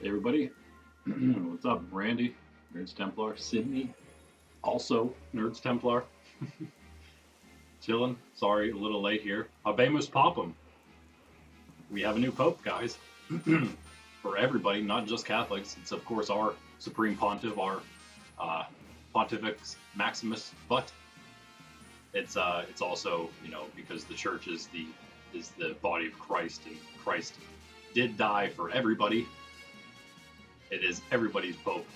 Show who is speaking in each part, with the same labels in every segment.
Speaker 1: Hey everybody, what's up? Randy, Nerds Templar, Sydney, also Nerds Templar, chilling. Sorry, a little late here. Habemus Papam. We have a new pope, guys. For everybody, not just Catholics. It's of course our Supreme Pontiff, our Pontifex Maximus, but it's also because the Church is the body of Christ, and Christ did die for everybody. It is everybody's pope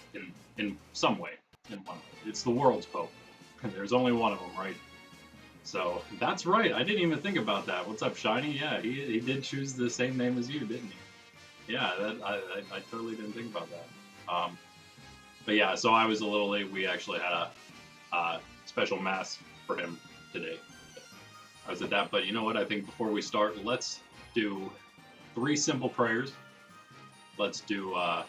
Speaker 1: in some way. In one way. It's the world's pope. There's only one of them, right? So that's right. I didn't even think about that. What's up, Shiny? Yeah, he did choose the same name as you, didn't he? Yeah, I totally didn't think about that. But yeah, so I was a little late. We actually had a special mass for him today. I was at that, but you know what? I think before we start, let's do 3 simple prayers. Let's do a.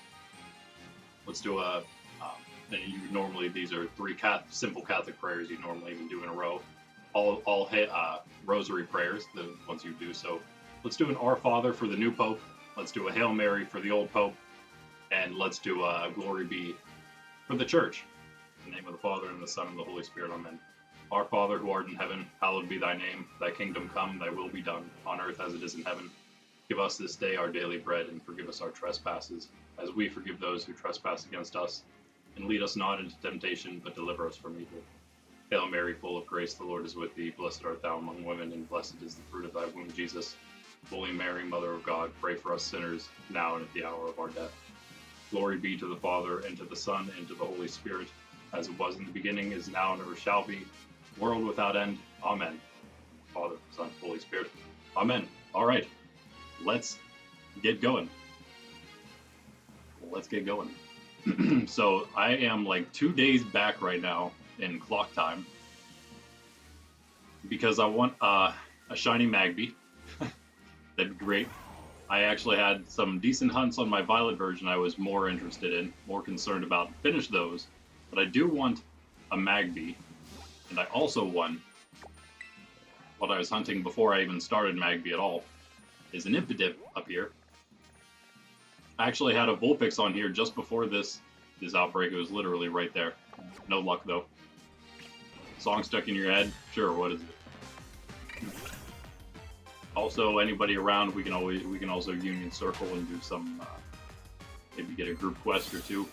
Speaker 1: And normally these are 3 simple Catholic prayers you normally even do in a row. All hit rosary prayers, the ones you do. So let's do an Our Father for the new Pope. Let's do a Hail Mary for the old Pope, and let's do a Glory Be for the Church. In the name of the Father and the Son and the Holy Spirit. Amen. Our Father who art in heaven, hallowed be thy name. Thy kingdom come, thy will be done, on earth as it is in heaven. Give us this day our daily bread, and forgive us our trespasses, as we forgive those who trespass against us. And lead us not into temptation, but deliver us from evil. Hail Mary, full of grace, the Lord is with thee. Blessed art thou among women, and blessed is the fruit of thy womb, Jesus. Holy Mary, Mother of God, pray for us sinners, now and at the hour of our death. Glory be to the Father, and to the Son, and to the Holy Spirit, as it was in the beginning, is now, and ever shall be, world without end. Amen. Father, Son, Holy Spirit. Amen. All right. Let's get going. Let's get going. So I am like 2 days back right now in clock time because I want a shiny Magby. That'd be great. I actually had some decent hunts on my Violet version I was more interested in, more concerned about. Finish those, but I do want a Magby, and I also want what I was hunting before I even started Magby at all is an Impidimp up here. I actually had a Vulpix on here just before this outbreak. It was literally right there. No luck though. Song stuck in your head? Sure, what is it? Also, anybody around, we can also Union Circle and do some maybe get a group quest or 2.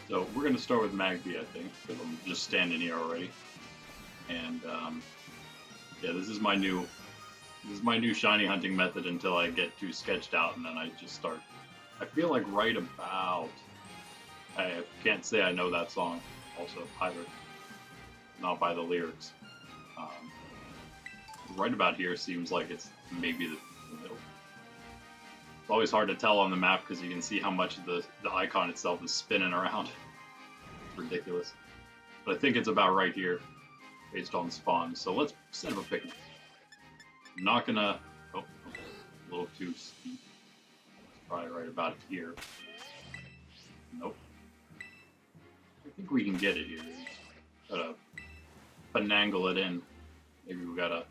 Speaker 1: So we're going to start with Magby, I think, because I'm just standing here already. And yeah, this is my new shiny hunting method until I get too sketched out, and then I just start. I feel like right about. I can't say I know that song also either, not by the lyrics. Right about here seems like it's maybe the middle. It's always hard to tell on the map because you can see how much the icon itself is spinning around. It's ridiculous. But I think it's about right here, based on spawn. So let's set up a picnic. I'm not gonna... Oh, okay. A little too steep. It's probably right about here. Nope. I think we can get it here. Gotta finagle it in. Maybe we gotta...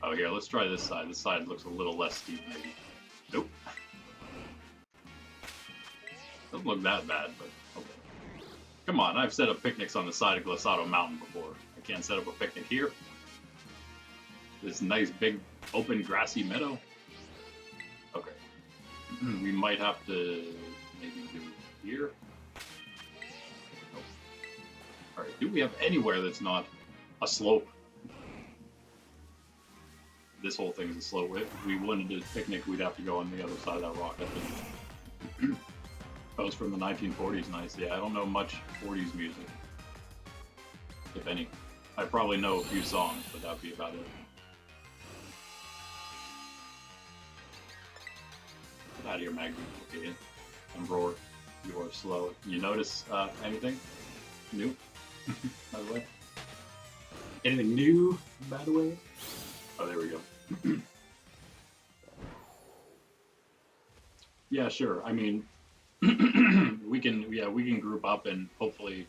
Speaker 1: Oh, here, let's try this side. This side looks a little less steep, maybe. Nope. Doesn't look that bad, but okay. Come on, I've set up picnics on the side of Glissado Mountain before. I can't set up a picnic here. This nice big open grassy meadow. Okay. We might have to maybe do here. Nope. Alright, do we have anywhere that's not a slope? This whole thing is a slope. If we wanted to picnic, we'd have to go on the other side of that rock, I think. Post from the 1940s, nice. Yeah, I don't know much 40s music, if any. I probably know a few songs, but that'd be about it. Get out of here, Magby. Okay. And roar. You are slow. You notice anything new, by the way? Anything new, by the way? Oh, there we go. Yeah, sure. I mean, we can group up and hopefully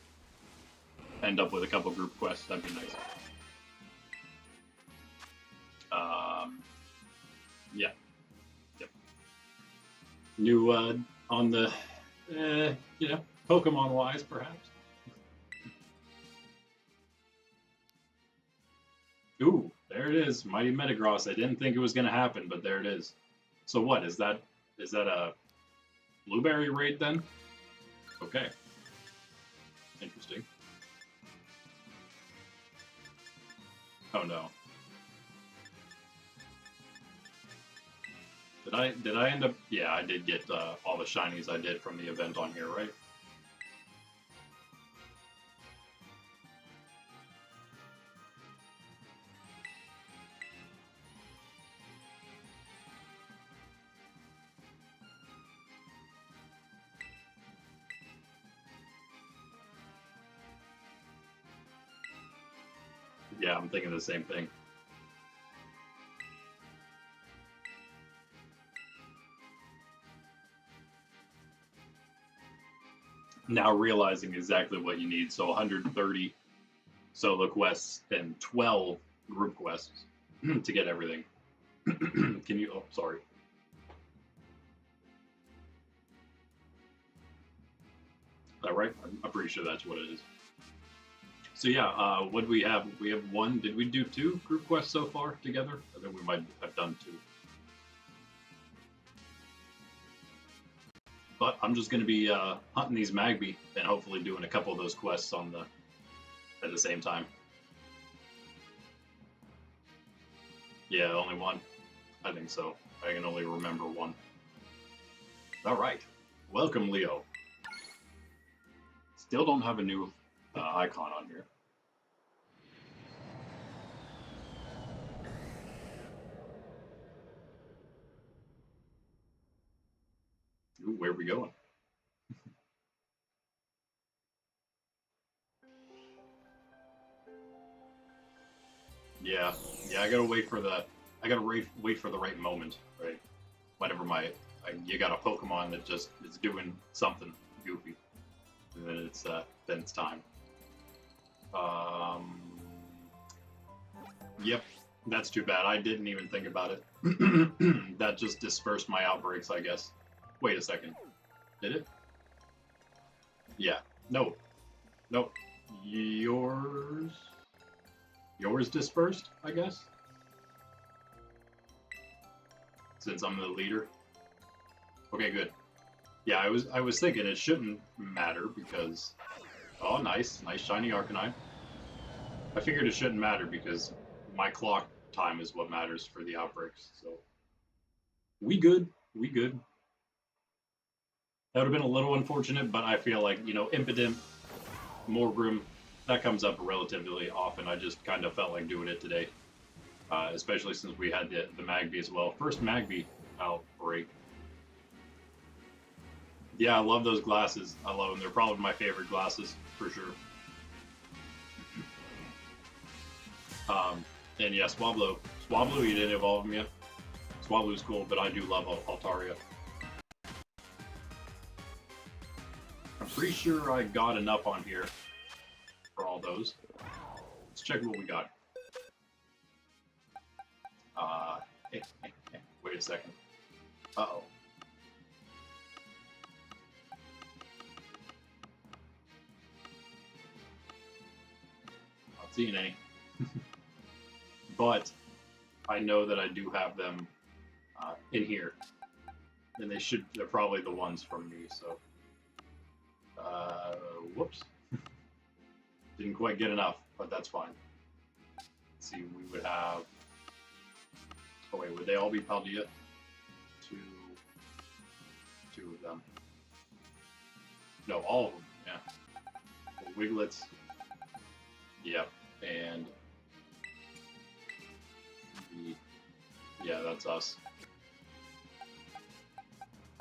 Speaker 1: end up with a couple group quests. That'd be nice. Yeah. Yep. New on the, you know, Pokemon wise, perhaps. Ooh, there it is, Mighty Metagross. I didn't think it was gonna happen, but there it is. So what is that? Is that a blueberry raid then? Okay. Interesting. Oh no. Did I end up? Yeah, I did get all the shinies I did from the event on here, right? Yeah, I'm thinking the same thing. Now realizing exactly what you need. So 130 solo quests and 12 group quests to get everything. Can you? Oh, sorry. Is that right? I'm pretty sure that's what it is. So yeah, what do we have? We have one. Did we do 2 group quests so far together? I think we might have done 2. But I'm just going to be hunting these Magby and hopefully doing a couple of those quests on the at the same time. Yeah, only one. I think so. I can only remember one. All right. Welcome, Leo. Still don't have a new icon on here. Ooh, where are we going? Yeah, yeah. I gotta wait for the. I gotta wait for the right moment, right? Whenever you got a Pokemon that just is doing something goofy, and then it's time. Um, yep, that's too bad. I didn't even think about it. That just dispersed my outbreaks, I guess. Wait a second. Did it? Yeah. No. No. Yours. Yours dispersed, I guess. Since I'm the leader. Okay, good. Yeah, I was thinking it shouldn't matter because. Oh, nice shiny Arcanine. I figured it shouldn't matter because my clock time is what matters for the outbreaks. So we good. We good. That would have been a little unfortunate, but I feel like, Impidimp, Morgrim, that comes up relatively often. I just kind of felt like doing it today, especially since we had the Magby as well. First Magby outbreak. Yeah, I love those glasses. I love them. They're probably my favorite glasses, for sure. And yeah, Swablu. Swablu, you didn't evolve him yet. Swablu's cool, but I do love Altaria. I'm pretty sure I got enough on here for all those. Let's check what we got. Wait a second. Uh-oh. Not seeing any. But I know that I do have them in here. And they're probably the ones from me, so. Whoops. Didn't quite get enough, but that's fine. Let's see, we would have. Oh wait, would they all be Paldea? Two of them. No, all of them. Yeah. The Wiglets. Yep, and yeah, that's us.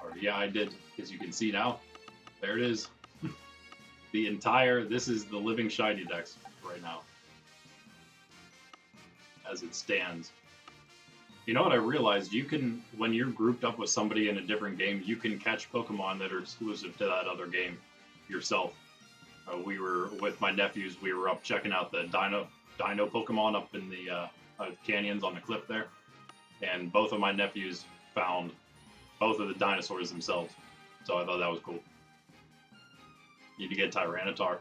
Speaker 1: Or yeah, I did, as you can see now. There it is. This is the living ShinyDex right now, as it stands. You know what I realized? You can, when you're grouped up with somebody in a different game, you can catch Pokemon that are exclusive to that other game yourself. We were with my nephews. We were up checking out the Dino Pokemon up in the canyons on the cliff there, and both of my nephews found both of the dinosaurs themselves. So I thought that was cool. Need to get Tyranitar.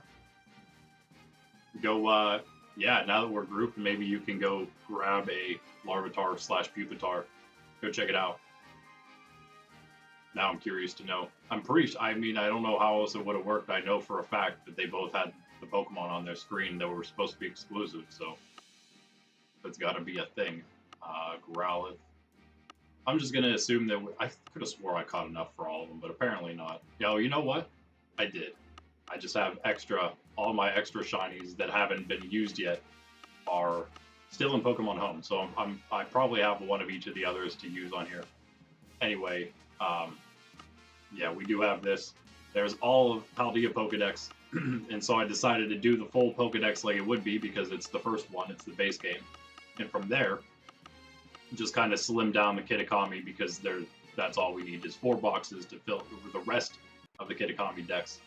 Speaker 1: Go, yeah, now that we're grouped, maybe you can go grab a Larvitar / Pupitar. Go check it out. Now I'm curious to know. I mean, I don't know how else it would have worked. I know for a fact that they both had the Pokemon on their screen that were supposed to be exclusive, so that's got to be a thing. Growlithe. I'm just going to assume that I could have swore I caught enough for all of them, but apparently not. Yo, you know what? I did. I just have all my extra shinies that haven't been used yet are still in Pokemon Home, so I probably have one of each of the others to use on here. Anyway, yeah, we do have this. There's all of Paldea Pokedex, and so I decided to do the full Pokedex like it would be because it's the first one, it's the base game. And from there, just kind of slim down the Kitakami because that's all we need is 4 boxes to fill the rest of the Kitakami decks.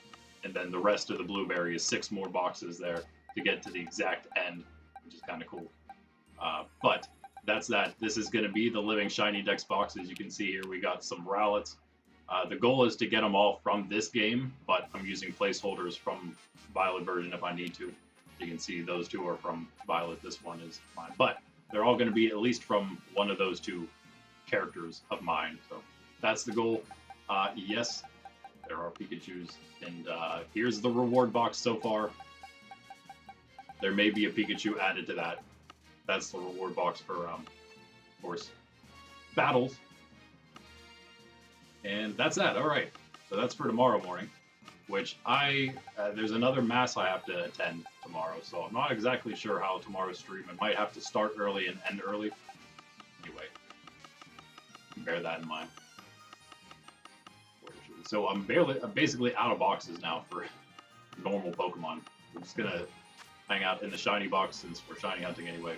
Speaker 1: And then the rest of the Blueberry is 6 more boxes there to get to the exact end, which is kind of cool. But that's that. This is going to be the living ShinyDex boxes. You can see here we got some Rowlets. The goal is to get them all from this game, but I'm using placeholders from Violet version if I need to. You can see those 2 are from Violet. This one is mine. But they're all going to be at least from one of those 2 characters of mine. So that's the goal. Yes, there are Pikachus. And here's the reward box so far. There may be a Pikachu added to that. That's the reward box for, of course, battles. And that's that. All right. So that's for tomorrow morning, which there's another mass I have to attend tomorrow. So I'm not exactly sure how tomorrow's stream. It might have to start early and end early. Anyway, bear that in mind. So I'm basically out of boxes now for normal Pokemon. I'm just gonna hang out in the shiny box since we're shiny hunting anyway.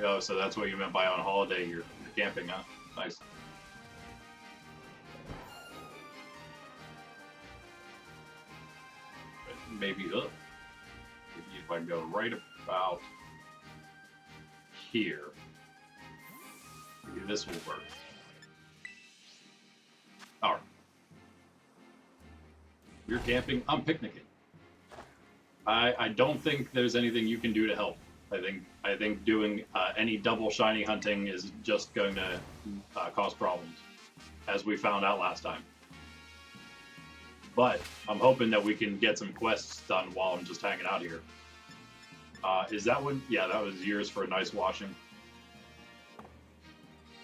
Speaker 1: Oh, so that's what you meant by on holiday. You're camping, huh? Nice. Maybe if I go right about here, maybe this will work. All right. You're camping. I'm picnicking. I don't think there's anything you can do to help. I think doing any double shiny hunting is just going to cause problems, as we found out last time. But I'm hoping that we can get some quests done while I'm just hanging out here. Is that one? Yeah, that was yours for a nice washing.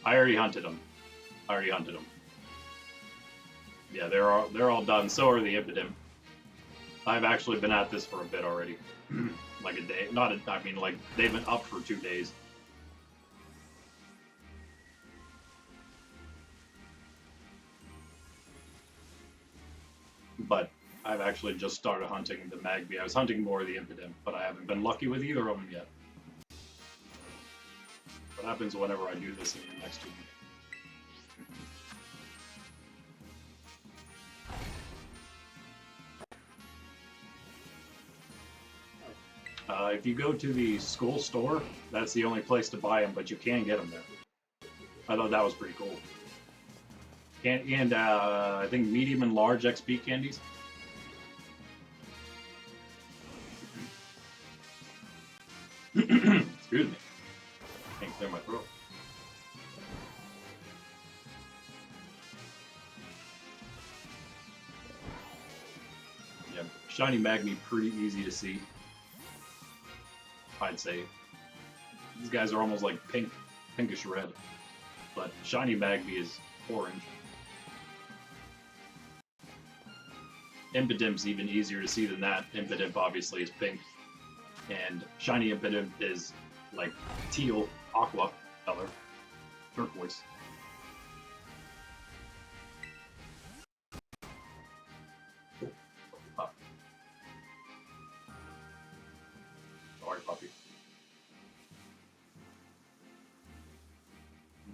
Speaker 1: I already hunted them. Yeah, they're all done. So are the Impidimp. I've actually been at this for a bit already. Like a day. I mean, like, they've been up for 2 days. But I've actually just started hunting the Magby. I was hunting more of the Impidimp, but I haven't been lucky with either of them yet. What happens whenever I do this in the next 2 weeks? If you go to the school store, that's the only place to buy them, but you can get them there. I thought that was pretty cool. And I think medium and large XP candies. Excuse me. Can't clear my throat. Yeah, shiny Magby pretty easy to see. I'd say. These guys are almost like pinkish red, but shiny Magby is orange. Impidimp's even easier to see than that. Impidimp obviously is pink, and shiny Impidimp is like teal, aqua color, turquoise. Sorry, puppy.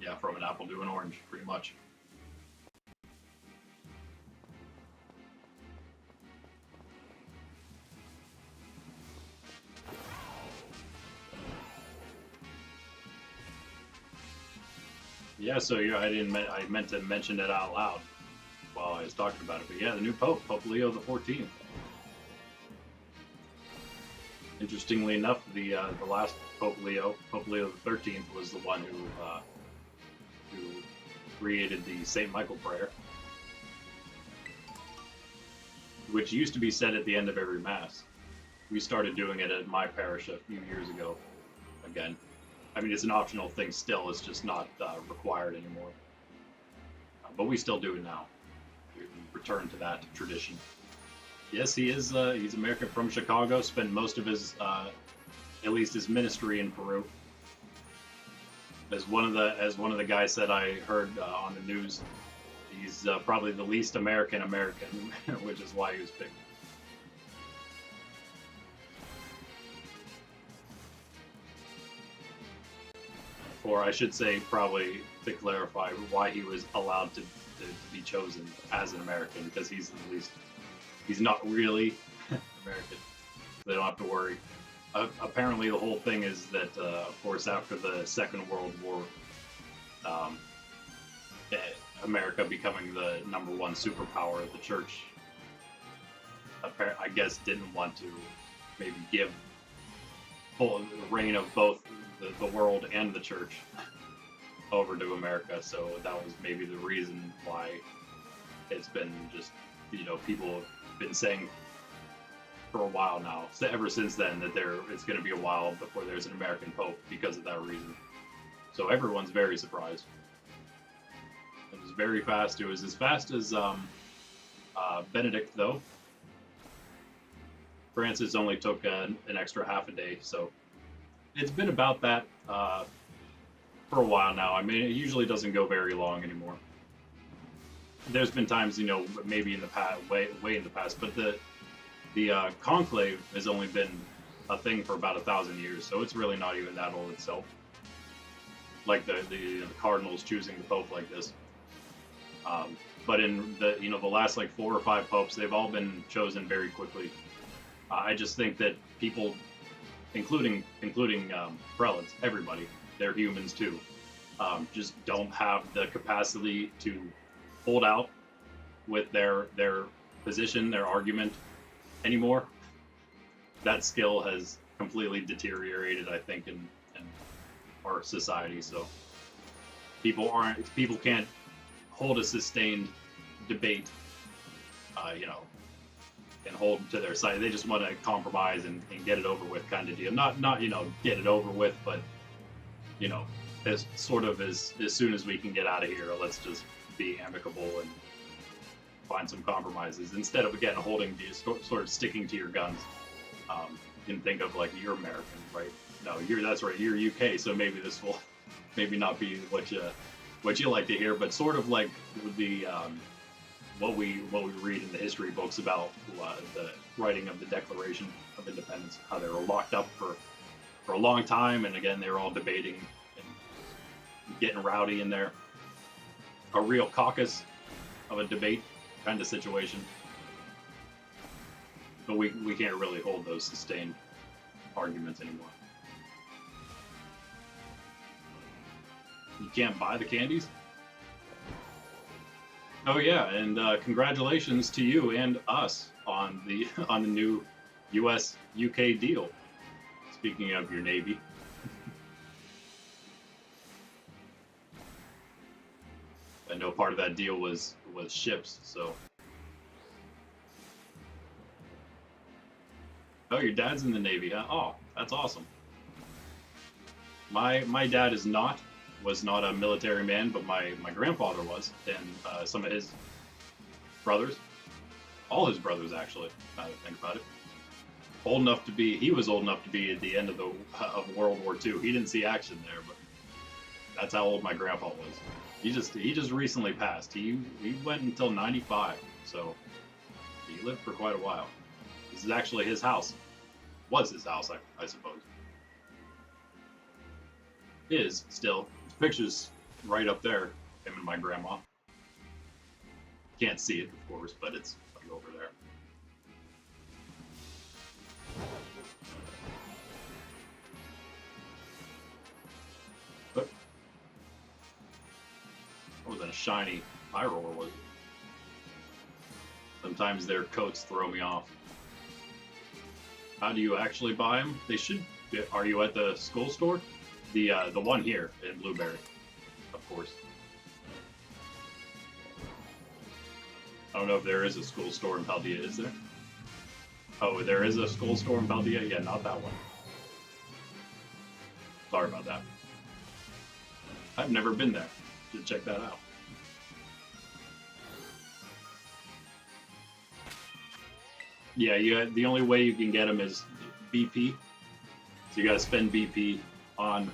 Speaker 1: Yeah, from an apple to an orange, pretty much. Yeah, so yeah, I meant to mention it out loud while I was talking about it. But yeah, the new Pope, Pope Leo the 14th. Interestingly enough, the last Pope Leo the 13th, was the one who created the Saint Michael prayer, which used to be said at the end of every mass. We started doing it at my parish a few years ago. Again, I mean, it's an optional thing still. It's just not required anymore. But we still do it now. We return to that tradition. Yes, he is. He's American from Chicago. Spent most of his, at least his ministry in Peru. As one of the guys said, I heard on the news, he's probably the least American, which is why he was picked. Or I should say, probably to clarify, why he was allowed to be chosen as an American, because he's at least. He's not really American. They don't have to worry. Apparently, the whole thing is that, of course, after the Second World War, America becoming the #1 superpower, the church, I guess, didn't want to maybe give full reign of both the world and the church over to America. So that was maybe the reason why it's been just, people have been saying for a while now, so ever since then, that it's going to be a while before there's an American Pope because of that reason. So everyone's very surprised. It was very fast. It was as fast as Benedict, though. Francis only took an extra half a day, so it's been about that for a while now. I mean, it usually doesn't go very long anymore. There's been times, maybe in the past, way in the past, but the conclave has only been a thing for about 1,000 years, so it's really not even that old itself. Like the cardinals choosing the pope like this. But in the last like 4 or 5 popes, they've all been chosen very quickly. I just think that people, including prelates, everybody, they're humans too, just don't have the capacity to hold out with their position, their argument anymore. That skill has completely deteriorated, I think, in our society. So people can't hold a sustained debate, and hold to their side. They just want to compromise and get it over with, kind of deal. Not get it over with, but as soon as we can get out of here, let's just be amicable and find some compromises instead of, again, sort of sticking to your guns. You can think of, like, you're American, right? No, that's right, you're UK, so maybe this will maybe not be what you like to hear, but sort of like the what we read in the history books about the writing of the Declaration of Independence, how they were locked up for a long time, and again, they were all debating and getting rowdy in there. A real caucus of a debate kind of situation. But we can't really hold those sustained arguments anymore. You can't buy the candies? Oh yeah, and congratulations to you and us on the new US-UK deal. Speaking of your Navy. I know part of that deal was ships, so. Oh, your dad's in the Navy, huh? Oh, that's awesome. My dad was not a military man, but my grandfather was, and some of his brothers, all his brothers actually, now that I think about it, he was old enough to be at the end of World War II. He didn't see action there, but that's how old my grandpa was. He just recently passed. He went until 95, so he lived for quite a while. This is actually his house. Was his house, I suppose. Is still. Pictures right up there. Him and my grandma. Can't see it, of course, but it's like over there. But it wasn't a shiny high roller, was it? Sometimes their coats throw me off. How do you actually buy them? They should. Are you at the school store? The one here in Blueberry, of course. I don't know if there is a school store in Paldea, is there? Oh, there is a school store in Paldea? Yeah, not that one. Sorry about that. I've never been there. Should check that out. Yeah, the only way you can get them is BP. So you gotta spend BP on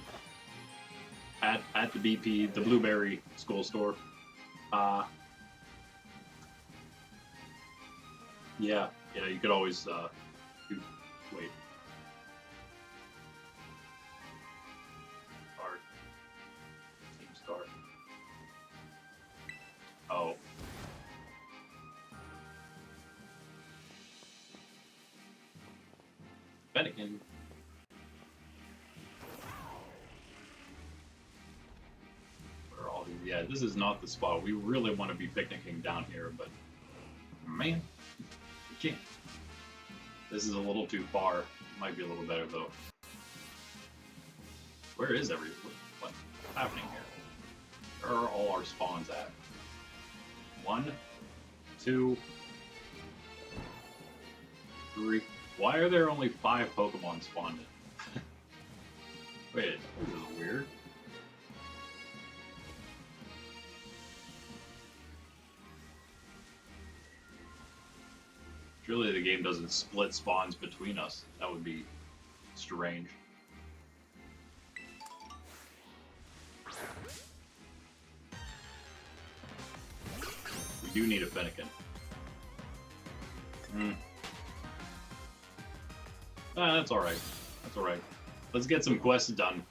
Speaker 1: at the BP, the Blueberry school store. Yeah, you could always wait. Start. Team start. Oh. Fennekin. Where are all these? Yeah, this is not the spot. We really want to be picnicking down here, but man, we can't. This is a little too far. Might be a little better though. Where is what's happening here? Where are all our spawns at? 1, 2, 3. Why are there only 5 Pokemon spawned in? Wait, this is weird. Surely the game doesn't split spawns between us. That would be strange. We do need a Fennekin. That's alright. That's alright. Let's get some quests done.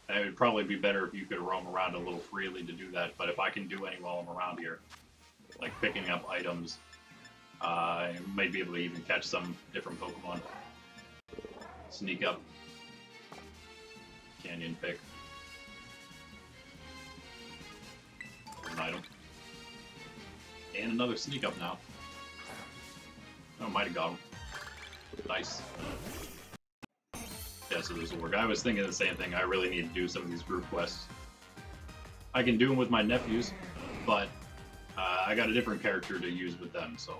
Speaker 1: It would probably be better if you could roam around a little freely to do that, but if I can do any while I'm around here, like picking up items, I might be able to even catch some different Pokemon. Sneak up. Canyon pick. An item. And another sneak up now. Oh, might have got him. Nice. Yeah, so this will work. I was thinking the same thing. I really need to do some of these group quests. I can do them with my nephews, but I got a different character to use with them, so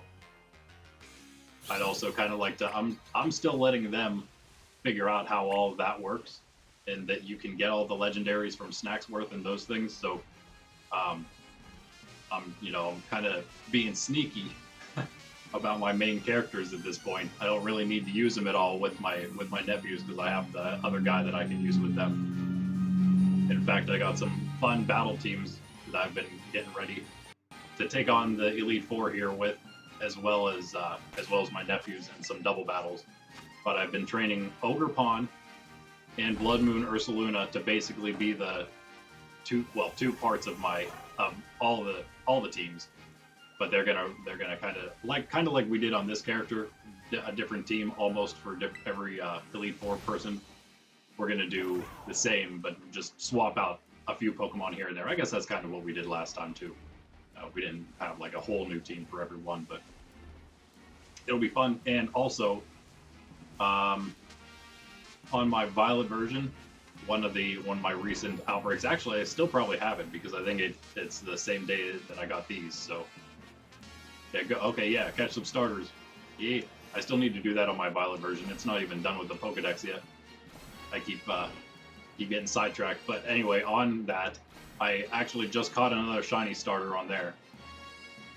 Speaker 1: I'd also kind of like to. I'm still letting them figure out how all of that works, and that you can get all the legendaries from Snacksworth and those things. So, I'm kind of being sneaky about my main characters at this point. I don't really need to use them at all with my nephews because I have the other guy that I can use with them. In fact, I got some fun battle teams that I've been getting ready to take on the Elite Four here with, as well as my nephews in some double battles. But I've been training Ogre Pond and Blood Moon Ursaluna to basically be the two parts of my all the teams. But they're gonna kind of like we did on this character, a different team almost for every Elite Four person. We're gonna do the same, but just swap out a few Pokemon here and there. I guess that's kind of what we did last time too. We didn't have like a whole new team for everyone, but it'll be fun. And also, on my Violet version, one of my recent outbreaks. Actually, I still probably have it because I think it's the same day that I got these. So. Yeah, okay, yeah, catch some starters. Yeah, I still need to do that on my Violet version. It's not even done with the Pokedex yet. I keep getting sidetracked. But anyway, on that, I actually just caught another shiny starter on there.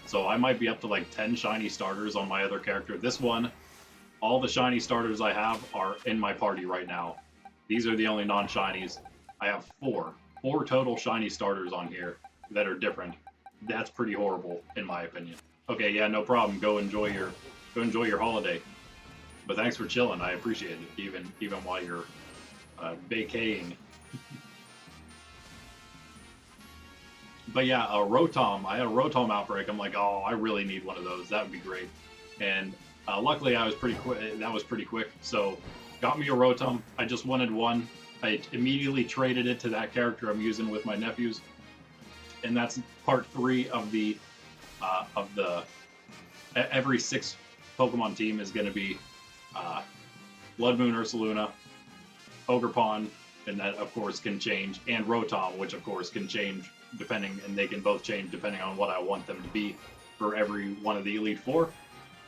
Speaker 1: So I might be up to like 10 shiny starters on my other character. This one, all the shiny starters I have are in my party right now. These are the only non-shinies. I have 4 total shiny starters on here that are different. That's pretty horrible, in my opinion. Okay, yeah, no problem. Go enjoy your holiday. But thanks for chilling. I appreciate it, even while you're vacaying. but yeah, a Rotom. I had a Rotom outbreak. I'm like, oh, I really need one of those. That would be great. And luckily, I was pretty quick. That was pretty quick. So, got me a Rotom. I just wanted one. I immediately traded it to that character I'm using with my nephews, and that's part 3 of the every 6 Pokemon team is going to be Blood Moon Ursaluna, Ogerpon, and that of course can change, and Rotom, which of course can change depending, and they can both change depending on what I want them to be for every one of the Elite Four.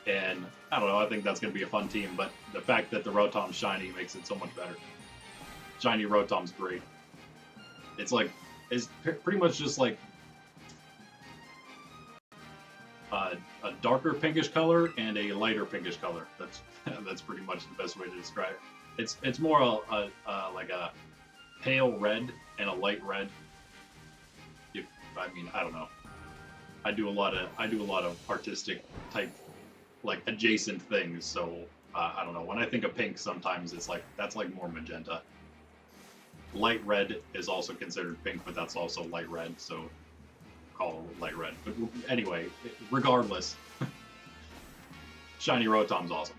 Speaker 1: And I don't know, I think that's going to be a fun team, but the fact that the Rotom's shiny makes it so much better. Shiny Rotom's great. It's like, it's pretty much just like a darker pinkish color and a lighter pinkish color. That's pretty much the best way to describe it. It's more like a pale red and a light red. I mean, I don't know. I do a lot of artistic type, like adjacent things. So I don't know. When I think of pink, sometimes it's like that's like more magenta. Light red is also considered pink, but that's also light red. So call it light red. But anyway, regardless, Shiny Rotom's awesome.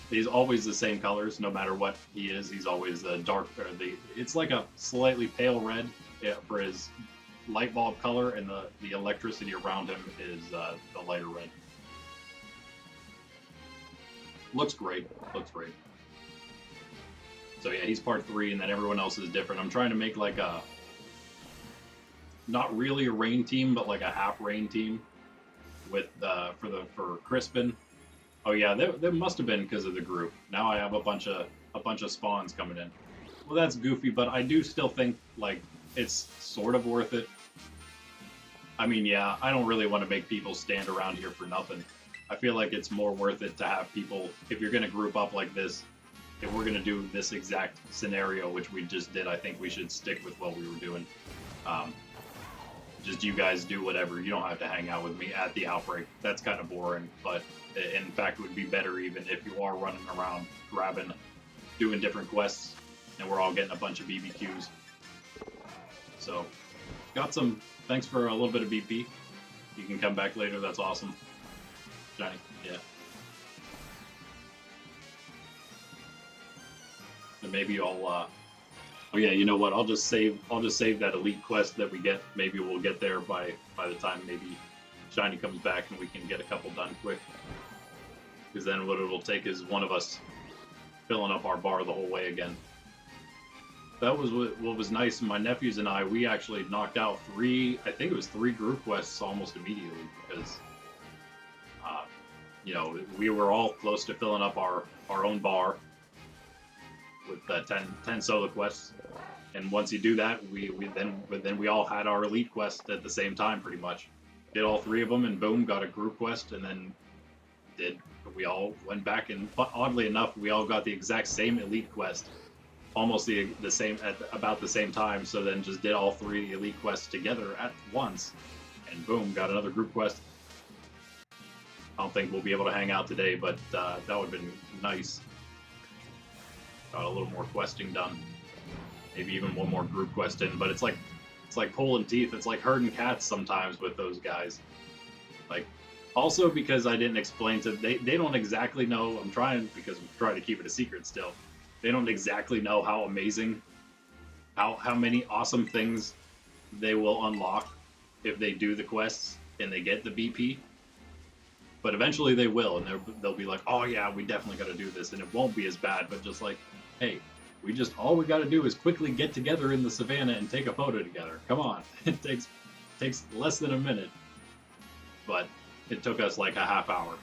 Speaker 1: He's always the same colors, no matter what he is. He's always the dark, or it's like a slightly pale red for his light bulb color, and the electricity around him is the lighter red. Looks great. Looks great. So yeah, he's part 3, and then everyone else is different. I'm trying to make like a, not really a rain team, but like a half rain team with for Crispin. Oh yeah, there must have been because of the group. Now I have a bunch of spawns coming in. Well, that's goofy, but I do still think like it's sort of worth it. I mean, yeah, I don't really want to make people stand around here for nothing. I feel like it's more worth it to have people, if you're going to group up like this, if we're going to do this exact scenario, which we just did, I think we should stick with what we were doing. Just you guys do whatever. You don't have to hang out with me at the outbreak. That's kind of boring, but in fact, it would be better even if you are running around doing different quests, and we're all getting a bunch of BBQs. So, got some. Thanks for a little bit of BP. You can come back later. That's awesome. Johnny, yeah. And maybe I'll. Oh yeah, you know what? I'll just save that elite quest that we get. Maybe we'll get there by the time maybe Shiny comes back and we can get a couple done quick. Because then what it'll take is one of us filling up our bar the whole way again. That was what was nice. My nephews and I, we actually knocked out 3 group quests almost immediately because, you know, we were all close to filling up our own bar with 10 solo quests. And once you do that, then we all had our elite quest at the same time, pretty much. Did all 3 of them, and boom, got a group quest, and then we all went back, and oddly enough, we all got the exact same elite quest, almost the same at about the same time. So then just did all 3 elite quests together at once, and boom, got another group quest. I don't think we'll be able to hang out today, but that would have been nice. Got a little more questing done, maybe even one more group quest in. But it's like pulling teeth. It's like herding cats sometimes with those guys. Like, also because I didn't explain to they don't exactly know. I'm trying because I'm trying to keep it a secret still. They don't exactly know how amazing, how many awesome things they will unlock if they do the quests and they get the BP. But eventually they will, and they'll be like, oh yeah, we definitely got to do this, and it won't be as bad. But just like, hey, all we got to do is quickly get together in the savannah and take a photo together. Come on, it takes less than a minute, but it took us like a half hour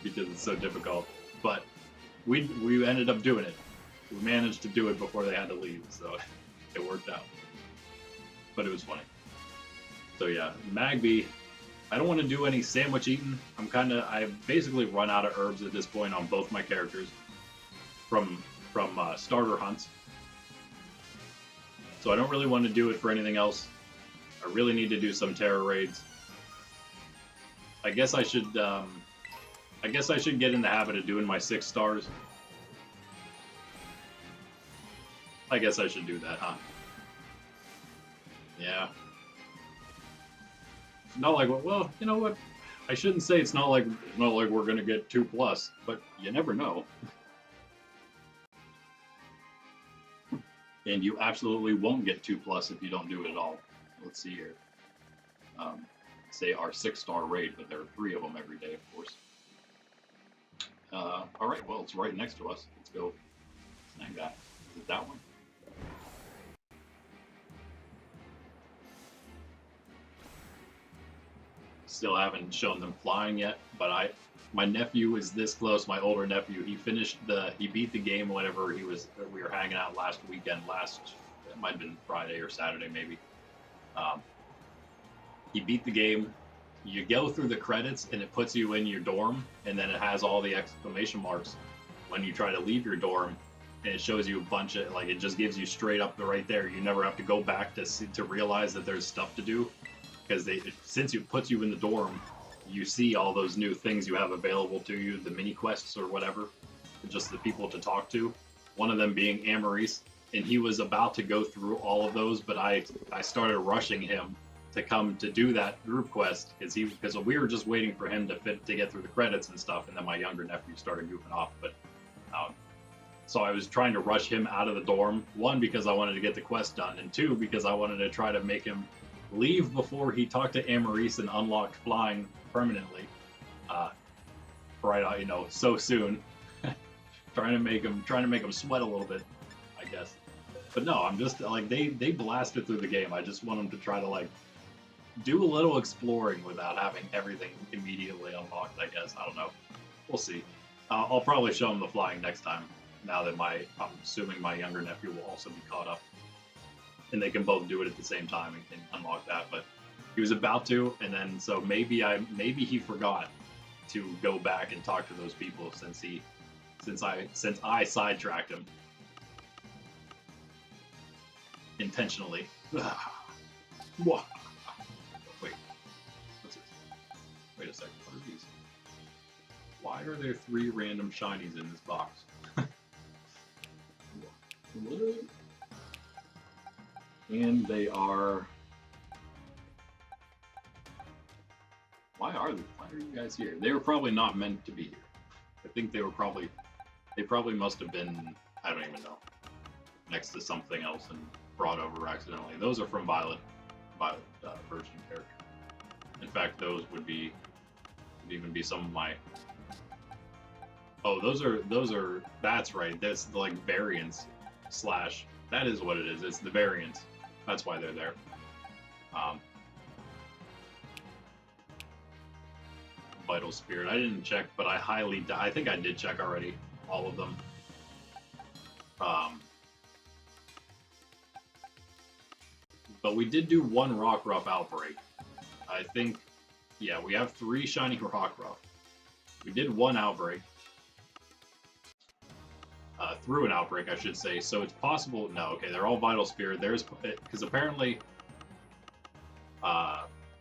Speaker 1: because it's so difficult. But we ended up doing it. We managed to do it before they had to leave, so it worked out. But it was funny. So yeah, Magby. I don't want to do any sandwich eating. I've basically run out of herbs at this point on both my characters from starter hunts. So I don't really want to do it for anything else. I really need to do some terror raids. I guess I should get in the habit of doing my 6 stars. I guess I should do that, huh? Yeah. Not like, well, you know what? I shouldn't say it's not like we're gonna get 2+, but you never know. And you absolutely won't get 2+ if you don't do it at all. Let's see here. Say our 6-star raid, but there are 3 of them every day, of course. All right, well, it's right next to us. Let's go snag that. Is it that one? Still haven't shown them flying yet, but my nephew is this close. My older nephew, he beat the game whenever we were hanging out last weekend. It might have been Friday or Saturday maybe. He beat the game. You go through the credits and it puts you in your dorm, and then it has all the exclamation marks when you try to leave your dorm, and it shows you a bunch of, like, it just gives you straight up right there. You never have to go back to realize that there's stuff to do, because since it puts you in the dorm, you see all those new things you have available to you, the mini quests or whatever, just the people to talk to. One of them being Amaris, and he was about to go through all of those, but I started rushing him to come to do that group quest because we were just waiting for him to get through the credits and stuff, and then my younger nephew started goofing off. But so I was trying to rush him out of the dorm, 1, because I wanted to get the quest done, and 2, because I wanted to try to make him leave before he talked to Amaris and unlocked flying permanently. Right, so soon. trying to make him sweat a little bit, I guess. But no, I'm just like they blasted through the game. I just want them to try to like do a little exploring without having everything immediately unlocked, I guess. I don't know. We'll see. I'll probably show him the flying next time, now that I'm assuming my younger nephew will also be caught up. And they can both do it at the same time and unlock that. But he was about to, and then so maybe he forgot to go back and talk to those people since I sidetracked him intentionally. Wait, what's this? Wait a second. What are these? Why are there 3 random shinies in this box? What? And they are. Why are you guys here? They were probably not meant to be here. I think they probably must have been, I don't even know, next to something else and brought over accidentally. Those are from Violet version character. In fact, those would even be some of my. Oh, that's right. That's like variants / that is what it is. It's the variants. That's why they're there. Vital Spirit. I didn't check, but I think I did check already. All of them. But we did do 1 Rockruff outbreak. I think, yeah, we have 3 shiny Rockruff. We did 1 outbreak. Through an outbreak, I should say. So it's possible. No, okay, they're all Vital Spirit. Because apparently,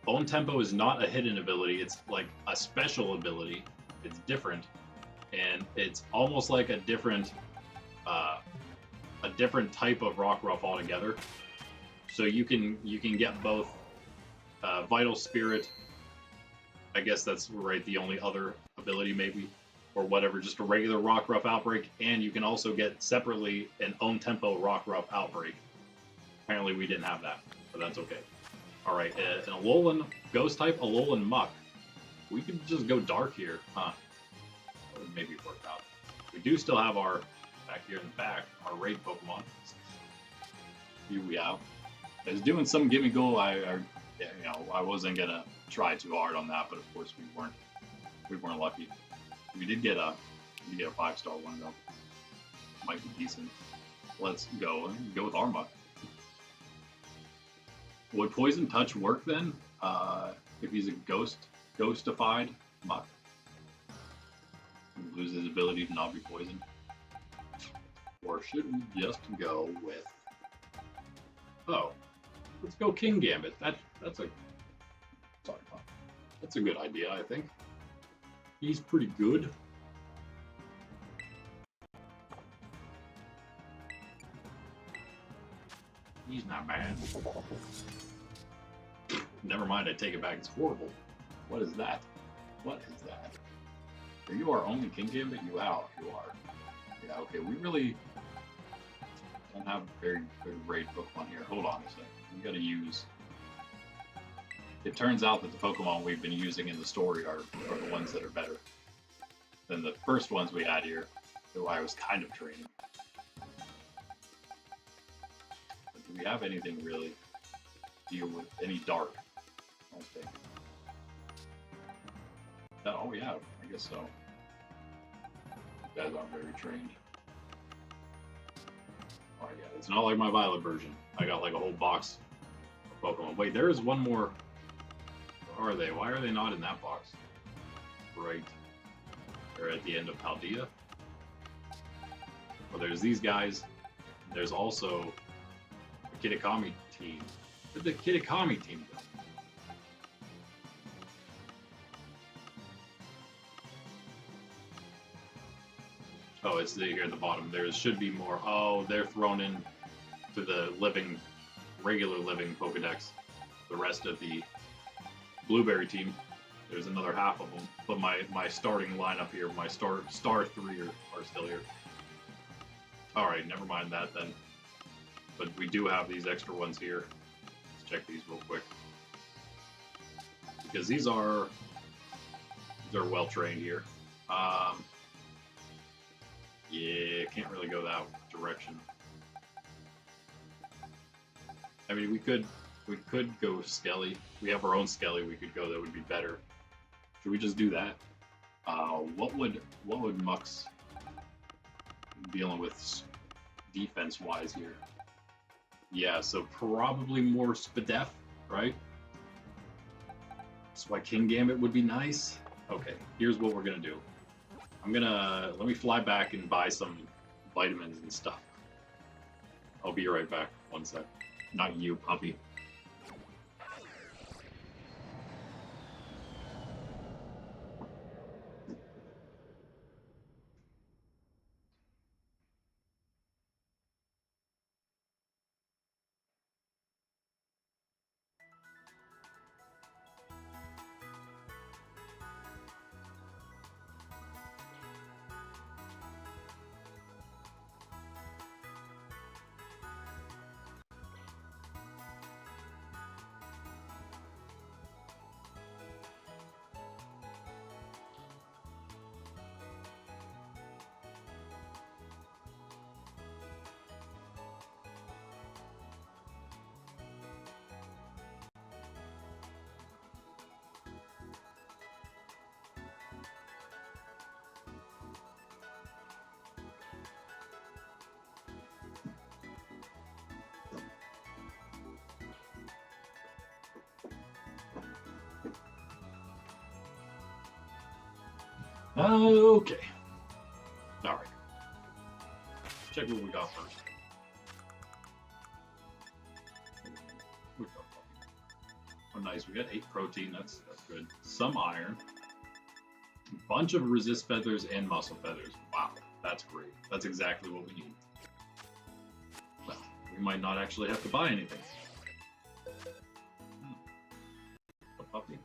Speaker 1: Bone Tempo is not a hidden ability. It's like a special ability. It's different, and it's almost like a different type of Rockruff altogether. So you can get both Vital Spirit. I guess that's right. The only other ability, maybe. Or whatever, just a regular Rockruff outbreak, and you can also get separately an own tempo Rockruff outbreak. Apparently we didn't have that, but that's okay. Alright, an Alolan Ghost type, Alolan Muck. We could just go dark here, huh? That would maybe work out. We do still have our, back here in the back, our raid Pokemon. Here we have. I was doing some gimme go, I wasn't gonna try too hard on that, but of course we weren't lucky. We did get a 5-star one though. Might be decent. Let's go with Arma. Would Poison Touch work then? If he's a ghostified Muck. He loses his ability to not be poisoned. Or should we just go with? Oh, let's go King Gambit. That's a good idea, I think. He's pretty good. He's not bad. Never mind, I take it back. It's horrible. What is that? What is that? Are you our only King Gambit? You are. You are. Yeah, okay, we really don't have very good raid Pokemon here. Hold on a second. We gotta use... It turns out that the Pokemon we've been using in the story are the ones that are better than the first ones we had here, who I was kind of training. But do we have anything really to deal with? Any dark? I don't think. Is that all we have? I guess so. You guys aren't very trained. Oh yeah, it's not like my Violet version. I got like a whole box of Pokemon. Wait, there is one more. Where are they? Why are they not in that box? Right. They're at the end of Paldea. Well, there's these guys. There's also the Kitakami team. Where'd the Kitakami team go? Oh, it's here at the bottom. There should be more. Oh, they're thrown in to the regular living Pokedex. The rest of the Blueberry team. There's another half of them. But my starting lineup here, my star 3 are still here. Alright, never mind that then. But we do have these extra ones here. Let's check these real quick. Because these are well trained here. Yeah, can't really go that direction. I mean, we could go Skelly. We have our own Skelly we could go that would be better. Should we just do that? What would Mux dealing with defense-wise here? Yeah, so probably more Spadef, right? That's why King Gambit would be nice. Okay, here's what we're gonna do. Let me fly back and buy some vitamins and stuff. I'll be right back. One sec. Not you, puppy. Okay. All right. Check what we got first. Oh, nice. We got 8 protein. That's good. Some iron. A bunch of resist feathers and muscle feathers. Wow, that's great. That's exactly what we need. Well, we might not actually have to buy anything. A puppy.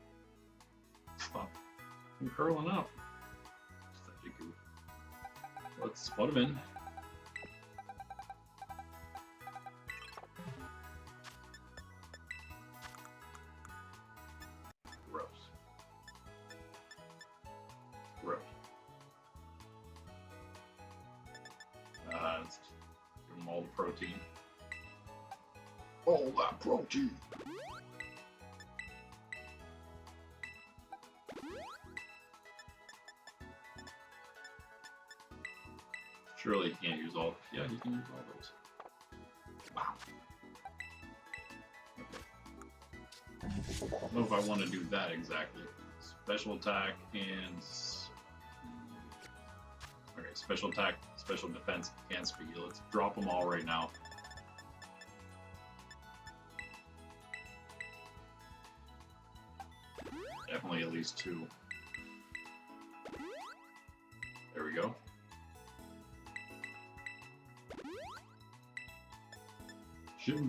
Speaker 1: Stop. I'm curling up. Let's put him in. Gross. Gross. Let's give him all the protein. All that protein. Surely he can't use all. Yeah, he can use all those. Wow. Okay. I don't know if I want to do that exactly. Special attack and. Okay, special attack, special defense, and speed. Let's drop them all right now. Definitely at least 2. There we go.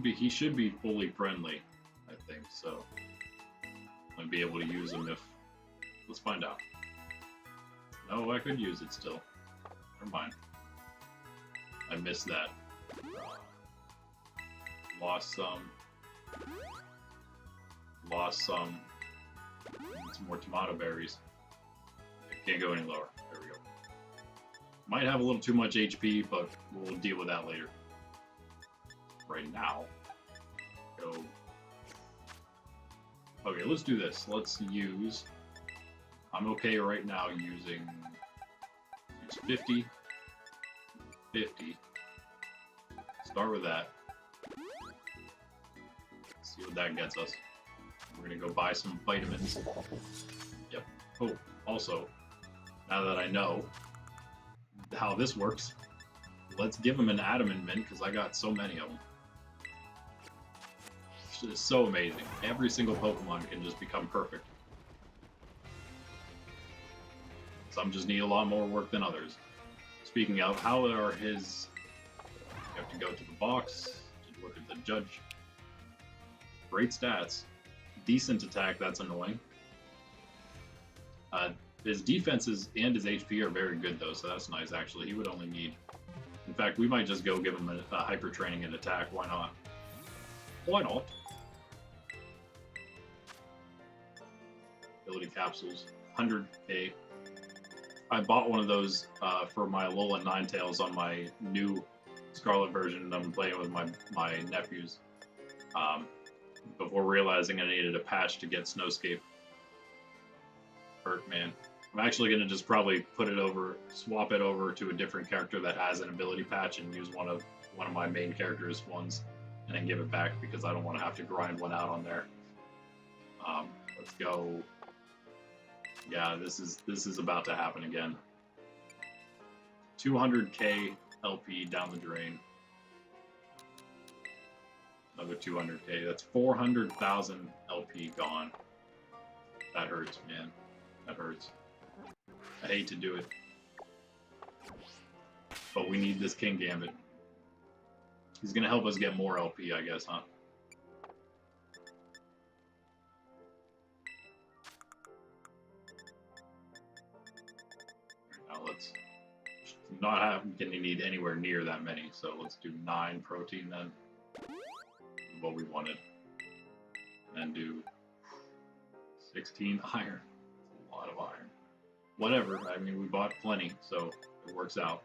Speaker 1: He should be fully friendly, I think, so to be able to use them if... Let's find out. No, I could use it still. Never mind. I missed that. Lost some. Lost some. Need some more tomato berries. Can't go any lower. There we go. Might have a little too much HP, but we'll deal with that later. Right now, go. Okay, let's do this. Let's use. I'm okay right now using. Use 50. 50. Start with that. See what that gets us. We're gonna go buy some vitamins. Yep. Oh, also, now that I know how this works, let's give him an adamant mint because I got so many of them. It's just so amazing. Every single Pokemon can just become perfect. Some just need a lot more work than others. Speaking of, how are his... You have to go to the box to look at the judge. Great stats. Decent attack, that's annoying. His defenses and his HP are very good though, so that's nice actually. He would only need... In fact, we might just go give him a hyper training and attack, why not? Why not? Ability capsules, 100k. I bought one of those for my Alola Ninetales on my new Scarlet version I'm playing with my nephews. Before realizing I needed a patch to get Snowscape. Hurt, man. I'm actually going to just probably swap it over to a different character that has an ability patch and use one of my main characters' ones and then give it back because I don't want to have to grind one out on there. Let's go. Yeah, this is about to happen again. 200k LP down the drain. Another 200k. That's 400,000 LP gone. That hurts, man. That hurts. I hate to do it. But we need this King Gambit. He's gonna help us get more LP, I guess, huh? Now let's not gonna need anywhere near that many, so let's do 9 protein then. What we wanted. And do 16 iron. A lot of iron. Whatever, I mean, we bought plenty, so it works out.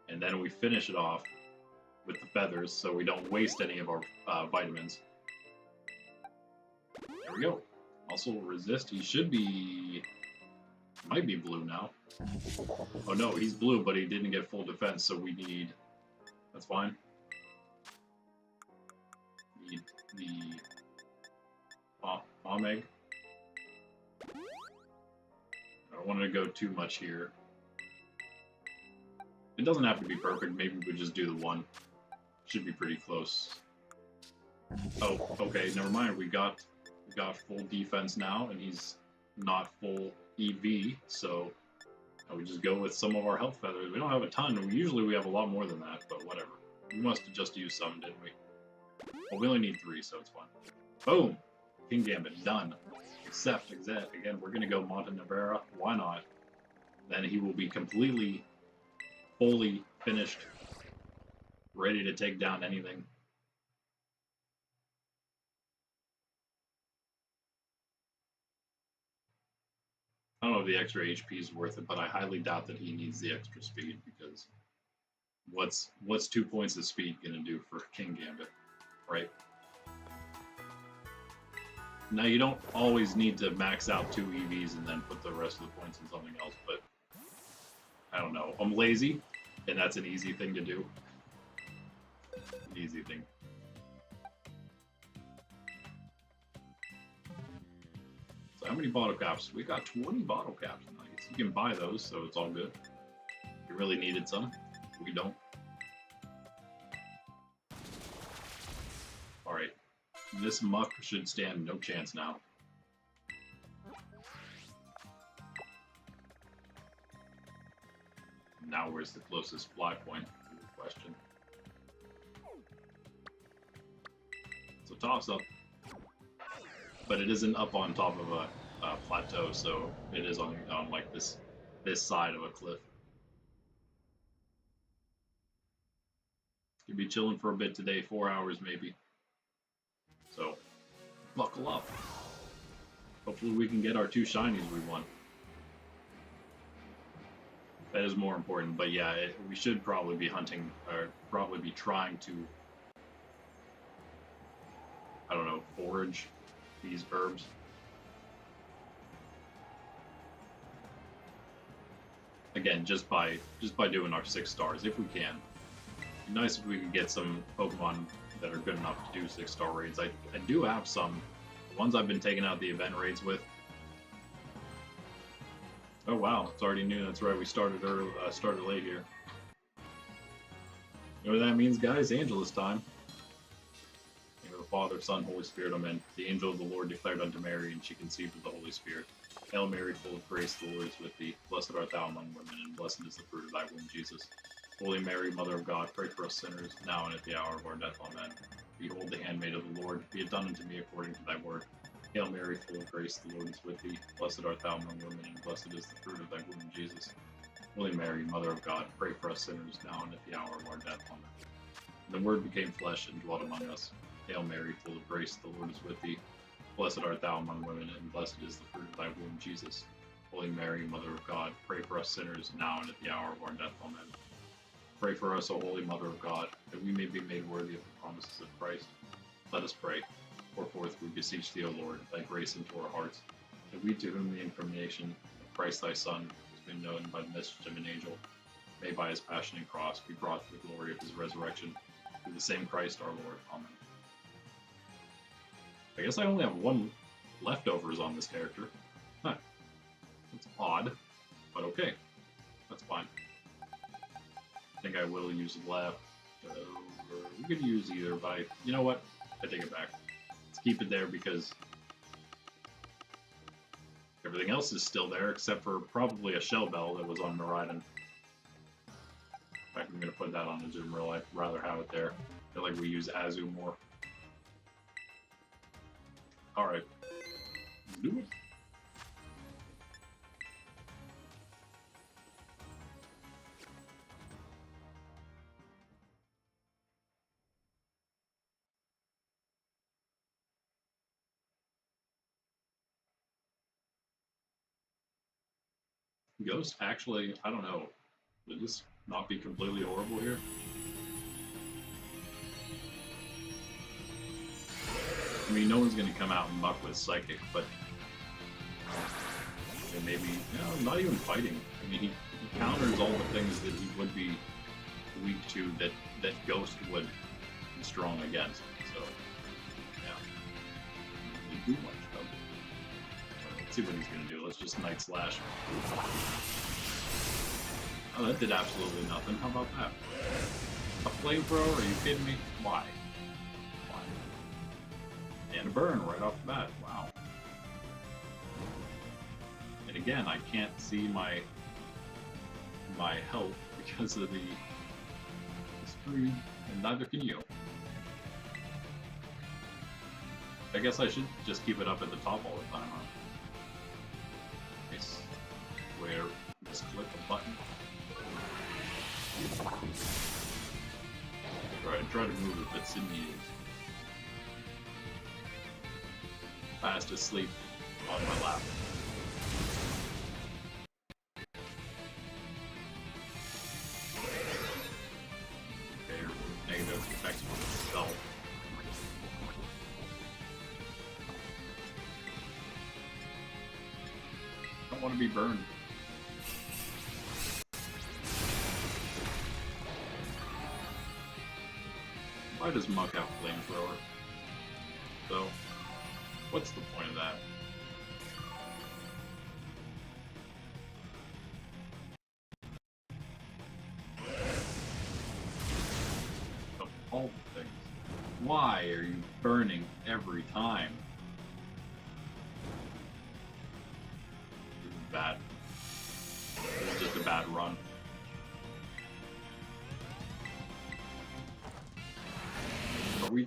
Speaker 1: And then we finish it off with the feathers, so we don't waste any of our vitamins. There we go. Also resist, he should be... Might be blue now. Oh no, he's blue, but he didn't get full defense, so we need... That's fine. Need the... Palm egg. I don't want to go too much here. It doesn't have to be perfect. Maybe we just do the one. Should be pretty close. Oh, okay. Never mind. We got full defense now, and he's not full EV. So we just go with some of our health feathers. We don't have a ton. Usually we have a lot more than that, but whatever. We must have just used some, didn't we? Well, we only need 3, so it's fine. Boom. King Gambit done. Except again, we're gonna go Montenevera. Why not? Then he will be completely, fully finished, ready to take down anything. I don't know if the extra HP is worth it, but I highly doubt that he needs the extra speed because what's 2 points of speed gonna do for King Gambit, right? Now, you don't always need to max out 2 EVs and then put the rest of the points in something else, but I don't know. I'm lazy, and that's an easy thing to do. An easy thing. So how many bottle caps? We got 20 bottle caps. Nice. You can buy those, so it's all good. You really needed some. We don't. Alright. This muck should stand no chance now. Now where's the closest fly point? Good question. It's a toss-up. but it isn't up on top of a plateau, so it is on like this side of a cliff. You'll be chilling for a bit today, 4 hours maybe. So buckle up. Hopefully we can get our 2 shinies we want. That is more important, but yeah, we should probably be hunting, or probably be trying to, I don't know, forage these herbs. Again, just by doing our 6 stars, if we can. It'd be nice if we could get some Pokemon that are good enough to do 6-star raids. I do have some. The ones I've been taking out the event raids with. Oh wow, it's already noon. That's right, we started early, started late here. You know what that means, guys? Angelus time. In the name of the Father, Son, Holy Spirit, amen. The angel of the Lord declared unto Mary, and she conceived of the Holy Spirit. Hail Mary, full of grace, the Lord is with thee. Blessed art thou among women, and blessed is the fruit of thy womb, Jesus. Holy Mary, Mother of God, pray for us sinners, now and at the hour of our death, amen. Behold the handmaid of the Lord, be it done unto me according to thy word. Hail Mary, full of grace, the Lord is with thee. Blessed art thou among women, and blessed is the fruit of thy womb, Jesus. Holy Mary, Mother of God, pray for us sinners, now and at the hour of our death, amen. And the Word became flesh and dwelt among us. Hail Mary, full of grace, the Lord is with thee. Blessed art thou among women, and blessed is the fruit of thy womb, Jesus. Holy Mary, Mother of God, pray for us sinners, now and at the hour of our death, amen. Pray for us, O Holy Mother of God, that we may be made worthy of the promises of Christ. Let us pray. Pour forth, we beseech thee, O Lord, thy grace into our hearts, that we to whom the incarnation of Christ thy Son has been known by the message of an angel, may by his passion and cross be brought to the glory of his resurrection, through the same Christ our Lord. Amen. I guess I only have 1 leftovers on this character. Huh. That's odd, but okay. That's fine. I think I will use left. We could use either, but you know what? I take it back. Let's keep it there because everything else is still there except for probably a shell bell that was on Miraidon. In fact, I'm going to put that on Azumarill. I'd rather have it there. I feel like we use Azu more. Alright. Do it. Ghost, actually, I don't know. Would this not be completely horrible here? I mean, no one's going to come out and muck with Psychic, but maybe, you know, not even fighting. I mean, he counters all the things that he would be weak to that Ghost would be strong against. So, yeah. Doesn't really do much, though. Let's see what he's going to do. Let's just Night Slash. Oh, that did absolutely nothing. How about that? A flamethrower? Are you kidding me? Why? And a burn right off the bat. Wow. And again, I can't see my health because of the screen, and neither can you. I guess I should just keep it up at the top all the time, huh? Nice. Where just click a button. Try to move it, but Sydney is fast asleep on my lap. Okay, negative effects on itself. I don't want to be burned. Why does Muck have flamethrower? So, what's the point of that? Of all the things, why are you burning every time? This is bad. This is just a bad run.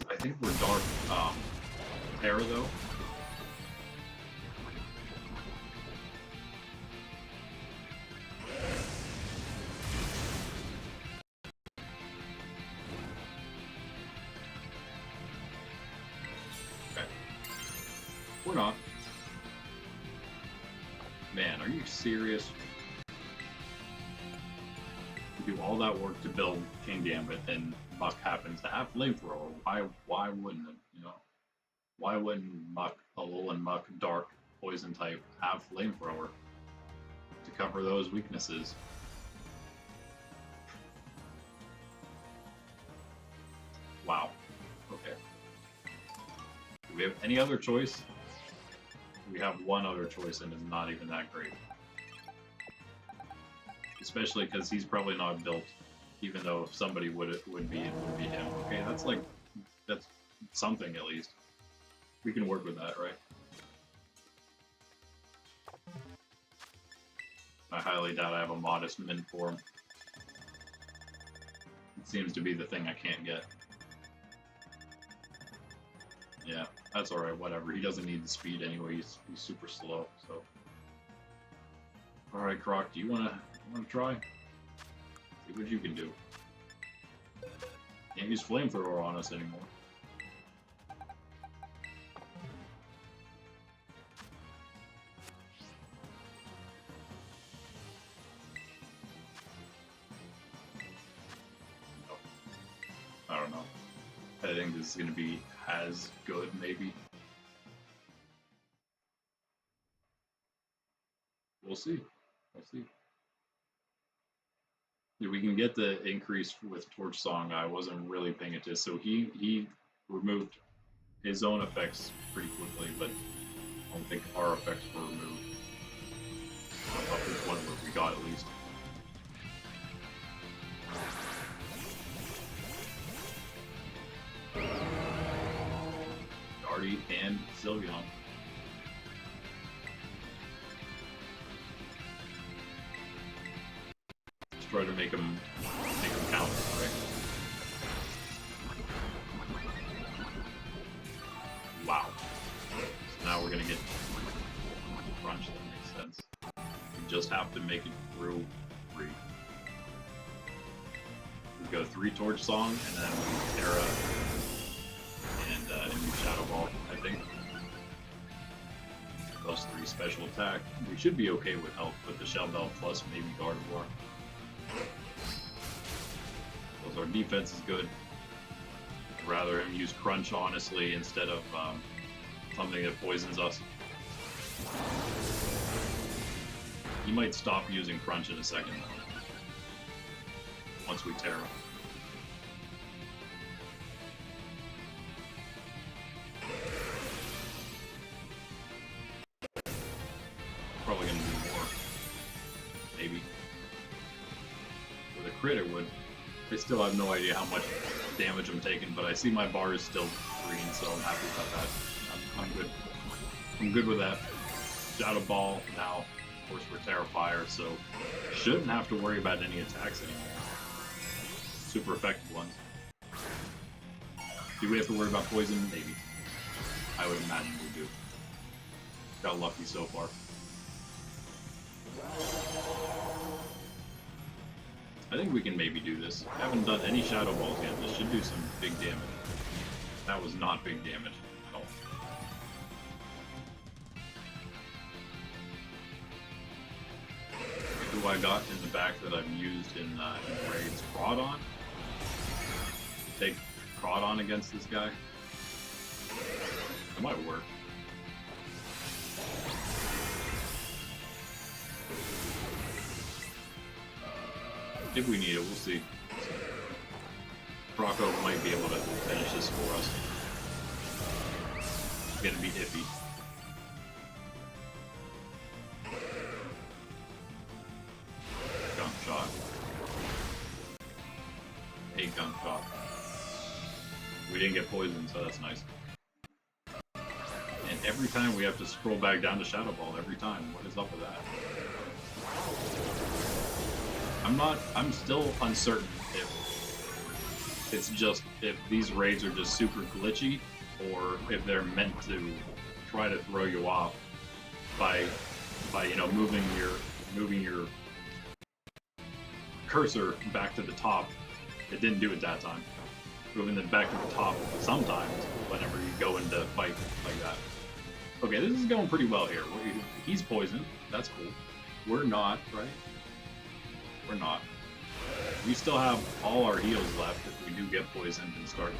Speaker 1: I think we're dark Terra though. We're not. Man, are you serious? We do all that work to build King Gambit, and Muck happens to have Flamethrower. Why wouldn't it? You know, why wouldn't Muck, Alolan Muck, Dark, Poison type have Flamethrower to cover those weaknesses? Wow. Okay. Do we have any other choice? We have one other choice, and it's not even that great. Especially because he's probably not built, even though if somebody would be, it would be him. Okay, that's something at least. We can work with that, right? I highly doubt I have a modest min for him. It seems to be the thing I can't get. Yeah, that's alright, whatever. He doesn't need the speed anyway, he's super slow, so. Alright, Croc, do you wanna try? See what you can do. Can't use Flamethrower on us anymore. No. I don't know. I think this is gonna be as good, maybe. We'll see. We'll see. Yeah, we can get the increase with Torch Song. I wasn't really paying attention, so he removed his own effects pretty quickly, but I don't think our effects were removed. I thought this one we got at least. Darty and Sylveon. Try to make them count, right? Wow. So now we're gonna get crunch. That makes sense. We just have to make it through 3. We go 3 Torch Song and then Terra and use Shadow Ball, I think. Plus 3 special attack. We should be okay with health with the Shell Bell plus maybe Gardevoir. Because our defense is good. I'd rather him use Crunch, honestly, instead of something that poisons us. He might stop using Crunch in a second, once we Terra. Probably gonna do more. Maybe. With a crit it would. I still have no idea how much damage I'm taking, but I see my bar is still green, so I'm happy about that. I'm good. I'm good with that. Shadow Ball now. Of course, we're Terra Fire, so shouldn't have to worry about any attacks anymore. Super effective ones. Do we have to worry about poison? Maybe. I would imagine we do. Got lucky so far. I think we can maybe do this. I haven't done any Shadow Balls yet. This should do some big damage. That was not big damage at all. Who I got in the back that I've used in raids? Crawdon? Take Crawdon against this guy? That might work. If we need it, we'll see. Rocco might be able to finish this for us. It's gonna be iffy. Gunk shot. A gunk shot. We didn't get poisoned, so that's nice. And every time we have to scroll back down to Shadow Ball, every time. What is up with that? I'm still uncertain if it's just, if these raids are just super glitchy, or if they're meant to try to throw you off by you know, moving your cursor back to the top. It didn't do it that time. Moving it back to the top sometimes whenever you go into fight like that. Okay, this is going pretty well here. He's poisoned. That's cool. We're not, right? We're not. We still have all our heals left if we do get poisoned and start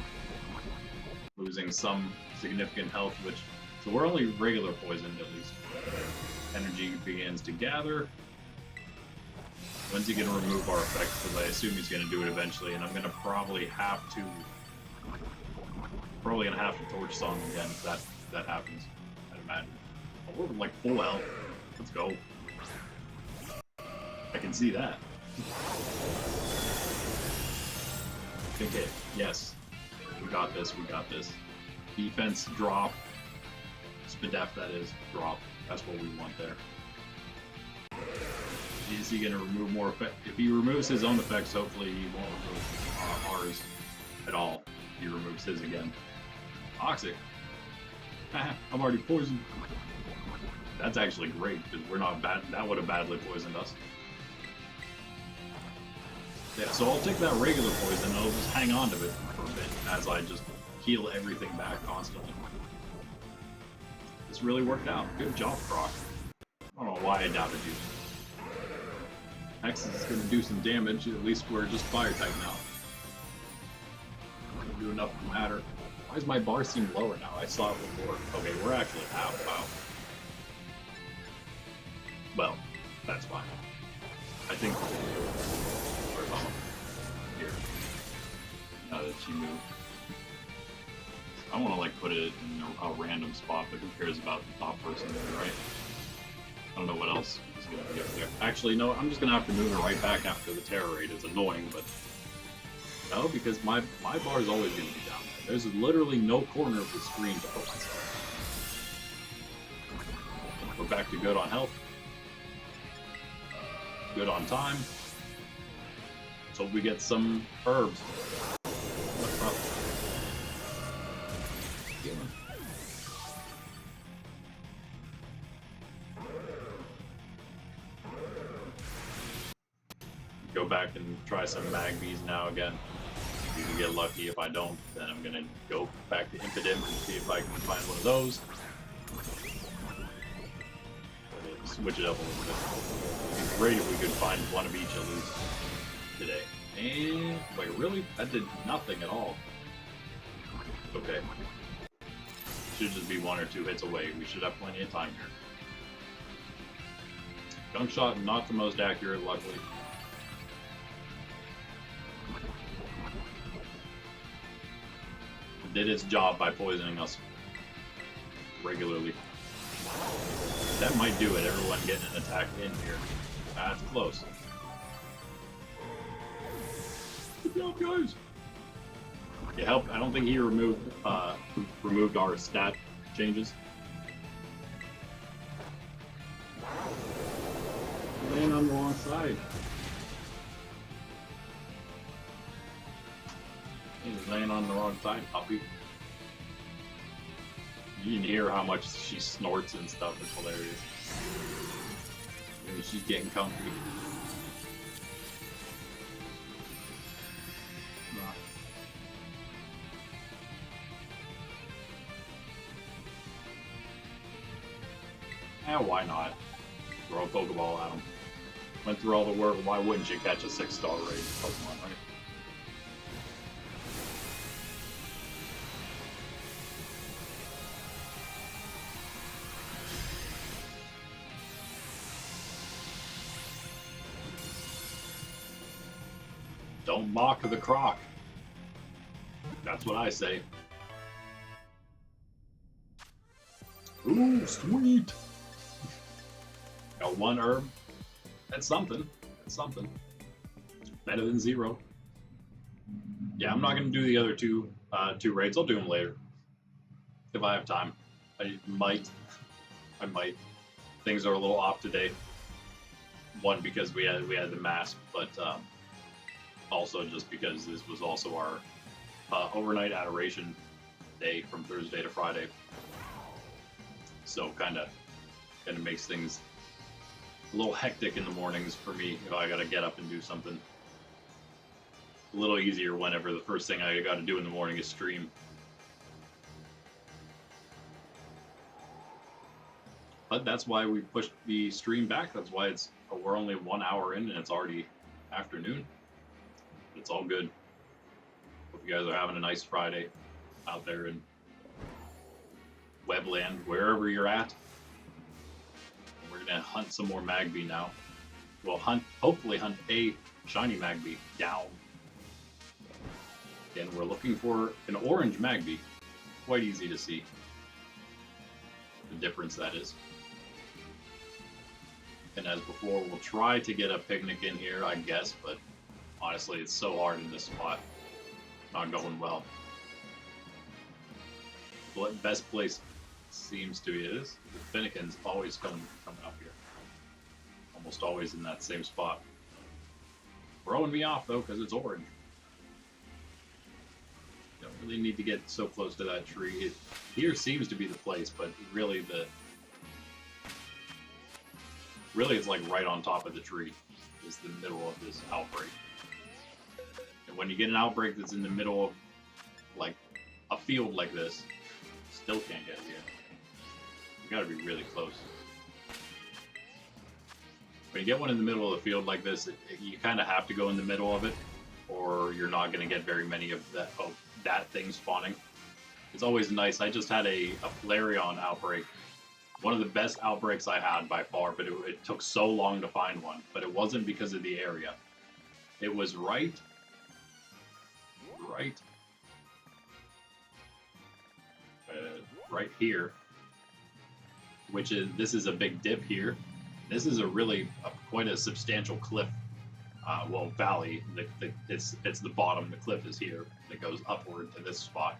Speaker 1: losing some significant health, which... So we're only regular poisoned, at least. Energy begins to gather. When's he going to remove our effects? Because I assume he's going to do it eventually, and I'm going to probably have to... Probably going to have to Torch Song again if that happens, I'd imagine. Oh, we're like full health. Let's go. I can see that. Big hit. Yes. We got this, we got this. Defense drop. Spadef, that is. Drop. That's what we want there. Is he going to remove more effect? If he removes his own effects, hopefully he won't remove ours at all. He removes his again. Toxic. I'm already poisoned. That's actually great, because we're not bad. That would have badly poisoned us. Yeah, so I'll take that regular poison and I'll just hang on to it for a bit as I just heal everything back constantly. This really worked out. Good job, Croc. I don't know why I doubted you. Hex is going to do some damage. At least we're just fire type now. Do enough to matter. Why does my bar seem lower now? I saw it before. Okay, we're actually out. Wow. Well, that's fine. I think... Here. Now that she moved. I want to like put it in a random spot, but who cares about the top person there, right? I don't know what else is going to be up there. Actually, no, I'm just going to have to move it right back after the terror raid. It's annoying, but... No, because my bar is always going to be down there. There's literally no corner of the screen to put myself. We're back to good on health. Good on time. So we get some herbs. What's up? Go back and try some Magbies now again. You can get lucky. If I don't, then I'm gonna go back to Impidimp and see if I can find one of those. Switch it up a little bit. It'd be great if we could find one of each at least today. And wait, really? That did nothing at all. Okay. Should just be 1 or 2 hits away. We should have plenty of time here. Junk shot, not the most accurate, luckily. It did its job by poisoning us regularly. That might do it. Everyone getting an attack in here. That's close. Good job, guys. It helped. I don't think he removed our stat changes. Laying on the wrong side. He's laying on the wrong side, puppy. You can hear how much she snorts and stuff. It's hilarious. Maybe she's getting comfy. Why not? Throw a Pokeball at him. Went through all the work, why wouldn't you catch a 6-star rated Pokemon, right? Don't mock the Croc. That's what I say. Ooh, sweet! Got 1 herb. That's something. That's something. Better than 0. Yeah, I'm not going to do the other two raids. I'll do them later. If I have time. I might. Things are a little off today. One, because we had the mask, but also just because this was also our overnight adoration day from Thursday to Friday. So kind of makes things a little hectic in the mornings for me if I got to get up and do something. A little easier whenever the first thing I got to do in the morning is stream. But that's why we pushed the stream back. That's why we're only 1 hour in and it's already afternoon. It's all good. Hope you guys are having a nice Friday out there in Webland, wherever you're at. We're gonna hunt some more Magby now. We'll hopefully hunt a shiny Magby down. And we're looking for an orange Magby. Quite easy to see the difference that is. And as before, we'll try to get a picnic in here, I guess, but honestly, it's so hard in this spot. Not going well. What best place seems to be is the Finnegan's always coming up here. Almost always in that same spot. Throwing me off though, because it's orange. Don't really need to get so close to that tree. Here seems to be the place, but really it's like right on top of the tree is the middle of this outbreak. And when you get an outbreak that's in the middle of like a field like this, still can't get it yet. You gotta be really close. When you get one in the middle of the field like this, you kind of have to go in the middle of it, or you're not going to get very many of that thing spawning. It's always nice. I just had a Flareon outbreak. One of the best outbreaks I had by far, but it took so long to find one. But it wasn't because of the area. It was right here, which is, this is a big dip here. This is quite a substantial cliff, well, valley. It's the bottom. The cliff is here. That goes upward to this spot.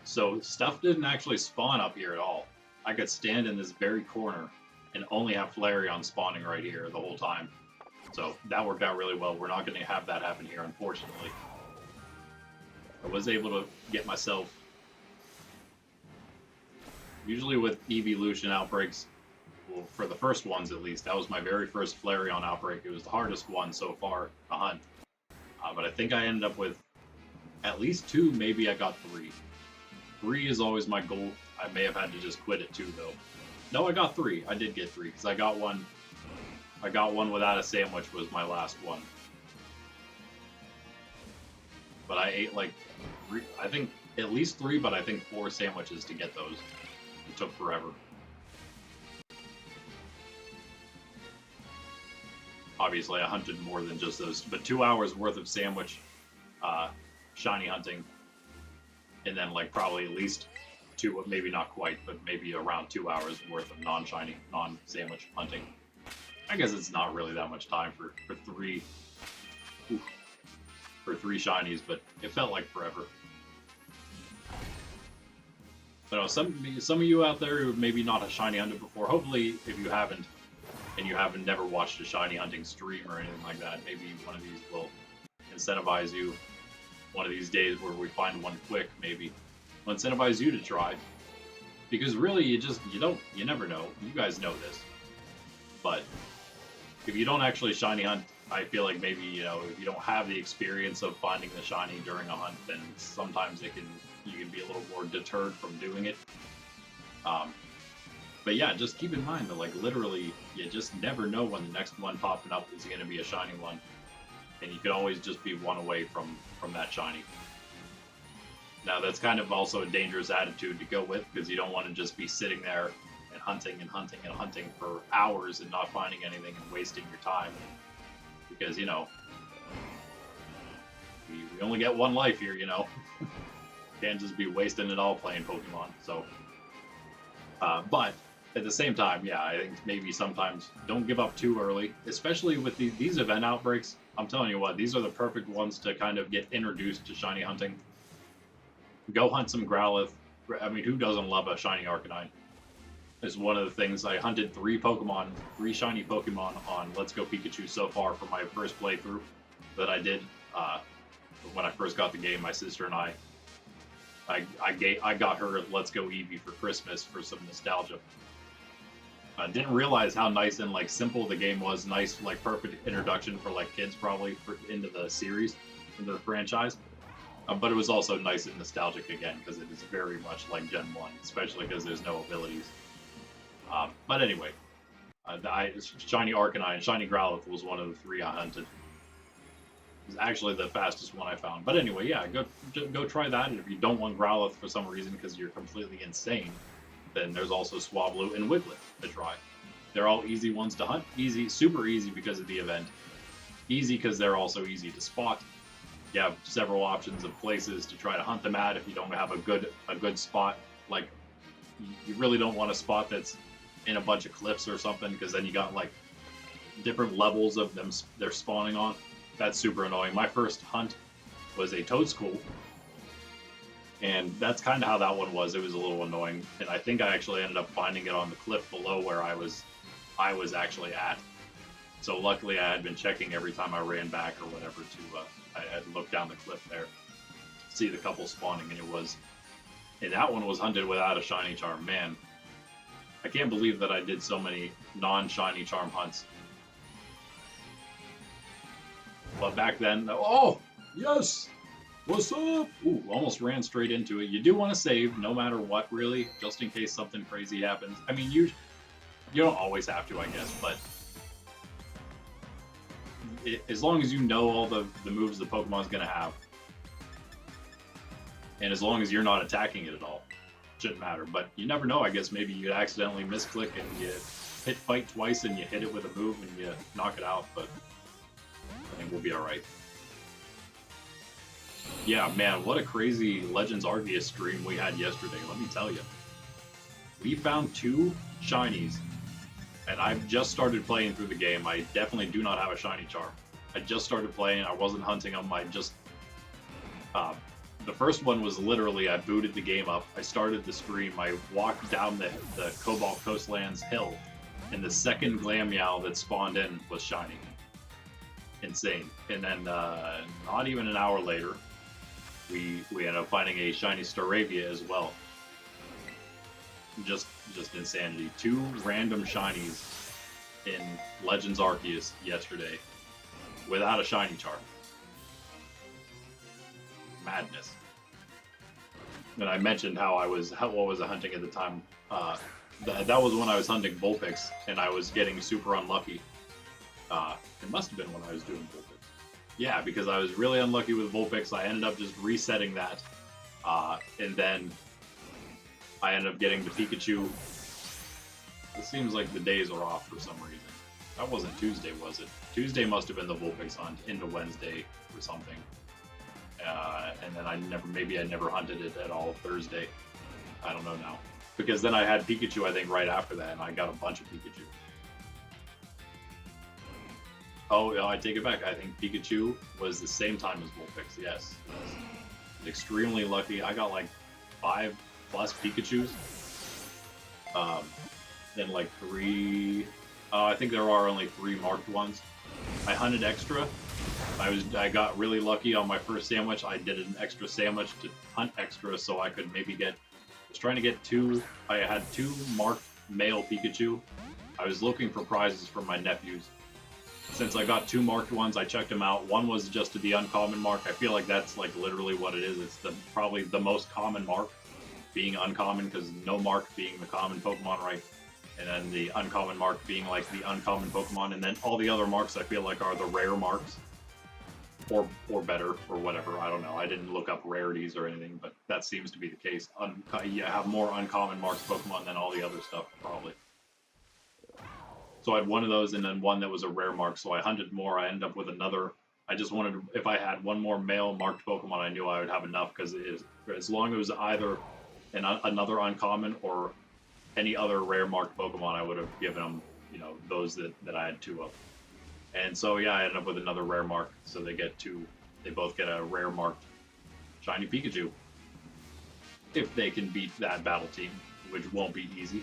Speaker 1: So stuff didn't actually spawn up here at all. I could stand in this very corner and only have Flareon spawning right here the whole time. So that worked out really well. We're not going to have that happen here, unfortunately. I was able to get myself... Usually with evolution outbreaks, well, for the first ones at least, that was my very first Flareon outbreak. It was the hardest one so far to hunt. But I think I ended up with at least 2, maybe I got 3. 3 is always my goal. I may have had to just quit at 2 though. No, I got 3. I did get 3 because I got one without a sandwich was my last one. But I ate like 3, I think at least 3, but I think 4 sandwiches to get those. It took forever. Obviously, I hunted more than just those, but 2 hours worth of sandwich shiny hunting, and then like probably at least 2, maybe not quite, but maybe around 2 hours worth of non-shiny, non-sandwich hunting. I guess it's not really that much time for 3 shinies, but it felt like forever. So some of you out there who maybe not have shiny hunted before, hopefully if you haven't, and you haven't never watched a shiny hunting stream or anything like that, maybe one of these will incentivize you. One of these days where we find one quick, maybe will incentivize you to try. Because really, you never know. You guys know this. But if you don't actually shiny hunt, I feel like maybe, if you don't have the experience of finding the shiny during a hunt, then sometimes you can be a little more deterred from doing it. But yeah, just keep in mind that, like, literally, you just never know when the next one popping up is going to be a shiny one. And you could always just be one away from that shiny. Now, that's kind of also a dangerous attitude to go with, because you don't want to just be sitting there and hunting and hunting and hunting for hours and not finding anything and wasting your time. Because, we only get one life here, Can't just be wasting it all playing Pokemon. So, but at the same time, yeah, I think maybe sometimes don't give up too early, especially with these event outbreaks. I'm telling you what, these are the perfect ones to kind of get introduced to shiny hunting. Go hunt some Growlithe. I mean, who doesn't love a shiny Arcanine? It's one of the things. I hunted 3 shiny Pokemon on Let's Go Pikachu so far for my first playthrough that I did when I first got the game. My sister and I got her Let's Go Eevee for Christmas for some nostalgia. I didn't realize how nice and like simple the game was. Nice, like perfect introduction for like kids probably into the series, into the franchise. But it was also nice and nostalgic again because it is very much like Gen 1, especially because there's no abilities. But anyway, Shiny Arcanine and Shiny Growlithe was one of the 3 I hunted. It was actually the fastest one I found. But anyway, yeah, go try that. And if you don't want Growlithe for some reason because you're completely insane, then there's also Swablu and Wiglet to try. They're all easy ones to hunt. Easy, super easy because of the event. Easy because they're also easy to spot. You have several options of places to try to hunt them at if you don't have a good spot. Like, you really don't want a spot that's in a bunch of cliffs or something, because then you got like different levels of them they're spawning on. That's super annoying. My first hunt was a Toadschool, and that's kind of how that one was. It was a little annoying, and I think I actually ended up finding it on the cliff below where I was actually at. So luckily I had been checking every time I ran back or whatever I had looked down the cliff there, see the couple spawning, and that one was hunted without a shiny charm. Man, I can't believe that I did so many non-shiny charm hunts. But back then, oh, yes! What's up? Ooh, almost ran straight into it. You do want to save, no matter what, really, just in case something crazy happens. I mean, you don't always have to, I guess, but as long as you know all the moves the Pokemon's going to have, and as long as you're not attacking it at all, shouldn't matter. But you never know. I guess maybe you accidentally misclick and you hit fight twice and you hit it with a move and you knock it out, but I think we'll be alright. Yeah, man, what a crazy Legends Arceus stream we had yesterday, let me tell you. We found 2 shinies, and I've just started playing through the game. I definitely do not have a shiny charm. I just started playing, I wasn't hunting them, the first one was literally, I booted the game up, I started the stream, I walked down the Cobalt Coastlands hill, and the second Glameow that spawned in was shiny. Insane. And then, not even an hour later, we ended up finding a shiny Staravia as well. Just insanity. 2 random shinies in Legends Arceus yesterday without a shiny charm. Madness. And I mentioned what was I hunting at the time. That was when I was hunting Vulpix, and I was getting super unlucky. It must have been when I was doing Vulpix. Yeah, because I was really unlucky with Vulpix. I ended up just resetting that, and then I ended up getting the Pikachu. It seems like the days are off for some reason. That wasn't Tuesday, was it? Tuesday must have been the Vulpix hunt into Wednesday or something. And then I never hunted it at all Thursday. I don't know now. Because then I had Pikachu, I think, right after that, and I got a bunch of Pikachu. Oh, no, I take it back. I think Pikachu was the same time as Vulpix, yes. Extremely lucky. I got like 5+ Pikachus. And like 3... I think there are only 3 marked ones. I hunted extra. I got really lucky on my first sandwich. I did an extra sandwich to hunt extra so I could maybe get... I was trying to get 2... I had 2 marked male Pikachu. I was looking for prizes for my nephews. Since I got 2 marked ones, I checked them out. One was just the uncommon mark. I feel like that's like literally what it is. It's probably the most common mark, being uncommon, because no mark being the common Pokemon, right? And then the uncommon mark being like the uncommon Pokemon, and then all the other marks I feel like are the rare marks, or better, or whatever. I don't know. I didn't look up rarities or anything, but that seems to be the case. You have more uncommon marks Pokemon than all the other stuff, probably. So I had one of those and then one that was a rare mark, so I hunted more. I ended up with another. I just wanted, if I had one more male marked Pokemon, I knew I would have enough, because as long as it was either another uncommon or any other rare marked Pokemon, I would have given them, those that I had 2 of. And so, yeah, I ended up with another rare mark, so they both get a rare marked shiny Pikachu. If they can beat that battle team, which won't be easy.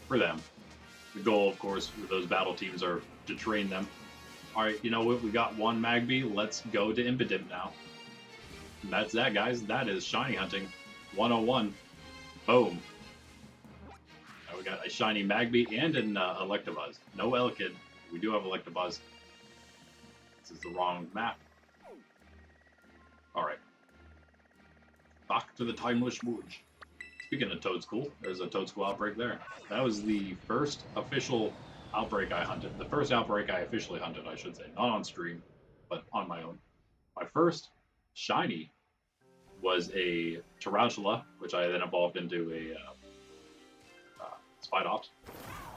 Speaker 1: For them. The goal, of course, with those battle teams are to train them. Alright, you know what? We got 1 Magby. Let's go to Impidimp now. And that's that, guys. That is shiny hunting 101. Boom. Now we got a shiny Magby and an Electabuzz. No Elekid. We do have Electabuzz. This is the wrong map. Alright. Back to the Timeless Woods. Speaking of Toad School, there's a Toad School outbreak there. That was the first official outbreak I hunted. The first outbreak I officially hunted, I should say. Not on stream, but on my own. My first shiny was a Tarantula, which I then evolved into a Spidopt.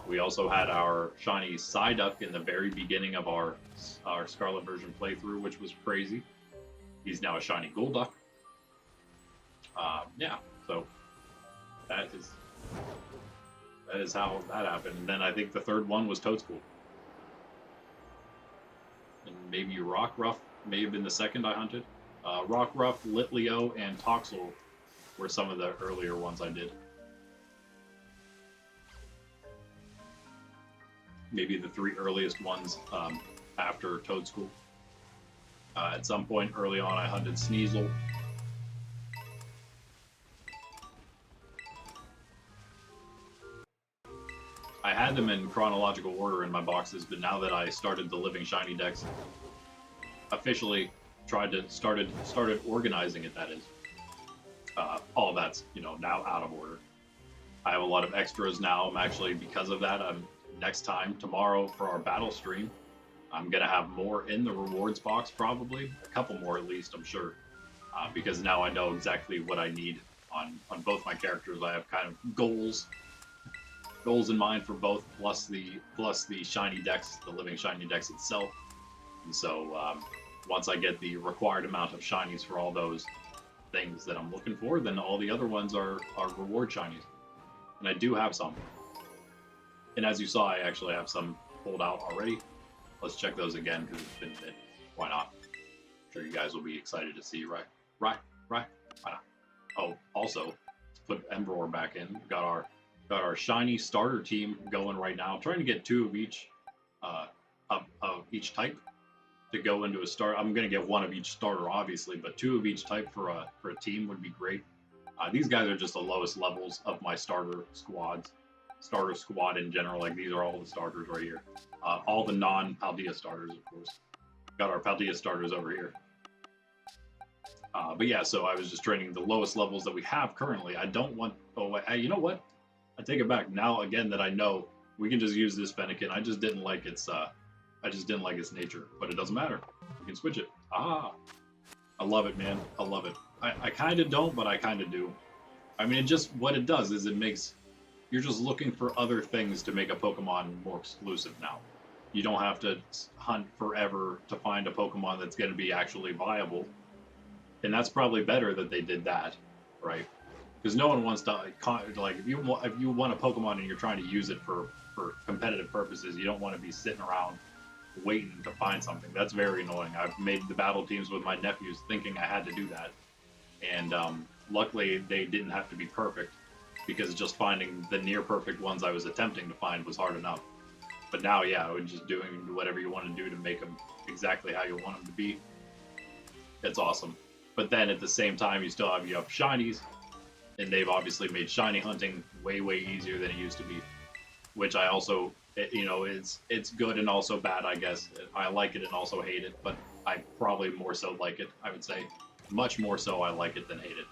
Speaker 1: We also had our shiny Psyduck in the very beginning of our Scarlet version playthrough, which was crazy. He's now a shiny Golduck. Yeah, so that is how that happened. And then I think the third one was Toadstool. And maybe Rockruff may have been the second I hunted. Rockruff, Litleo, and Toxel were some of the earlier ones I did. Maybe the three earliest ones after Toadstool. At some point early on, I hunted Sneasel. I had them in chronological order in my boxes, but now that I started the Living ShinyDex, officially started organizing it. That is, all of that's now out of order. I have a lot of extras now. I'm actually, because of that, next time tomorrow for our battle stream, I'm gonna have more in the rewards box, probably a couple more at least, I'm sure, because now I know exactly what I need on both my characters. I have kind of goals in mind for both, plus the ShinyDex, the Living ShinyDex itself. And so once I get the required amount of shinies for all those things that I'm looking for, then all the other ones are reward shinies. And I do have some. And as you saw, I actually have some pulled out already. Let's check those again because it's been a bit. Why not? I'm sure you guys will be excited to see. Right. Why not? Oh, also, let's put Emperor back in. We've got our shiny starter team going right now. I'm trying to get two of each type to go into a start. I'm gonna get one of each starter, obviously, but two of each type for a team would be great. These guys are just the lowest levels of my starter squad in general. Like, these are all the starters right here. All the non-Paldea starters, of course. Got our Paldea starters over here. But yeah, so I was just training the lowest levels that we have currently. I don't want. Oh, you know what? I take it back. Now again that I know, we can just use this Fennekin. I just didn't like its nature, but it doesn't matter. We can switch it. I love it, man. I love it. I kind of don't, but I kind of do. I mean, what it does is it makes, you're just looking for other things to make a Pokemon more exclusive now. You don't have to hunt forever to find a Pokemon that's going to be actually viable. And that's probably better that they did that, right? Because no one wants to, like, if you want a Pokemon and you're trying to use it for competitive purposes, you don't want to be sitting around waiting to find something. That's very annoying. I've made the battle teams with my nephews thinking I had to do that. And luckily, they didn't have to be perfect, because just finding the near perfect ones I was attempting to find was hard enough. But now, yeah, we're just doing whatever you want to do to make them exactly how you want them to be. It's awesome. But then at the same time, you have shinies, and they've obviously made shiny hunting way, way easier than it used to be, which I also, it's good and also bad, I guess. I like it and also hate it, but I probably more so like it, I would say. Much more so I like it than hate it.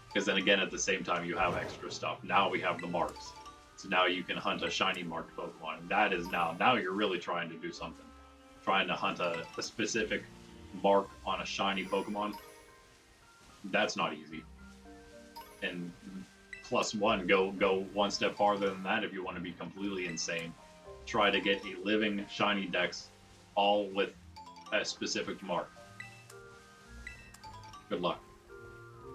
Speaker 1: Because then again, at the same time, you have extra stuff. Now we have the marks. So now you can hunt a shiny marked Pokemon. And that is now you're really trying to do something. Trying to hunt a specific mark on a shiny Pokemon. That's not easy. And +1, go one step farther than that if you want to be completely insane. Try to get a living ShinyDex, all with a specific mark. Good luck.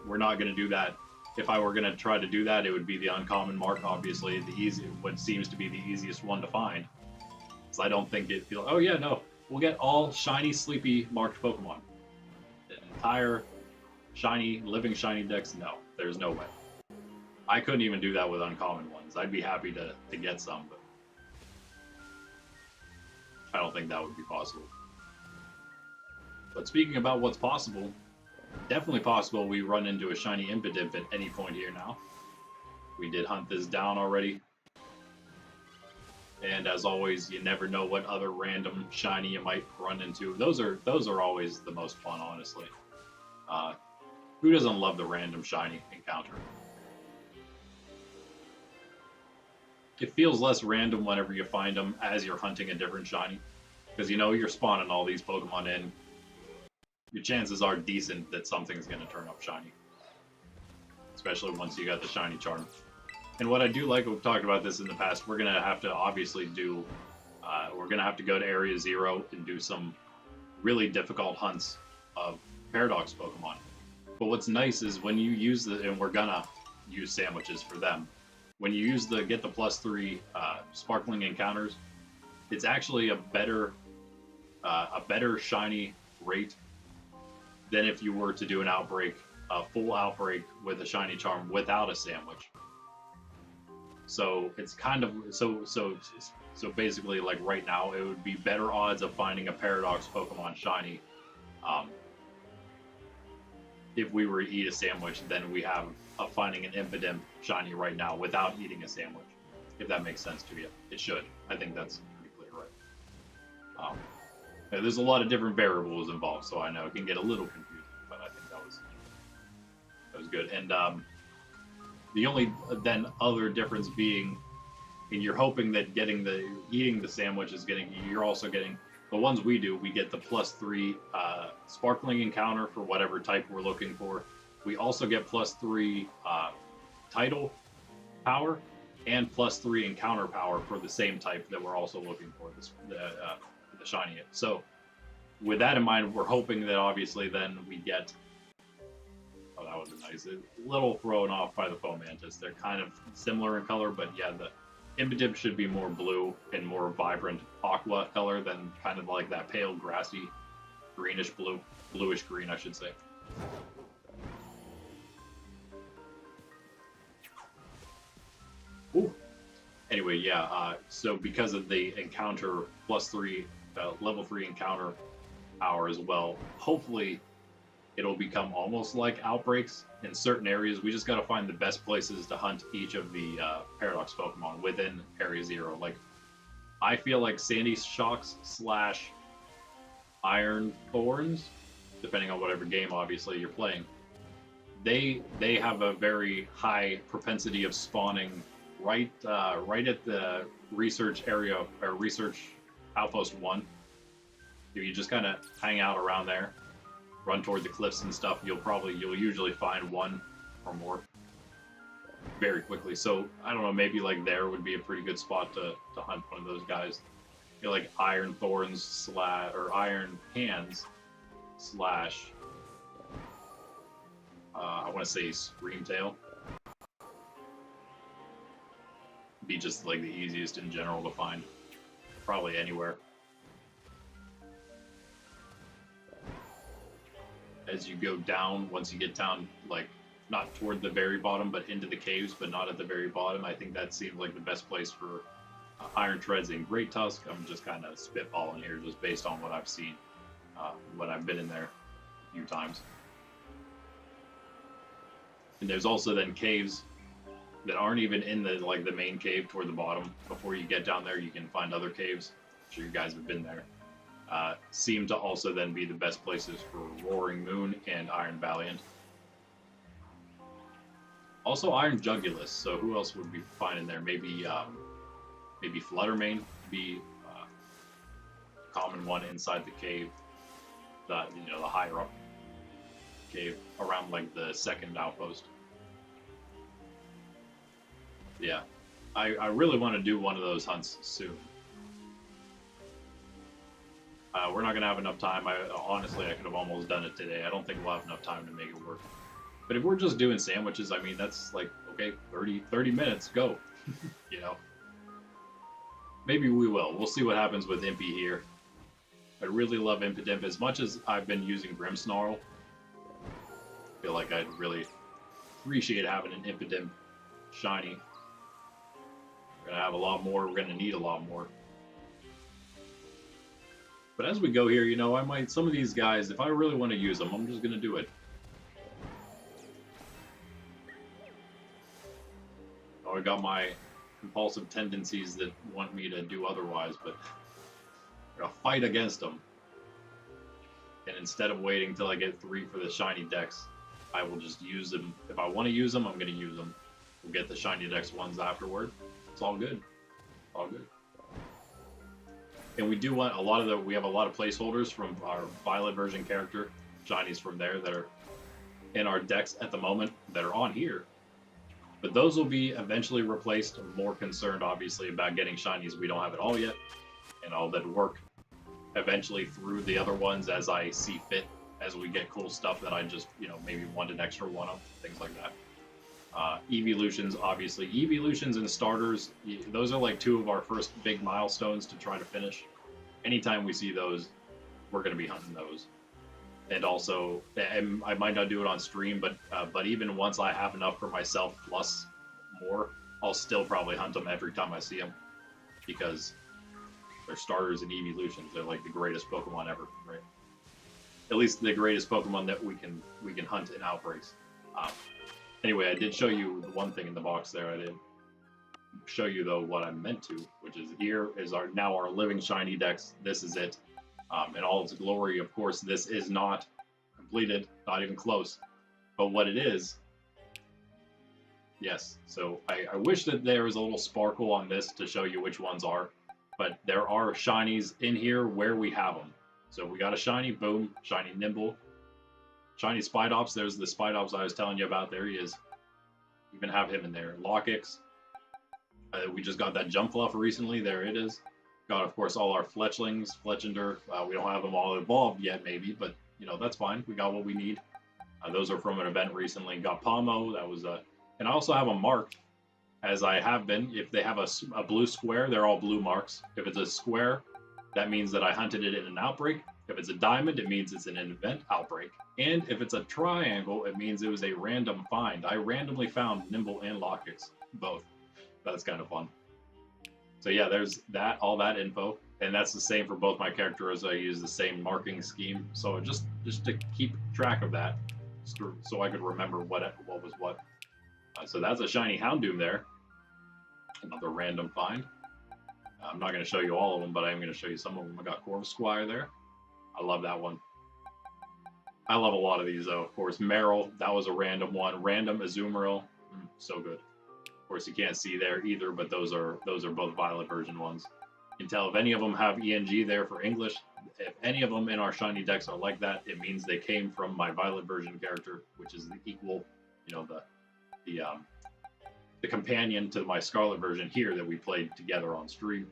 Speaker 1: We're not going to do that. If I were going to try to do that, it would be the uncommon mark, obviously, what seems to be the easiest one to find. So I don't think oh yeah, no, we'll get all shiny, sleepy marked Pokemon. The entire shiny, living ShinyDex, no, there's no way. I couldn't even do that with uncommon ones. I'd be happy to get some, but I don't think that would be possible. But speaking about what's possible, definitely possible we run into a shiny Impidimp at any point here now. We did hunt this down already. And as always, you never know what other random shiny you might run into. Those are always the most fun, honestly. Who doesn't love the random shiny encounter? it feels less random whenever you find them as you're hunting a different shiny, because you know you're spawning all these Pokemon in. Your chances are decent that something's going to turn up shiny, especially once you got the shiny charm. And what I do like, we've talked about this in the past, we're going to have to obviously do, we're going to have to go to Area 0 and do some really difficult hunts of Paradox Pokemon. But what's nice is when you use the, and we're going to use sandwiches for them, when you use the get the +3 sparkling encounters, it's actually a better shiny rate than if you were to do an outbreak, a full outbreak with a shiny charm without a sandwich. So it's kind of so basically, like right now, it would be better odds of finding a Paradox Pokemon shiny if we were to eat a sandwich than we have of finding an Impidimp shiny right now without eating a sandwich. If that makes sense to you, it should. I think that's pretty clear, right? There's a lot of different variables involved, so I know it can get a little confusing, but I think that was good. And the only then other difference being, and you're hoping that eating the sandwich is you're also getting the ones we do. We get the +3 sparkling encounter for whatever type we're looking for. We also get +3 title power and +3 encounter power for the same type that we're also looking for, the shiny. So with that in mind, we're hoping that obviously then we get, oh, that was nice, a little thrown off by the Fomantis. They're kind of similar in color, but yeah, the Impidimp should be more blue and more vibrant aqua color than kind of like that pale grassy greenish blue, bluish green, I should say. Ooh. Anyway, yeah, so because of the encounter +3, level 3 encounter power as well, hopefully it'll become almost like outbreaks in certain areas. We just got to find the best places to hunt each of the Paradox Pokemon within Area 0. Like, I feel like Sandy Shocks / Iron Thorns, depending on whatever game obviously you're playing, they have a very high propensity of spawning right at the research area, or research outpost 1. If you just kind of hang out around there, run toward the cliffs and stuff, you'll usually find one or more very quickly. So I don't know, maybe like there would be a pretty good spot to hunt one of those guys. You know, like Iron Thorns / or Iron Hands / I want to say Screamtail. Be just like the easiest in general to find, probably anywhere. As you go down, once you get down, like not toward the very bottom, but into the caves, but not at the very bottom, I think that seems like the best place for Iron Treads and Great Tusk. I'm just kind of spitballing here, just based on what I've seen when I've been in there a few times. And there's also then caves that aren't even in the main cave toward the bottom. Before you get down there, you can find other caves. I'm sure you guys have been there. Seem to also then be the best places for Roaring Moon and Iron Valiant. Also Iron Jugulus, so who else would be fine in there? Maybe Fluttermane be a common one inside the cave, the higher up cave, around like the second outpost. Yeah, I really want to do one of those hunts soon. We're not going to have enough time. Honestly, I could have almost done it today. I don't think we'll have enough time to make it work. But if we're just doing sandwiches, I mean, that's like, okay, 30 minutes, go. You know? Maybe we will. We'll see what happens with Impy here. I really love Impidimp. As much as I've been using Grimmsnarl, I feel like I'd really appreciate having an Impidimp shiny. We're going to have a lot more. We're going to need a lot more. But as we go here, you know, some of these guys, if I really want to use them, I'm just going to do it. Oh, I got my compulsive tendencies that want me to do otherwise, but I'm going to fight against them. And instead of waiting till I get 3 for the ShinyDex, I will just use them. If I want to use them, I'm going to use them. We'll get the ShinyDex ones afterward. It's all good. All good. And we do want a lot of the, we have a lot of placeholders from our Violet version character, shinies from there that are in our decks at the moment that are on here. But those will be eventually replaced. I'm more concerned, obviously, about getting shinies. We don't have it all yet. And I'll then work eventually through the other ones as I see fit, as we get cool stuff that I just, you know, maybe want an extra one of, things like that. Evolutions, obviously. Evolutions and starters, those are like two of our first big milestones to try to finish. Anytime we see those, we're going to be hunting those. And also, I might not do it on stream, but even once I have enough for myself plus more, I'll still probably hunt them every time I see them. Because they're starters and evolutions. They're like the greatest Pokemon ever, right? At least the greatest Pokemon that we can hunt in outbreaks. Anyway, I did show you the one thing in the box there. I did show you though what I meant to, which is here is our living ShinyDex. This is it, in all its glory. Of course, this is not completed, not even close. But what it is, yes. So I wish that there was a little sparkle on this to show you which ones are, but there are shinies in here where we have them. So we got a shiny Boom, shiny Nimble. Shiny Spidops, there's the Spidops I was telling you about. There he is. Even have him in there. Lockix. We just got that Jump Fluff recently. There it is. Got, of course, all our Fletchlings. Fletchinder. We don't have them all evolved yet, maybe, but, you know, that's fine. We got what we need. Those are from an event recently. Got Palmo. That was a... And I also have them marked, as I have been. If they have a blue square, they're all blue marks. If it's a square, that means that I hunted it in an outbreak. If it's a diamond, it means it's in an event outbreak. And if it's a triangle, it means it was a random find. I randomly found Nimble and Lockix, both. That's kind of fun. So yeah, there's that, all that info. And that's the same for both my characters. I use the same marking scheme. So just to keep track of that, so I could remember what was what. So that's a shiny Houndoom there. Another random find. I'm not going to show you all of them, but I'm going to show you some of them. I got Corvsquire there. I love that one. I love a lot of these, though. Of course, Meryl, that was a random one. Random Azumarill, so good. Of course, you can't see there either, but those are both Violet version ones. You can tell if any of them have ENG there for English. If any of them in our shiny decks are like that, it means they came from my Violet version character, which is the equal, you know, the companion to my Scarlet version here that we played together on stream.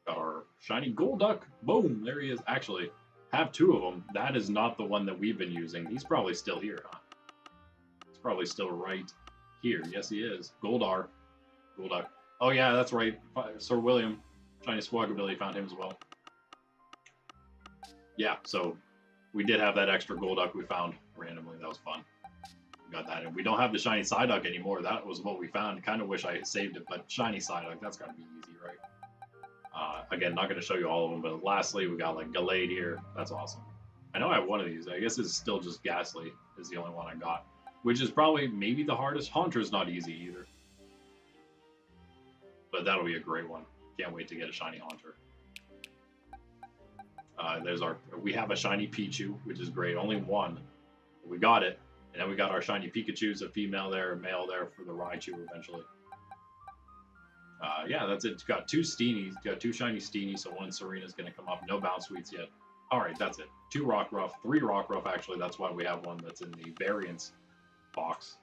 Speaker 1: Got our shiny Golduck. Boom, there he is. Actually, have two of them. That is not the one that we've been using. He's probably still here, huh? He's probably still right here. Yes, he is. Golduck. Oh yeah, that's right. Sir William, shiny Squawkabilly, found him as well. Yeah, so we did have that extra Golduck we found randomly. That was fun. We got that, and we don't have the shiny Psyduck anymore. That was what we found. Kind of wish I had saved it, but shiny Psyduck, that's got to be easy, right? Again, not going to show you all of them, but lastly, we got like Gallade here. That's awesome. I know I have one of these. I guess it's still just Ghastly is the only one I got, which is probably maybe the hardest. Haunter's not easy either, but that'll be a great one. Can't wait to get a shiny Haunter. We have a shiny Pichu, which is great. Only one. We got it, and then we got our shiny Pikachu's, a female there, a male there for the Raichu eventually. Yeah, that's it. It's got two Steenies. Got two shiny Steenies, so one Serena's going to come up. No Bounce Sweets yet. All right, that's it. 2 Rockruff, 3 Rockruff, actually. That's why we have one that's in the variants box.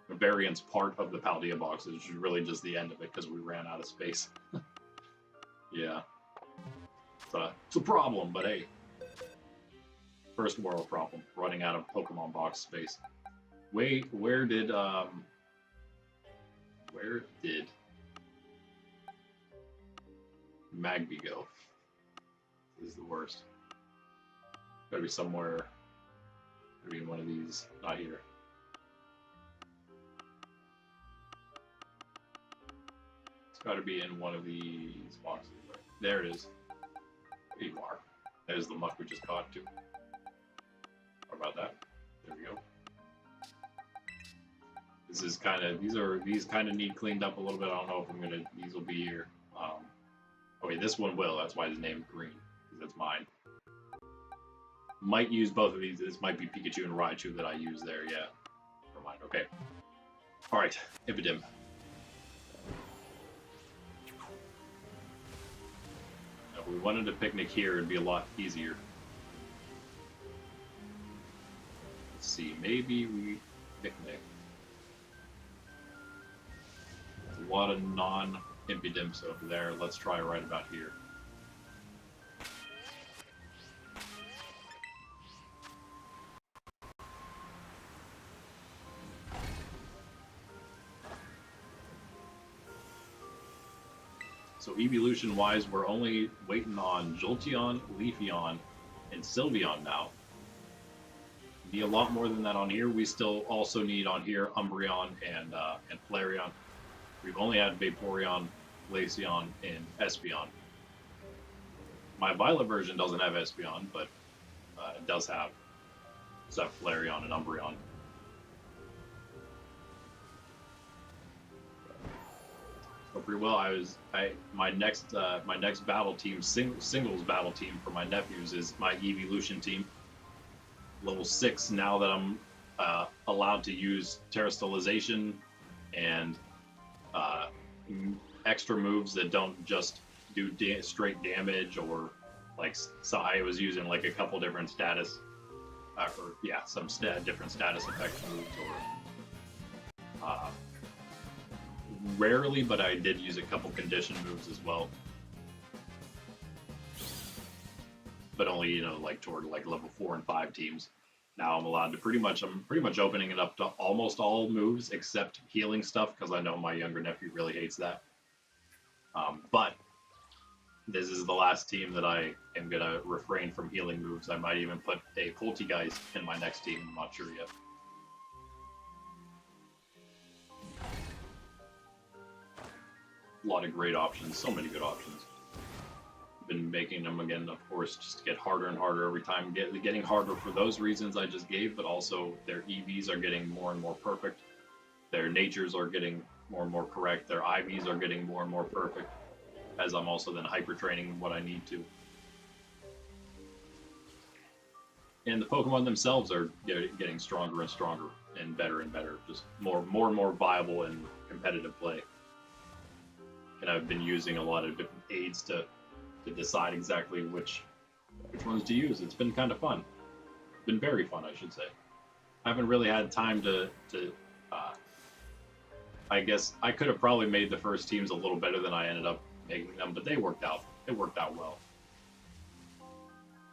Speaker 1: The variants part of the Paldea box is really just the end of it because we ran out of space. Yeah. It's a problem, but hey. First world problem. Running out of Pokemon box space. Wait, where did Magby go? This is the worst. Gotta be somewhere. Gotta be in one of these. Not here. It's gotta be in one of these boxes. There it is. There you are. There's the muck we just caught too. How about that? There we go. This is kind of, these kind of need cleaned up a little bit. I don't know if these will be here. Oh wait, this one will. That's why his name is green, because that's mine. Might use both of these. This might be Pikachu and Raichu that I use there. Yeah. Never mind. Okay. All right, Impidimp. If we wanted to picnic here, it'd be a lot easier. Let's see, maybe we picnic. A lot of non-impidimps over there. Let's try right about here. So evolution-wise, we're only waiting on Jolteon, Leafeon, and Sylveon now. Need a lot more than that on here. We still also need on here Umbreon and Flareon. We've only had Vaporeon, Glaceon, and Espeon. My Violet version doesn't have Espeon, but it does have Flareon and Umbreon. So pretty well. My next battle team, singles battle team for my nephews is my evolution team. Level 6 now that I'm allowed to use Terastallization and extra moves that don't just do straight damage, or like, so I was using like a couple different status, some different status effect moves, or rarely, but I did use a couple condition moves as well. But only, like toward like level 4 and 5 teams. Now I'm allowed to I'm pretty much opening it up to almost all moves except healing stuff, because I know my younger nephew really hates that. But this is the last team that I am gonna refrain from healing moves. I might even put a Poltegeist in my next team. I'm not sure yet. A lot of great options, so many good options. Been making them again, of course, just to get harder and harder every time. Getting harder for those reasons I just gave, but also their EVs are getting more and more perfect. Their natures are getting more and more correct. Their IVs are getting more and more perfect, as I'm also then hyper training what I need to. And the Pokemon themselves are getting stronger and stronger and better, just more and more viable in competitive play. And I've been using a lot of different aids to decide exactly which ones to use. It's been kind of fun. It's been very fun, I should say. I haven't really had time to I guess I could have probably made the first teams a little better than I ended up making them, but they worked out. It worked out well.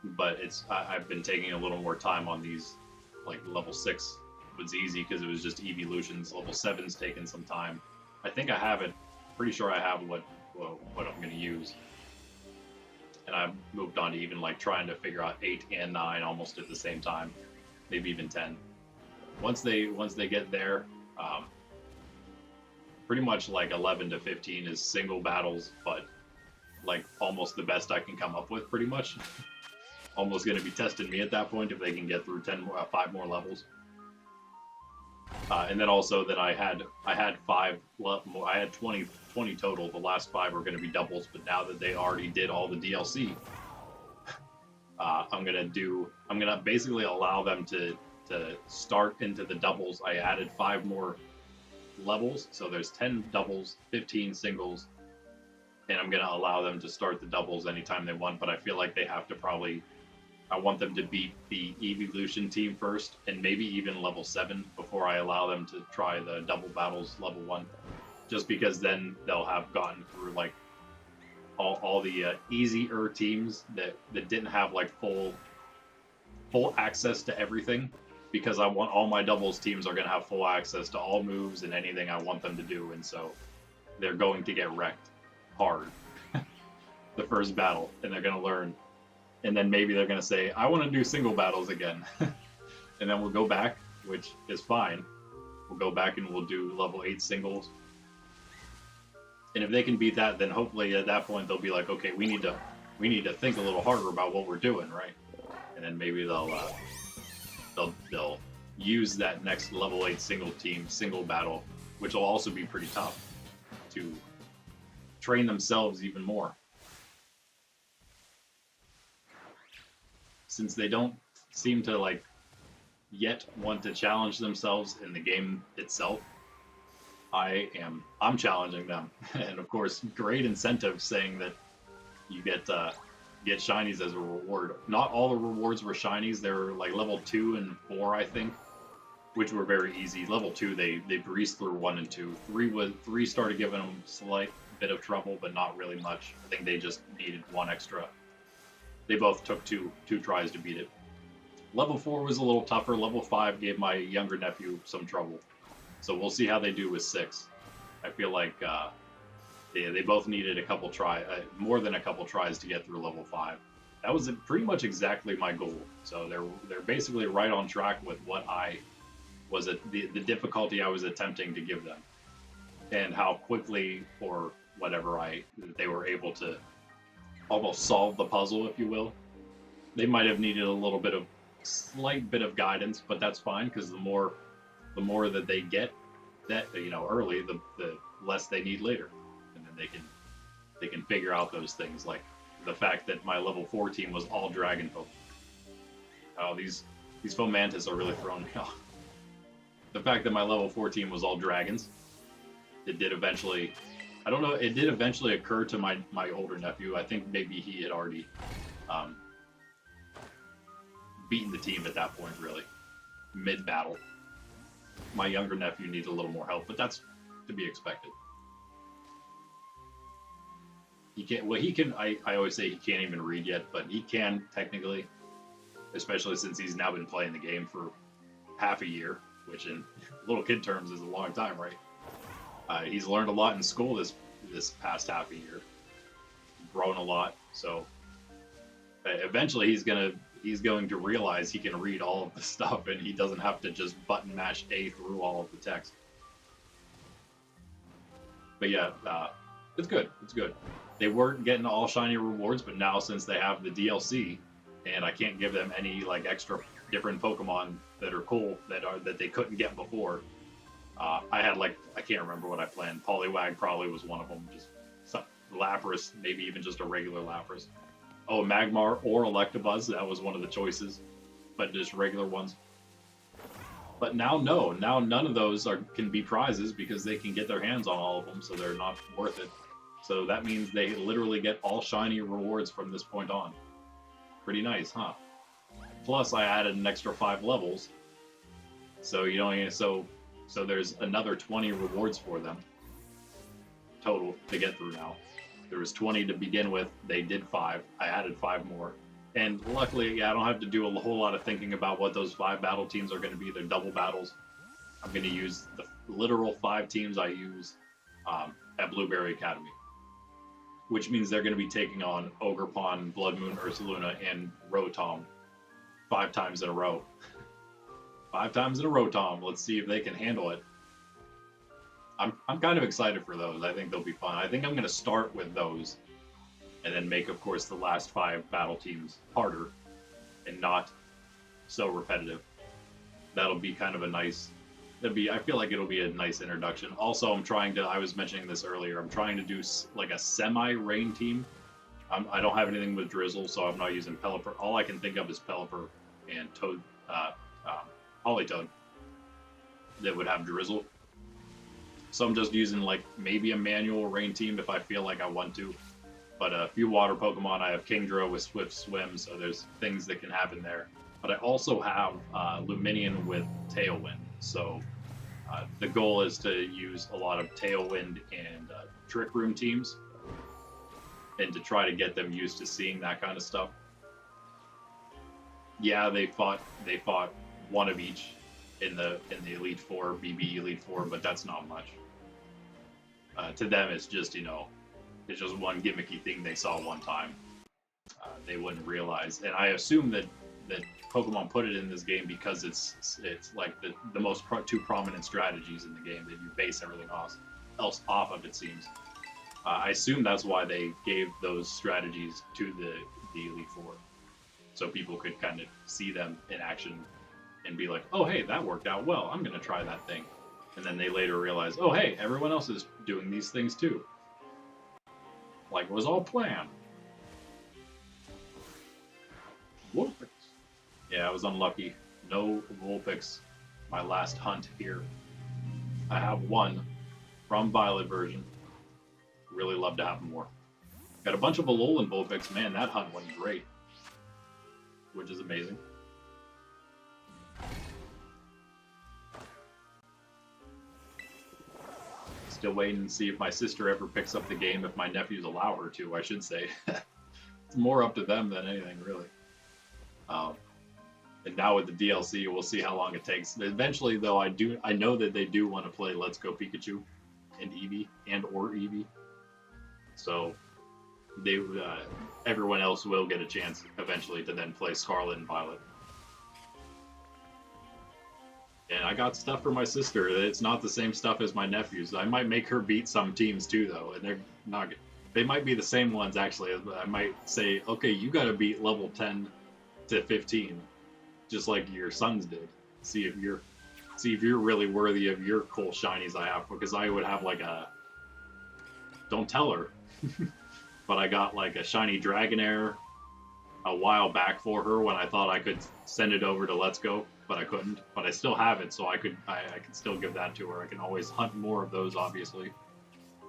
Speaker 1: But I've been taking a little more time on these. Like level 6 was easy because it was just evolutions. Level 7's taken some time. I think I have it. Pretty sure I have what I'm going to use. And I've moved on to even like trying to figure out 8 and 9 almost at the same time, maybe even 10. Once they get there, pretty much like 11 to 15 is single battles, but like almost the best I can come up with, pretty much. Almost going to be testing me at that point if they can get through 5 more levels. And then also that I had 5 more. I had 20 total. The last 5 were going to be doubles, but now that they already did all the DLC, I'm gonna basically allow them to start into the doubles. I added 5 more levels, so there's 10 doubles, 15 singles, and I'm gonna allow them to start the doubles anytime they want. But I feel like they have to I want them to beat the evolution team first, and maybe even level 7 before I allow them to try the double battles level 1. Just because then they'll have gotten through like all the easier teams that didn't have like full access to everything. Because I want all my doubles teams are gonna have full access to all moves and anything I want them to do, and so they're going to get wrecked hard the first battle, and they're gonna learn. And then maybe they're going to say, I want to do single battles again. And then we'll go back, which is fine. We'll go back and we'll do level 8 singles. And if they can beat that, then hopefully at that point they'll be like, okay, we need to think a little harder about what we're doing, right? And then maybe they'll use that next level 8 single battle, which will also be pretty tough, to train themselves even more. Since they don't seem to like yet want to challenge themselves in the game itself, I'm challenging them. And of course, great incentive saying that You get shinies as a reward. Not all the rewards were shinies. They were like level 2 and 4, I think, which were very easy. Level 2, they breezed through 1 and 2. 3 started giving them slight bit of trouble, but not really much. I think they just needed 1 extra. They both took two tries to beat it. Level 4 was a little tougher. Level 5 gave my younger nephew some trouble. So we'll see how they do with 6. I feel like they both needed a couple more than a couple tries to get through level 5. That was pretty much exactly my goal. So they're basically right on track with what I was the difficulty I was attempting to give them, and how quickly or whatever they were able to almost solve the puzzle, if you will. They might have needed a slight bit of guidance, but that's fine, because the more that they get that early, the less they need later, and then they can figure out those things, like the fact that my level 4 team was all dragon folk. Oh, these Fomantis are really throwing me off. The fact that my level 4 team was all dragons, it did eventually occur to my older nephew. I think maybe he had already beaten the team at that point, really, mid-battle. My younger nephew needs a little more help, but that's to be expected. I always say he can't even read yet, but he can technically, especially since he's now been playing the game for half a year, which in little kid terms is a long time, right? He's learned a lot in school this past half a year, grown a lot, so eventually he's going to realize he can read all of the stuff, and he doesn't have to just button mash A through all of the text. But yeah, it's good. It's good. They weren't getting all shiny rewards, but now since they have the DLC, and I can't give them any like extra different Pokemon that are cool that they couldn't get before. I had I can't remember what I planned. Poliwag probably was one of them. Just some Lapras, maybe even just a regular Lapras. Oh, Magmar or Electabuzz, that was one of the choices, but just regular ones. But now none of those can be prizes, because they can get their hands on all of them, so they're not worth it. So that means they literally get all shiny rewards from this point on. Pretty nice, huh? Plus, I added an extra 5 levels, so so there's another 20 rewards for them total to get through now. There was 20 to begin with. They did 5. I added 5 more. And luckily, I don't have to do a whole lot of thinking about what those 5 battle teams are going to be. They're double battles. I'm going to use the literal 5 teams I use at Blueberry Academy, which means they're going to be taking on Ogerpon, Blood Moon, Ursaluna, and Rotom 5 times in a row. 5 times in a row, Tom. Let's see if they can handle it. I'm kind of excited for those. I think they'll be fun. I think I'm going to start with those, and then make, of course, the last 5 battle teams harder and not so repetitive. That'll be kind of a nice. I feel like it'll be a nice introduction. Also, I was mentioning this earlier, I'm trying to do like a semi-rain team. I don't have anything with Drizzle, so I'm not using Pelipper. All I can think of is Pelipper and Toad, Politoed that would have Drizzle. So I'm just using like maybe a manual rain team if I feel like I want to. But a few water Pokemon. I have Kingdra with Swift Swim, so there's things that can happen there. But I also have Luminion with Tailwind. So the goal is to use a lot of Tailwind and Trick Room teams, and to try to get them used to seeing that kind of stuff. Yeah, they fought one of each in the Elite Four, BB Elite Four, but that's not much. To them, it's just it's just one gimmicky thing they saw one time. They wouldn't realize, and I assume that Pokemon put it in this game because it's like the most two prominent strategies in the game that you base everything else off of, it seems. I assume that's why they gave those strategies to the Elite Four, so people could kind of see them in action and be like, oh hey, that worked out well, I'm gonna try that thing. And then they later realize, oh hey, everyone else is doing these things too. Like it was all planned. Vulpix. Yeah, I was unlucky. No Vulpix. My last hunt here. I have one from Violet version. Really love to have more. Got a bunch of Alolan Vulpix. Man, that hunt went great. Which is amazing. Still waiting to see if my sister ever picks up the game, if my nephews allow her to, I should say. It's more up to them than anything, really. And now with the DLC, we'll see how long it takes. Eventually, though, I know that they do want to play Let's Go Pikachu and Eevee or Eevee. So they everyone else will get a chance eventually to then play Scarlet and Violet. And I got stuff for my sister. It's not the same stuff as my nephews. I might make her beat some teams too, though, and they're not. They might be the same ones actually. I might say, okay, you got to beat level 10 to 15, just like your sons did. See if you're really worthy of your cool shinies I have, because I would have like a. Don't tell her, but I got like a shiny Dragonair a while back for her when I thought I could send it over to Let's Go. But I couldn't. But I still have it, so I could still give that to her. I can always hunt more of those, obviously.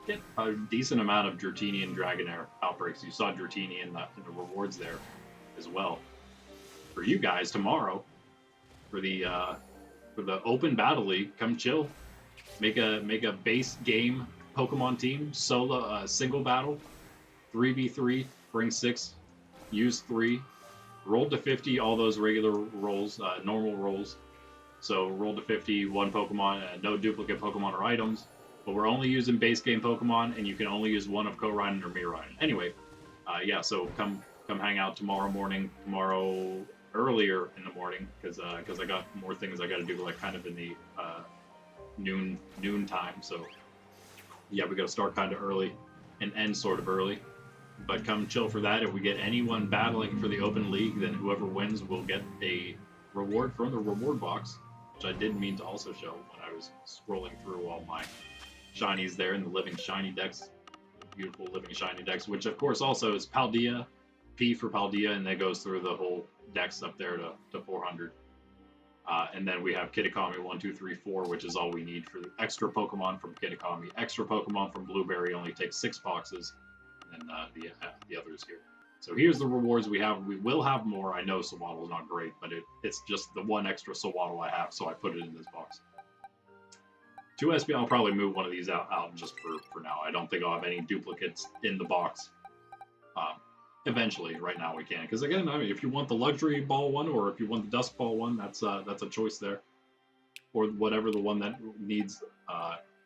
Speaker 1: Get a decent amount of Dratini and Dragonair outbreaks. You saw Dratini in the rewards there as well. For you guys tomorrow, for the open battle league, come chill. Make a base game Pokemon team solo single battle, 3v3, bring 6, use 3. Roll to 50, all those regular rolls, normal rolls. So roll to 50, one Pokemon, no duplicate Pokemon or items. But we're only using base game Pokemon, and you can only use one of Ko-Riden or Miraiden. Anyway, yeah, so come hang out tomorrow earlier in the morning, because I got more things I got to do, like kind of in the noon time. So yeah, we got to start kind of early and end sort of early. But come chill for that. If we get anyone battling for the open league, then whoever wins will get a reward from the reward box, which I did mean to also show when I was scrolling through all my shinies there in the living ShinyDex, beautiful living ShinyDex, which of course also is Paldea, P for Paldea, and that goes through the whole dex up there to 400. And then we have Kitakami 1, 2, 3, 4, which is all we need for the extra Pokemon from Kitakami. Extra Pokemon from Blueberry only takes 6 boxes. And the others here. So here's the rewards we have. We will have more. I know Sawaddle's not great, but it's just the one extra Sawaddle I have, so I put it in this box. 2 SP, I'll probably move one of these out just for now. I don't think I'll have any duplicates in the box. Eventually, right now we can. Because again, I mean, if you want the Luxury Ball one, or if you want the Dust Ball one, that's a choice there. Or whatever the one that needs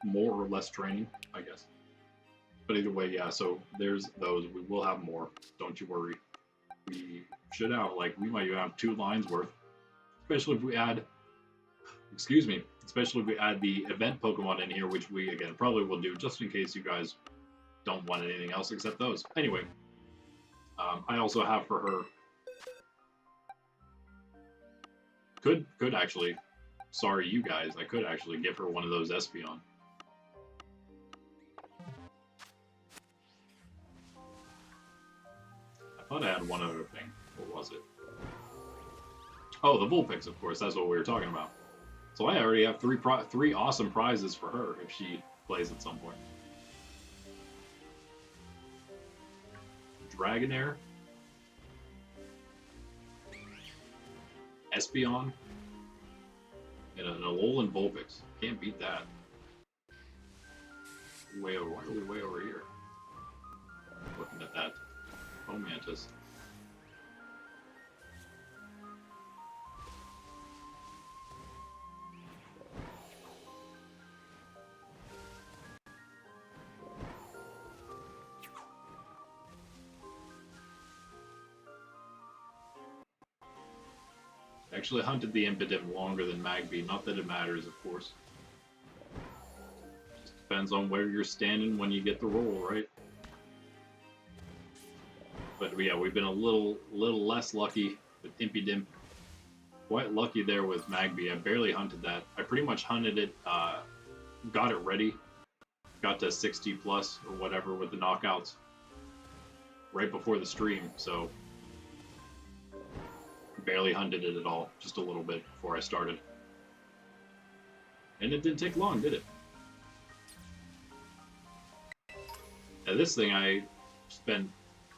Speaker 1: more or less training, I guess. But either way, yeah, so there's those. We will have more. Don't you worry. We should have, like, we might even have 2 lines worth. Especially if we add, especially if we add the event Pokemon in here, which we, again, probably will do, just in case you guys don't want anything else except those. Anyway, I also have for her, could actually, sorry you guys, I could actually give her one of those Espeon. I thought I had one other thing. What was it? Oh, the Vulpix, of course. That's what we were talking about. So I already have 3 awesome prizes for her if she plays at some point. Dragonair, Espeon, and an Alolan Vulpix. Can't beat that. Why are we way over here? Looking at that. Oh, Mantis. Actually hunted the Impidimp longer than Magby. Not that it matters, of course. Just depends on where you're standing when you get the roll, right? But yeah, we've been a little less lucky with Impidimp. Quite lucky there with Magby. I barely hunted that. I pretty much hunted it, got it ready, got to 60 plus or whatever with the knockouts right before the stream, so barely hunted it at all, just a little bit before I started. And it didn't take long, did it? Now this thing, I spent,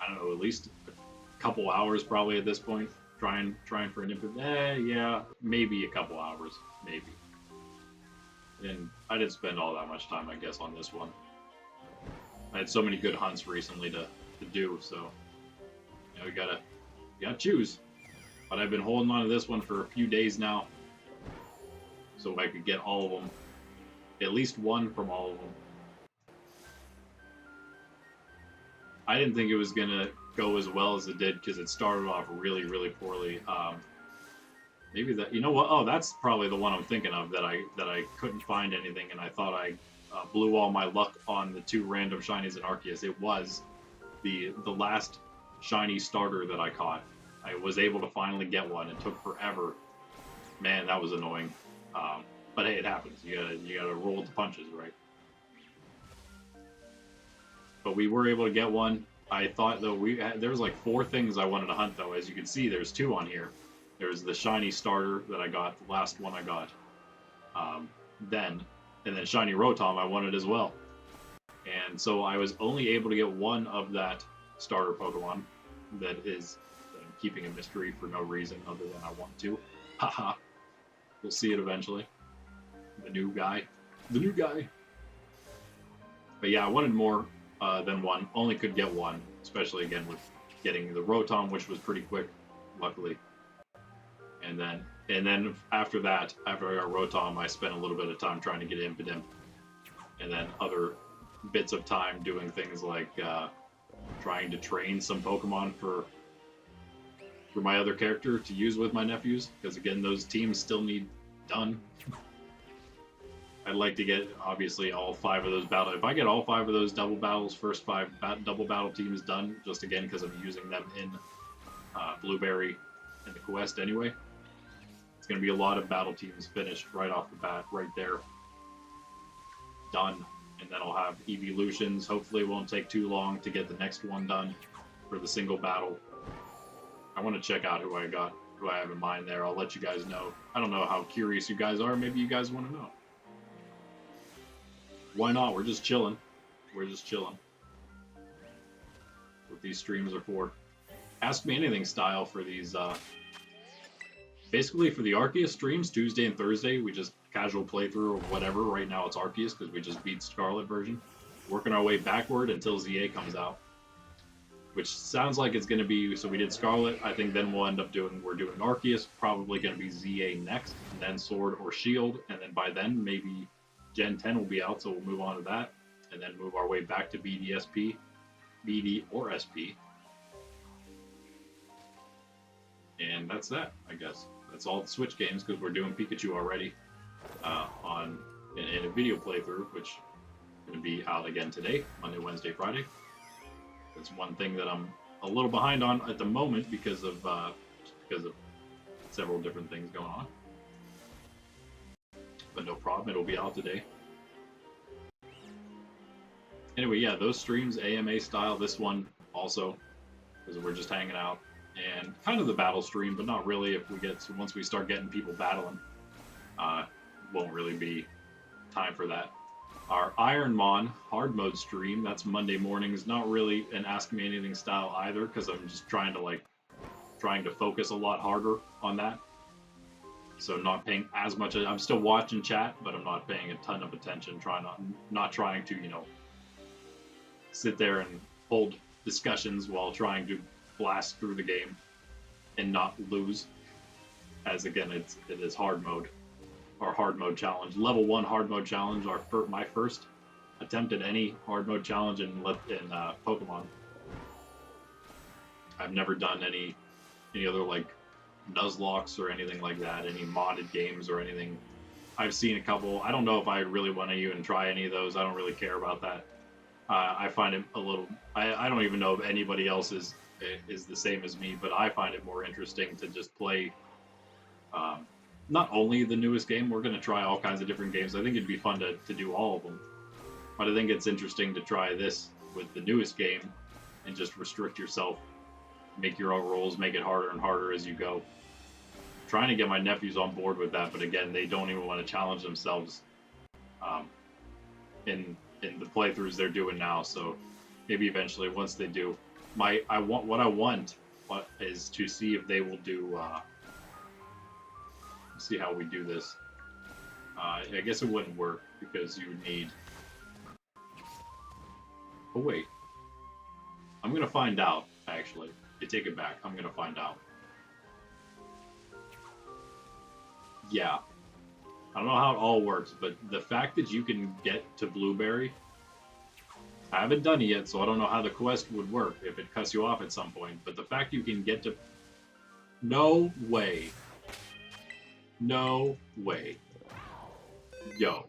Speaker 1: I don't know, at least a couple hours probably at this point trying for an Impidimp. Yeah, maybe a couple hours, maybe. And I didn't spend all that much time, I guess, on this one. I had so many good hunts recently to do, so you know, you gotta choose. But I've been holding on to this one for a few days now, so I could get all of them, at least one from all of them. I didn't think it was gonna go as well as it did because it started off really, really poorly. Maybe that, you know what? Oh, that's probably the one I'm thinking of that I couldn't find anything, and I thought I blew all my luck on the 2 random shinies in Arceus. It was the last shiny starter that I caught. I was able to finally get one. It took forever. Man, that was annoying. But hey, it happens. You gotta roll with the punches, right? But we were able to get one. I thought though there was like 4 things I wanted to hunt though. As you can see, there's 2 on here. There's the shiny starter that I got, the last one I got. And then shiny Rotom I wanted as well. And so I was only able to get one of that starter Pokemon that is keeping a mystery for no reason other than I want to. Haha. We'll see it eventually. The new guy. The new guy. But yeah, I wanted more than one. Only could get one, especially again with getting the Rotom, which was pretty quick, luckily. And then after that, after I got Rotom, I spent a little bit of time trying to get Impidimp, and then other bits of time doing things like trying to train some Pokemon for my other character to use with my nephews, because again, those teams still need done. I'd like to get, obviously, all 5 of those battles. If I get all 5 of those double battles, first 5 double battle teams done, just again because I'm using them in Blueberry and the quest anyway, it's going to be a lot of battle teams finished right off the bat, right there. Done. And then I'll have evolutions. Hopefully it won't take too long to get the next one done for the single battle. I want to check out who I have in mind there. I'll let you guys know. I don't know how curious you guys are. Maybe you guys want to know. Why not? We're just chilling. We're just chilling. What these streams are for. Ask Me Anything style for these, basically for the Arceus streams, Tuesday and Thursday, we just casual playthrough or whatever. Right now it's Arceus because we just beat Scarlet version. Working our way backward until ZA comes out. Which sounds like it's going to be, so we did Scarlet, I think then we're doing Arceus, probably going to be ZA next, and then Sword or Shield, and then by then maybe Gen 10 will be out, so we'll move on to that, and then move our way back to BDSP, BD or SP. And that's that, I guess. That's all the Switch games, because we're doing Pikachu already in a video playthrough, which is going to be out again today, Monday, Wednesday, Friday. That's one thing that I'm a little behind on at the moment because of several different things going on. But no problem, it'll be out today. Anyway, yeah, those streams, AMA style, this one also, because we're just hanging out. And kind of the battle stream, but not really. If we get to, once we start getting people battling, won't really be time for that. Our Ironmon hard mode stream, that's Monday mornings, not really an Ask Me Anything style either, because I'm just trying to focus a lot harder on that. So not paying as much, I'm still watching chat, but I'm not paying a ton of attention, not trying to, you know, sit there and hold discussions while trying to blast through the game and not lose, as again it is hard mode. Our hard mode challenge, level 1 hard mode challenge, my first attempt at any hard mode challenge in Pokemon. I've never done any other like Nuzlocke or anything like that, any modded games or anything. I've seen a couple. I don't know if I really want to even try any of those. I don't really care about that. I find it a little. I don't even know if anybody else is the same as me, but I find it more interesting to just play. Not only the newest game, we're going to try all kinds of different games. I think it'd be fun to do all of them. But I think it's interesting to try this with the newest game and just restrict yourself, make your own rules, make it harder and harder as you go. Trying to get my nephews on board with that, but again, they don't even want to challenge themselves in the playthroughs they're doing now. So Maybe eventually, once they do. What I want is to see if they will do. See how we do this. I guess it wouldn't work because you would need. Oh wait, I'm gonna find out. Actually, I take it back. I'm gonna find out. Yeah, I don't know how it all works, but the fact that you can get to Blueberry, I haven't done it yet, so I don't know how the quest would work if it cuts you off at some point. But the fact you can get to, no way, no way, yo,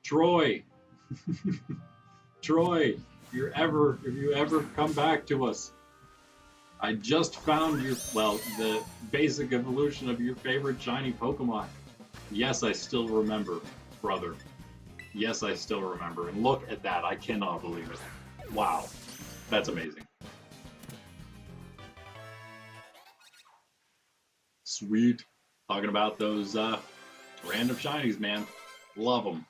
Speaker 1: Troy, Troy, if you ever come back to us, I just found the basic evolution of your favorite shiny Pokemon. Yes, I still remember, brother. Yes, I still remember. And look at that. I cannot believe it. Wow. That's amazing. Sweet. Talking about those random shinies, man. Love them.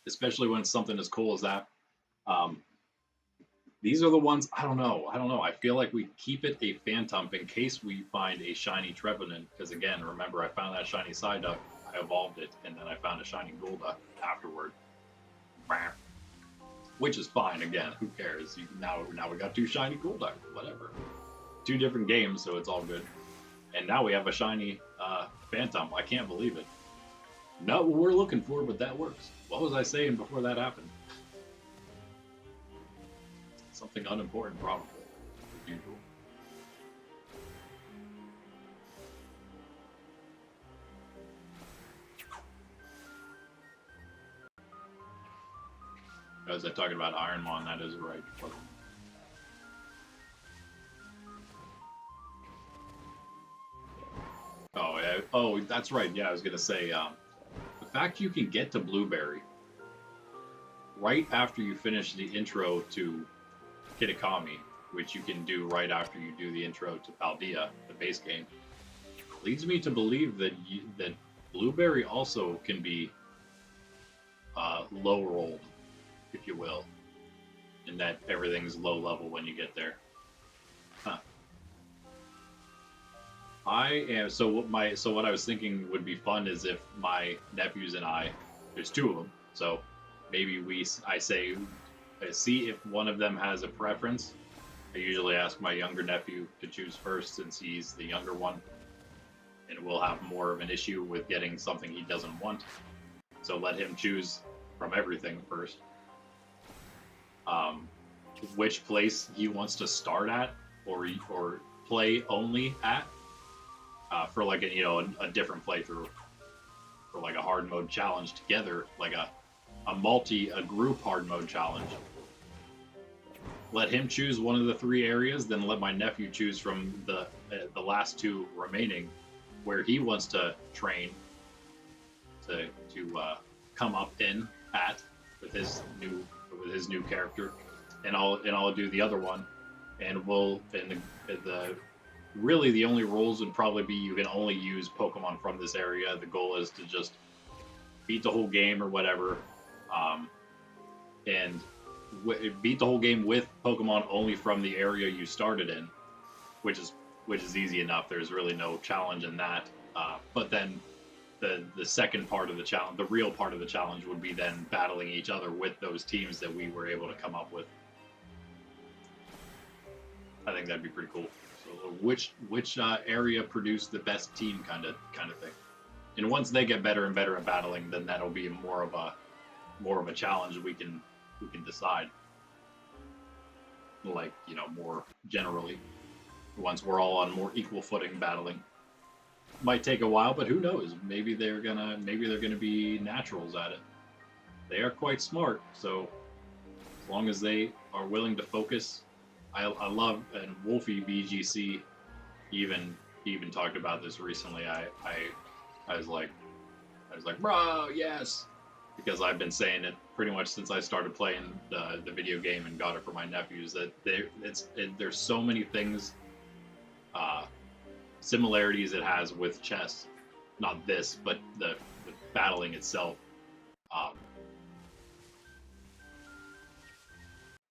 Speaker 1: Especially when it's something as cool as that. These are the ones, I don't know. I feel like we keep it a Phantump in case we find a shiny Trevenant. Because again, remember, I found that shiny Psyduck. I evolved it, and then I found a shiny Golduck afterward. Which is fine, again, who cares? Now we got 2 shiny Golduck, whatever. 2 different games, so it's all good. And now we have a shiny Phantump. I can't believe it. Not what we're looking for, but that works. What was I saying before that happened? Something unimportant, probably, as usual. Was I talking about Ironmon? That is right. Oh, yeah. Oh, that's right. Yeah, I was gonna say, the fact you can get to Blueberry right after you finish the intro to Kitakami, which you can do right after you do the intro to Paldea, the base game, leads me to believe that that Blueberry also can be low rolled, if you will, and that everything's low level when you get there. Huh. What I was thinking would be fun is if my nephews and I, there's 2 of them, so maybe I see if one of them has a preference. I usually ask my younger nephew to choose first since he's the younger one, and we'll have more of an issue with getting something he doesn't want. So let him choose from everything first. Which place he wants to start at or play only at for like a different playthrough, for like a hard mode challenge together, like a group hard mode challenge. Let him choose one of the 3 areas, then let my nephew choose from the last 2 remaining where he wants to train to come up in at with his new character, and I'll do the other one, and really the only rules would probably be you can only use Pokemon from this area. The goal is to just beat the whole game or whatever, and beat the whole game with Pokemon only from the area you started in, which is easy enough. There's really no challenge in that. But then the second part of the challenge, the real part of the challenge, would be then battling each other with those teams that we were able to come up with. I think that'd be pretty cool. So which area produced the best team kind of thing. And once they get better and better at battling, then that'll be more of a challenge we can decide. Like, more generally, once we're all on more equal footing battling. Might take a while, but who knows? Maybe they're gonna be naturals at it. They are quite smart, so as long as they are willing to focus. I love, and Wolfie BGC even talked about this recently. I was like, bro, yes, because I've been saying it pretty much since I started playing the video game and got it for my nephews, that there's so many things, similarities it has with chess. Not this, but the battling itself.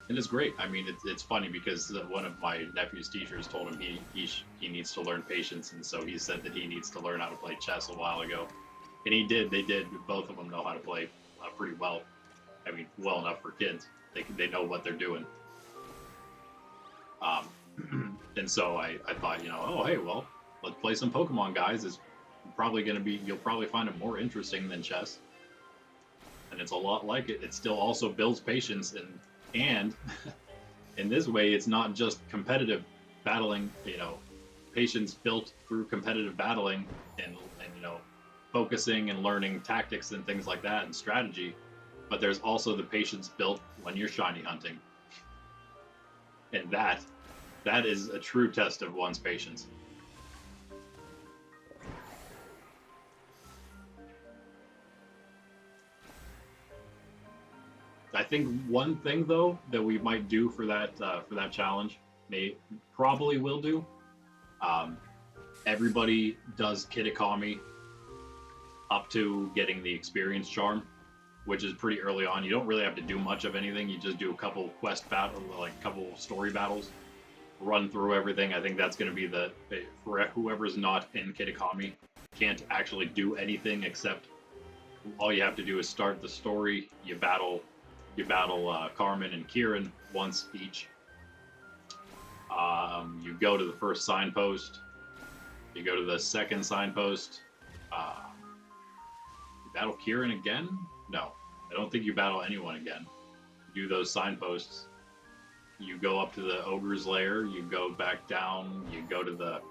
Speaker 1: And it's great. I mean, it's funny because one of my nephew's teachers told him he needs to learn patience, and so he said that he needs to learn how to play chess a while ago, and he did. They did. Both of them know how to play pretty well. I mean, well enough for kids. They know what they're doing. And so I thought, oh hey, well, let's play some Pokemon, guys. It's probably going to be you'll probably find it more interesting than chess, and it's a lot like it. It still also builds patience and in this way, it's not just competitive battling, patience built through competitive battling and focusing and learning tactics and things like that and strategy, but there's also the patience built when you're shiny hunting. And that is a true test of one's patience. I think one thing though that we might do for that challenge, probably will do. Um, Everybody does Kitakami up to getting the experience charm, which is pretty early on. You don't really have to do much of anything. You just do a couple quest battle, like a couple story battles, run through everything. I think that's going to be for whoever's not in Kitakami can't actually do anything except all you have to do is start the story. You battle Carmen and Kieran once each. You go to the first signpost. You go to the second signpost. You battle Kieran again? No, I don't think you battle anyone again. You do those signposts. You go up to the Ogre's Lair. You go back down. You go to the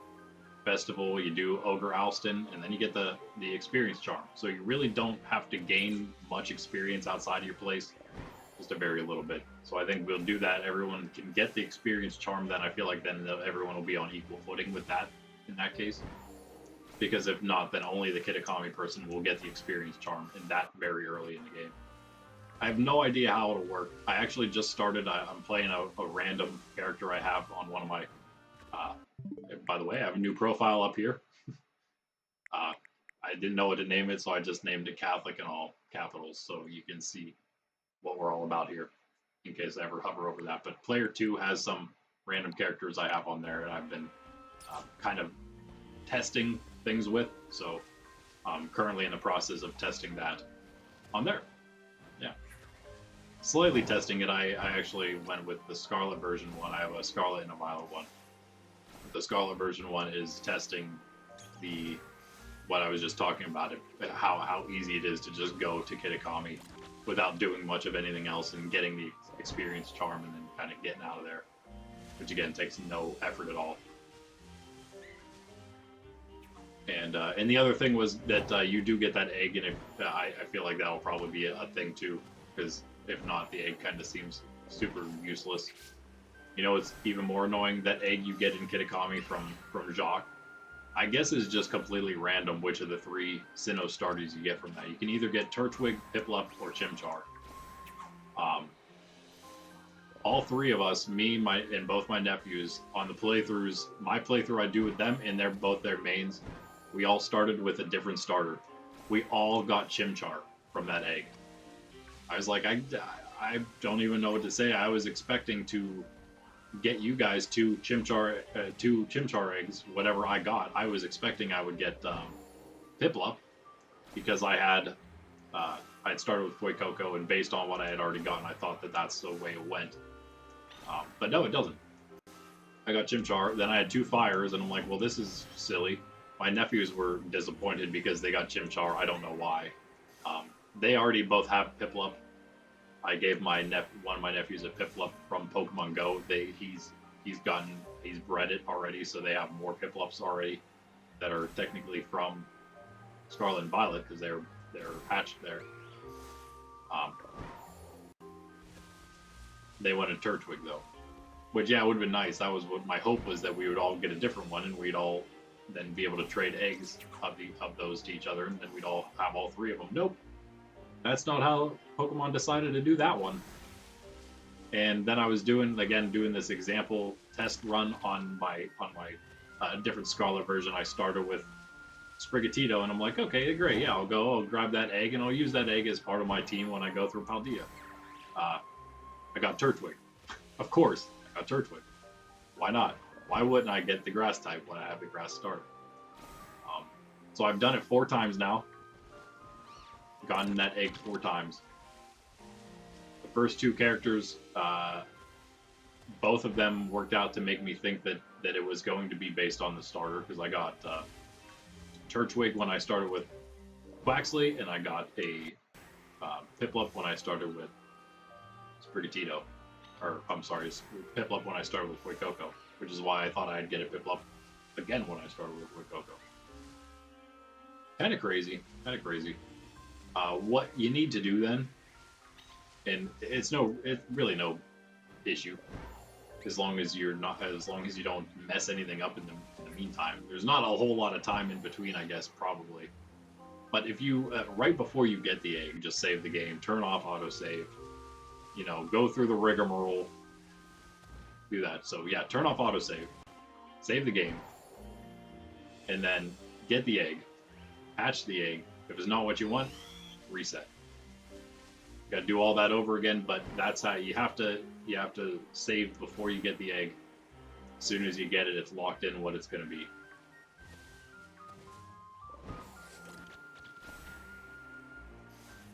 Speaker 1: festival. You do Ogre Alston, and then you get the experience charm. So you really don't have to gain much experience outside of your place. Just a very little bit. So I think we'll do that. Everyone can get the experience charm. Then I feel like then everyone will be on equal footing with that in that case. Because if not, then only the Kitakami person will get the experience charm, and that very early in the game. I have no idea how it'll work. I actually just started. I'm playing a random character I have on one of my. By the way, I have a new profile up here. I didn't know what to name it, so I just named it Catholic in all capitals, so you can see what we're all about here, in case I ever hover over that. But player 2 has some random characters I have on there, and I've been kind of testing things with. So I'm currently in the process of testing that on there. Yeah. Slightly testing it. I actually went with the Scarlet version 1. I have a Scarlet and a Violet one. The Scarlet version 1 is testing what I was just talking about, how easy it is to just go to Kitakami without doing much of anything else and getting the experience charm and then kind of getting out of there, which again takes no effort at all. And the other thing was that you do get that egg, and I feel like that'll probably be a thing too, because if not, the egg kind of seems super useless. It's even more annoying, that egg you get in Kitakami from Jacques, I guess is just completely random which of the 3 Sinnoh starters you get from that. You can either get Turtwig, Piplup, or Chimchar. All 3 of us, me, and both my nephews, on the playthroughs, my playthrough I do with them, and they're both their mains, we all started with a different starter. We all got Chimchar from that egg. I was like, I don't even know what to say. I was expecting to get you guys 2 Chimchar eggs, whatever I got. I was expecting I would get Piplup, because I'd started with Fuecoco, and based on what I had already gotten, I thought that that's the way it went. But no, it doesn't. I got Chimchar, then I had 2 fires, and I'm like, well, this is silly. My nephews were disappointed because they got Chimchar. I don't know why. They already both have Piplup. I gave one of my nephews a Piplup from Pokemon Go. He's bred it already, so they have more Piplups already that are technically from Scarlet and Violet, because they're hatched there. They wanted Turtwig though, which would have been nice. That was what my hope was, that we would all get a different one, and we'd all then be able to trade eggs of those to each other, and then we'd all have all 3 of them. Nope. That's not how Pokemon decided to do that one. And then I was doing this example test run on my different Scarlet version. I started with Sprigatito, and I'm like, okay, great, yeah, I'll grab that egg, and I'll use that egg as part of my team when I go through Paldea. I got Turtwig. Of course, I got Turtwig. Why not? Why wouldn't I get the grass type when I have the grass starter? So I've done it 4 times now. Gotten that egg 4 times. The first 2 characters, both of them worked out to make me think that it was going to be based on the starter, because I got Turtwig when I started with Quaxley, and I got a Piplup when I started with Sprigatito. Or, I'm sorry, Piplup when I started with Fuecoco, which is why I thought I'd get a Piplup again when I started with Fuecoco. Kind of crazy, what you need to do then, and it's really no issue, as long as you don't mess anything up in the meantime. There's not a whole lot of time in between, I guess, probably. But if you right before you get the egg, just save the game, turn off autosave, go through the rigmarole, do that. So yeah, turn off autosave, save the game, and then get the egg, hatch the egg. If it's not what you want, reset. You gotta do all that over again, but that's how you have to save before you get the egg. As soon as you get it, it's locked in what it's gonna be.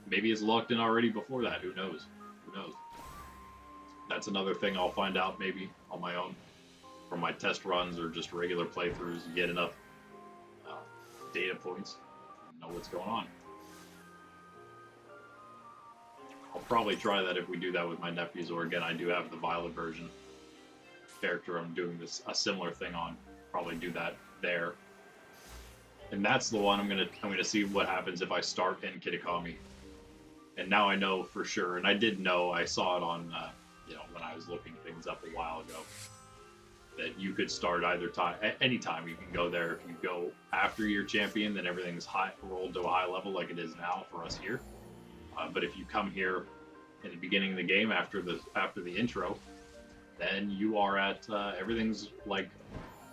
Speaker 1: Maybe it's locked in already before that. Who knows? That's another thing I'll find out maybe on my own from my test runs or just regular playthroughs. You get enough data points, know what's going on. I'll probably try that if we do that with my nephews, or again, I do have the Violet version character I'm doing a similar thing on. Probably do that there. And that's the one I'm gonna see what happens if I start in Kitakami. And now I know for sure, and I did know, I saw it on, when I was looking things up a while ago, that you could start any time you can go there. If you go after your champion, then everything's rolled to a high level like it is now for us here. But if you come here in the beginning of the game after the intro, then you are at everything's like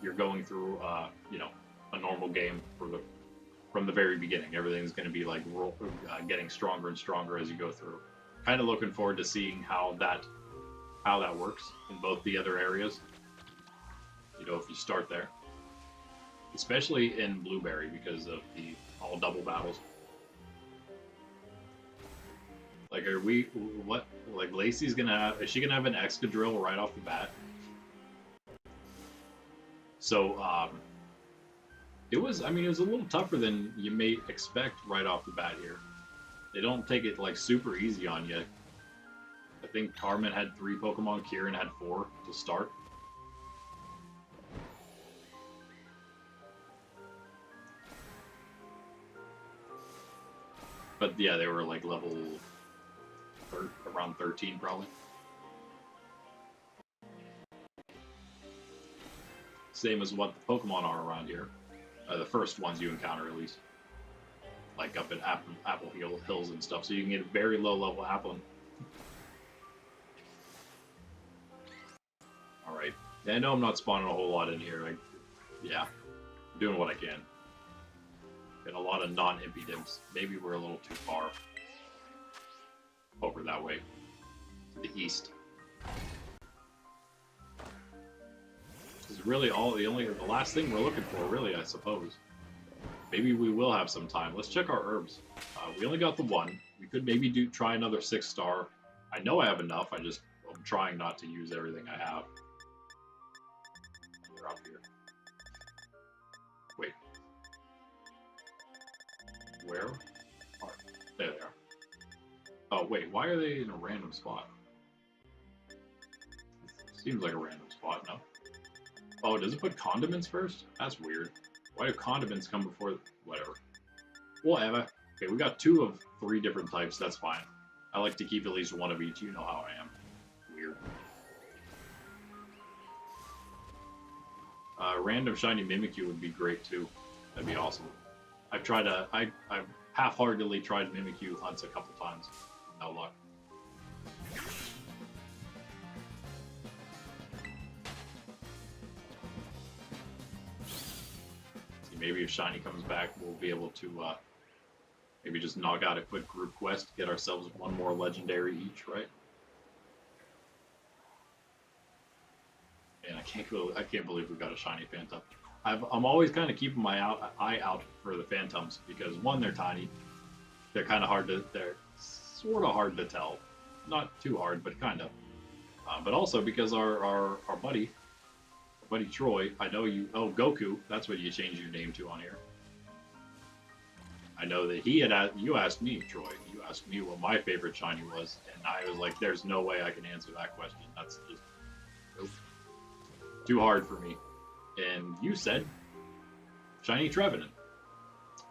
Speaker 1: you're going through a normal game from the very beginning. Everything's going to be like getting stronger and stronger as you go through. Kind of looking forward to seeing how that works in both the other areas. If you start there, especially in Blueberry because of the all double battles. Like, Lacey's is she gonna have an Excadrill right off the bat? So, it was a little tougher than you may expect right off the bat here. They don't take it, like, super easy on you. I think Carmen had 3 Pokemon, Kieran had 4 to start. But yeah, they were like level around 13 probably. Same as what the Pokemon are around here. The first ones you encounter, at least. Like up at Apple Hills and stuff. So you can get very low level Applin. Alright. Yeah, I know I'm not spawning a whole lot in here. I'm doing what I can. Got a lot of non-Impidimps. Maybe we're a little too far over that way. To the east. This is really the last thing we're looking for, really, I suppose. Maybe we will have some time. Let's check our herbs. We only got the 1. We could maybe try another 6-star. I know I have enough. I'm trying not to use everything I have. They're up here. Wait. Where? Oh, there they are. Oh, wait. Why are they in a random spot? Seems like a random spot, no? Oh, does it put condiments first? That's weird. Why do condiments come before... Whatever. Whatever. Okay, we got 2 of 3 different types. That's fine. I like to keep at least 1 of each. You know how I am. Weird. Random shiny Mimikyu would be great, too. That'd be awesome. I've half-heartedly tried Mimikyu hunts a couple times. No luck. See, maybe if Shiny comes back, we'll be able to maybe just knock out a quick group quest, get ourselves 1 more legendary each, right? And I can't believe we got a shiny Phantom. I'm always kind of keeping my eye out for the Phantoms because one, they're tiny, they're kind of hard to, they're sort of hard to tell, not too hard, but kind of. But also because our buddy Troy, I know you. Oh, Goku, that's what you changed your name to on here. I know that he had you asked me, Troy. You asked me what my favorite shiny was, and I was like, "There's no way I can answer that question. That's just nope, too hard for me." And you said shiny Trevenant,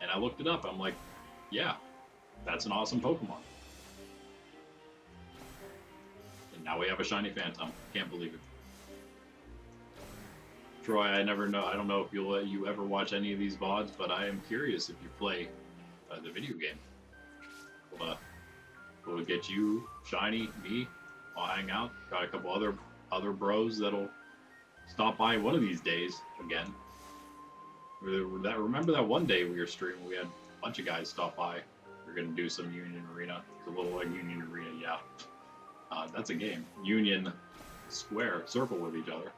Speaker 1: and I looked it up. I'm like, "Yeah, that's an awesome Pokemon." And now we have a shiny Phantom. Can't believe it. Troy, I never know. I don't know if you ever watch any of these VODs, but I am curious if you play the video game. We'll get you, Shiny, me. I'll hang out. Got a couple other bros that'll stop by one of these days again. Remember that one day we were streaming? We had a bunch of guys stop by. We're gonna do some Union Arena. It's a little like Union Arena, yeah. That's a game. Union Square, circle with each other.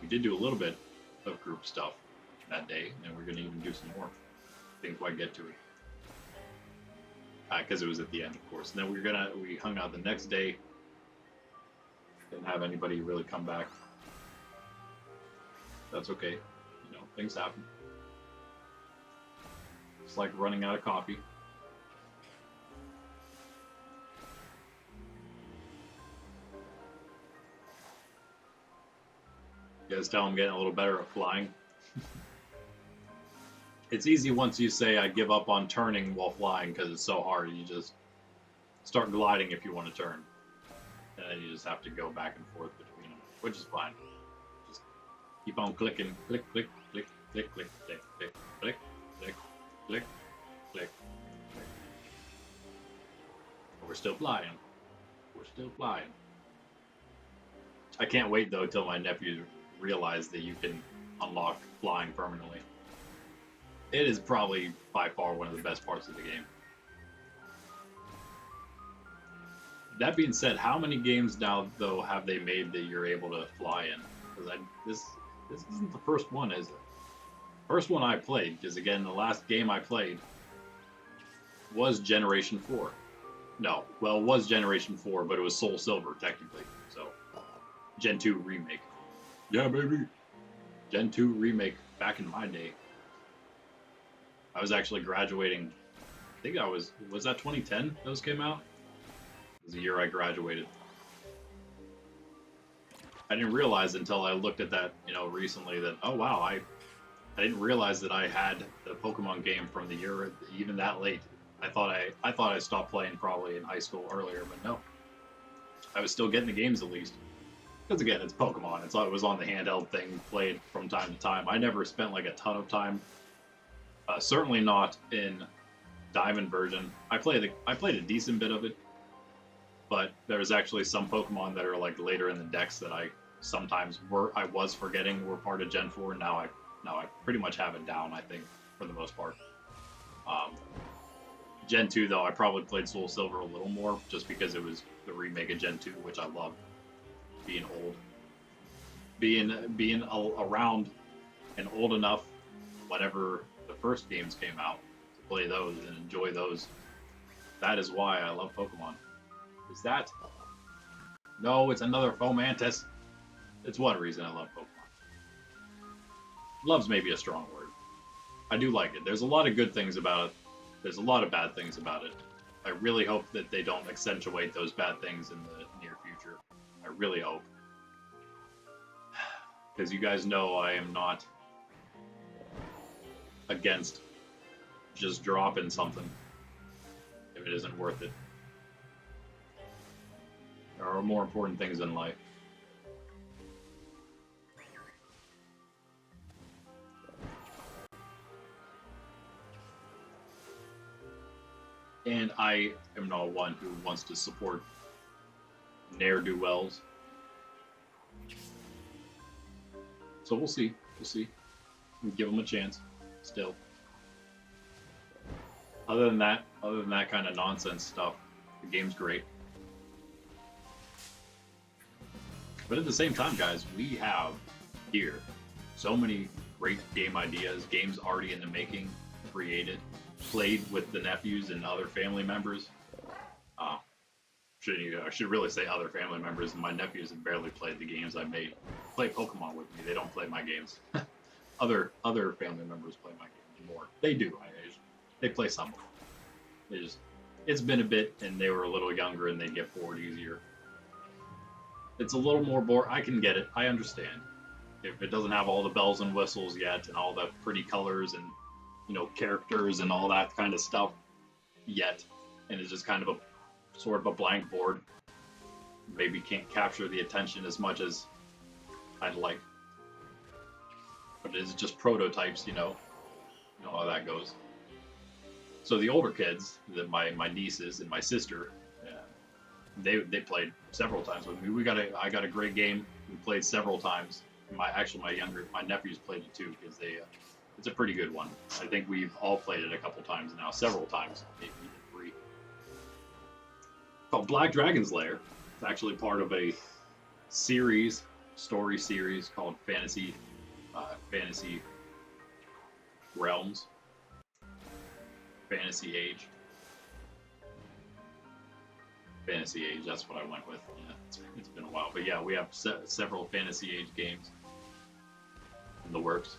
Speaker 1: We did do a little bit of group stuff that day, and we're going to even do some more. Didn't quite get to it. Because it was at the end, of course. And then we hung out the next day. Didn't have anybody really come back. That's okay. You know, things happen. It's like running out of coffee. You guys tell I'm getting a little better at flying. It's easy once you say I give up on turning while flying because it's so hard. You just start gliding if you want to turn. And then you just have to go back and forth between them, which is fine. Just keep on clicking. Click, click, click, click, click, click, click, click, click, click, click. We're still flying. We're still flying. I can't wait though till my nephews realize that you can unlock flying permanently. It is probably by far one of the best parts of the game. That being said, how many games now though have they made that you're able to fly in? Because this isn't the first one, is it? First one I played, because again, the last game I played was Generation 4. No, well, it was Generation 4, but it was Soul Silver technically. So, Gen 2 remake. Yeah, baby. Gen 2 remake back in my day. I was actually graduating. I think was that 2010 those came out? It was the year I graduated. I didn't realize until I looked at that, recently that, oh wow, I didn't realize that I had the Pokemon game from the year even that late. I thought I stopped playing probably in high school earlier, but no. I was still getting the games at least. Because again, it's Pokemon. It was on the handheld thing, played from time to time. I never spent like a ton of time. Certainly not in Diamond version. I played a decent bit of it, but there's actually some Pokemon that are like later in the decks that I sometimes was forgetting were part of Gen 4. Now I pretty much have it down, I think, for the most part. Gen 2 though, I probably played Soul Silver a little more just because it was the remake of Gen 2, which I loved. Being old, being around and old enough whenever the first games came out to play those and enjoy those. That is why I love Pokemon. Is that? No, it's another Fomantis. It's one reason I love Pokemon. Love's maybe a strong word. I do like it. There's a lot of good things about it. There's a lot of bad things about it. I really hope that they don't accentuate those bad things in the near future. I really hope. Because you guys know I am not against just dropping something if it isn't worth it. There are more important things in life. And I am not one who wants to support ne'er-do-wells. So we'll see. We'll see. We'll give them a chance. Still. Other than that kind of nonsense stuff, the game's great. But at the same time, guys, we have here so many great game ideas, games already in the making, created, played with the nephews and other family members. Uh, I should really say other family members. My nephews have barely played the games I made. Play Pokemon with me. They don't play my games. other family members play my games more. They do. They play some of them. It's been a bit, and they were a little younger, and they get bored easier. It's a little more bored. I can get it. I understand. If it doesn't have all the bells and whistles yet, and all the pretty colors and characters and all that kind of stuff yet, and it's just kind of a sort of a blank board. Maybe can't capture the attention as much as I'd like. But it is just prototypes, you know how that goes. So the older kids, my nieces and my sister, they played several times with me. I got a great game. We played several times. My nephews played it too because it's a pretty good one. I think we've all played it a couple times now, several times, maybe 3. Called Black Dragon's Lair. It's actually part of a story series called Fantasy Realms, Fantasy Age. That's what I went with. Yeah, it's been a while, but yeah, we have several Fantasy Age games in the works.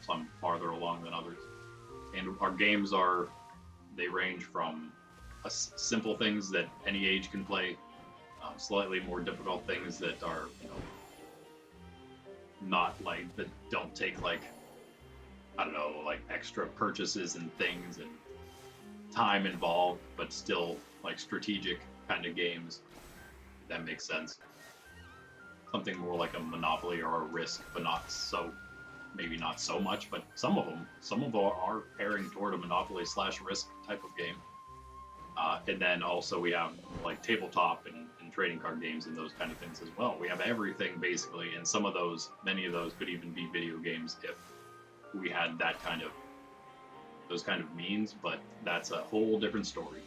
Speaker 1: Some farther along than others, and our games they range from simple things that any age can play, slightly more difficult things that are not like that don't take like extra purchases and things and time involved, but still like strategic kind of games. If that makes sense. Something more like a Monopoly or a Risk, but maybe not so much, but some of them are pairing toward a Monopoly / Risk type of game. And then also we have like tabletop and trading card games and those kind of things as well. We have everything basically, and many of those could even be video games if we had those kind of means, but that's a whole different story.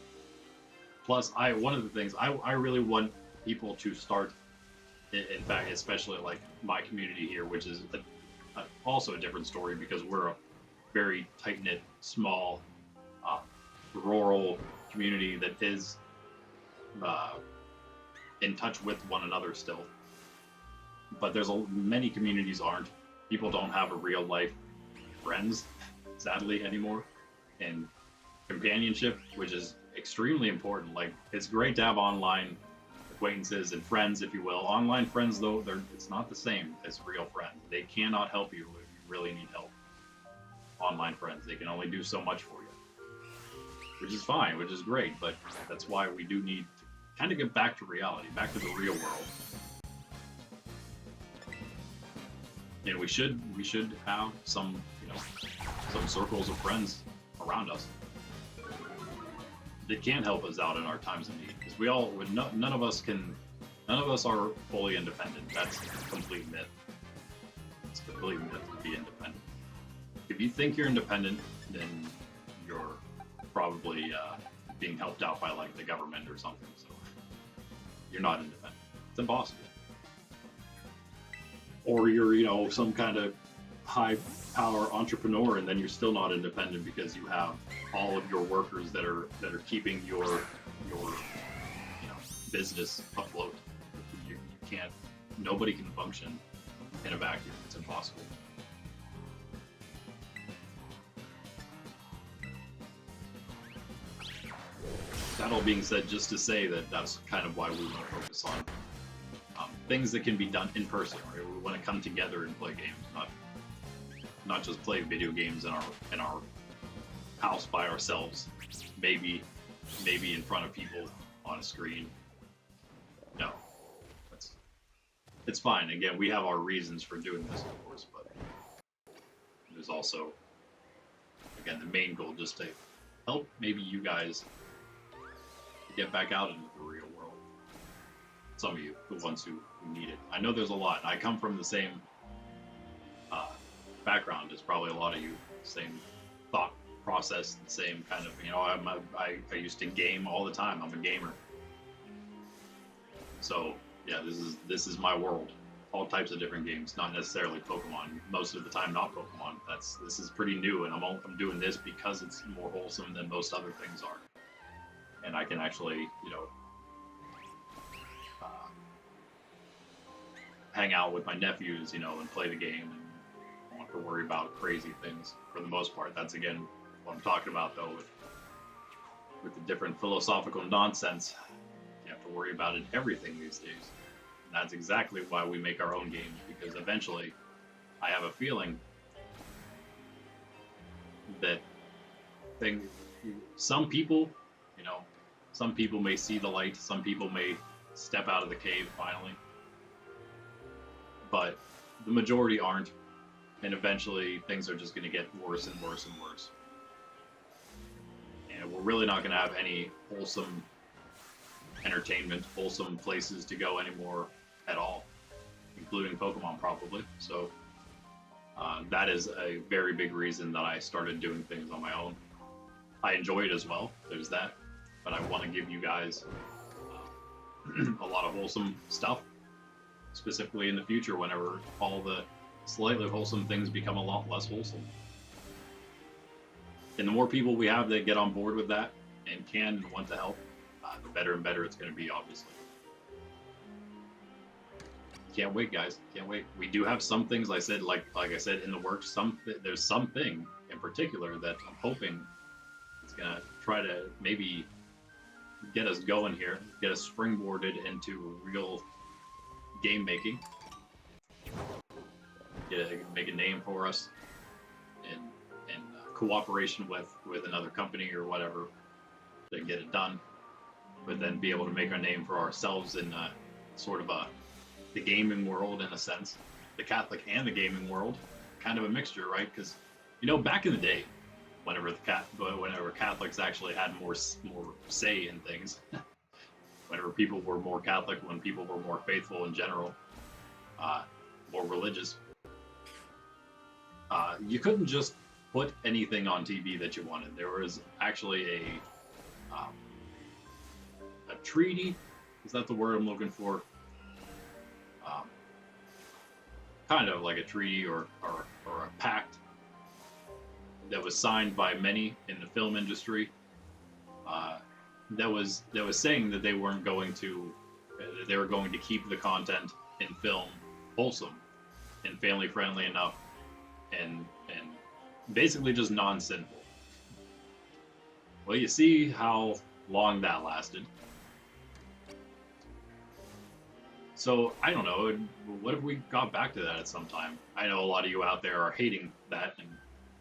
Speaker 1: Plus, one of the things I really want people to start, in fact, especially like my community here, which is also a different story because we're a very tight-knit, small, rural community that is in touch with one another still. But many communities aren't. People don't have a real life friends, sadly, anymore. And companionship, which is extremely important. Like, it's great to have online acquaintances and friends, if you will. Online friends, though, it's not the same as real friends. They cannot help you if you really need help. Online friends, they can only do so much for you, which is fine, which is great, but that's why we do need to kind of get back to reality, back to the real world. And we should have some circles of friends around us that can help us out in our times of need, because none of us are fully independent. That's a complete myth. It's a complete myth to be independent. If you think you're independent, then you're probably being helped out by like the government or something. So you're not independent. It's impossible. Or you're some kind of high power entrepreneur, and then you're still not independent because you have all of your workers that are keeping your business afloat. You can't. Nobody can function in a vacuum. It's impossible. That all being said, just to say that's kind of why we want to focus on things that can be done in person. Right? We want to come together and play games, not just play video games in our house by ourselves. Maybe in front of people on a screen. No, it's fine. Again, we have our reasons for doing this, of course, but there's also, again, the main goal just to help maybe you guys get back out into the real world. Some of you, the ones who need it. I know there's a lot. I come from the same background as probably a lot of you. Same thought process, the same kind of, I used to game all the time. I'm a gamer. So yeah, this is my world. all types of different games, not necessarily Pokemon. Most of the time, not Pokemon. This is pretty new, and I'm doing this because it's more wholesome than most other things are, and I can actually, you know, hang out with my nephews, you know, and play the game, and don't have to worry about crazy things for the most part. That's again what I'm talking about, though, with the different philosophical nonsense. You have to worry about it everything these days. And that's exactly why we make our own games, because eventually I have a feeling that some people, you know, some people may see the light, some people may step out of the cave finally, but the majority aren't, and eventually things are just going to get worse and worse and worse. And we're really not going to have any wholesome entertainment, wholesome places to go anymore at all, including Pokemon probably. So that is a very big reason that I started doing things on my own. I enjoy it as well, there's that, but I want to give you guys a lot of wholesome stuff, specifically in the future whenever all the slightly wholesome things become a lot less wholesome. And the more people we have that get on board with that and can and want to help, the better and better it's going to be, obviously. Can't wait, guys. Can't wait. We do have some things, like I said, in the works. There's something in particular that I'm hoping is going to try to maybe get us going here, get us springboarded into real game making, make a name for us in cooperation with another company or whatever to get it done, but then be able to make our name for ourselves in sort of the gaming world, in a sense, the Catholic and the gaming world, kind of a mixture, right? Because, you know, back in the day, whenever Catholics actually had more say in things, whenever people were more Catholic, when people were more faithful in general, more religious, you couldn't just put anything on TV that you wanted. There was actually a treaty. Is that the word I'm looking for? Kind of like a treaty or a pact that was signed by many in the film industry. That was saying that they were going to keep the content in film wholesome and family friendly enough, and basically just non-sinful. Well, you see how long that lasted. So, I don't know, what if we got back to that at some time? I know a lot of you out there are hating that, and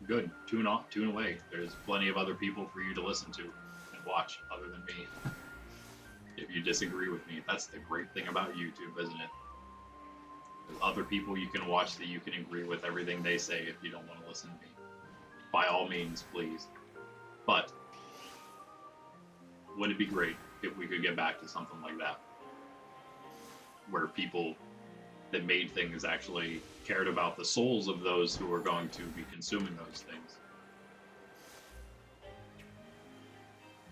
Speaker 1: good, tune away. There's plenty of other people for you to listen to and watch other than me. If you disagree with me, that's the great thing about YouTube, isn't it? There's other people you can watch that you can agree with everything they say if you don't want to listen to me. By all means, please. But wouldn't it be great if we could get back to something like that, where people that made things actually cared about the souls of those who were going to be consuming those things?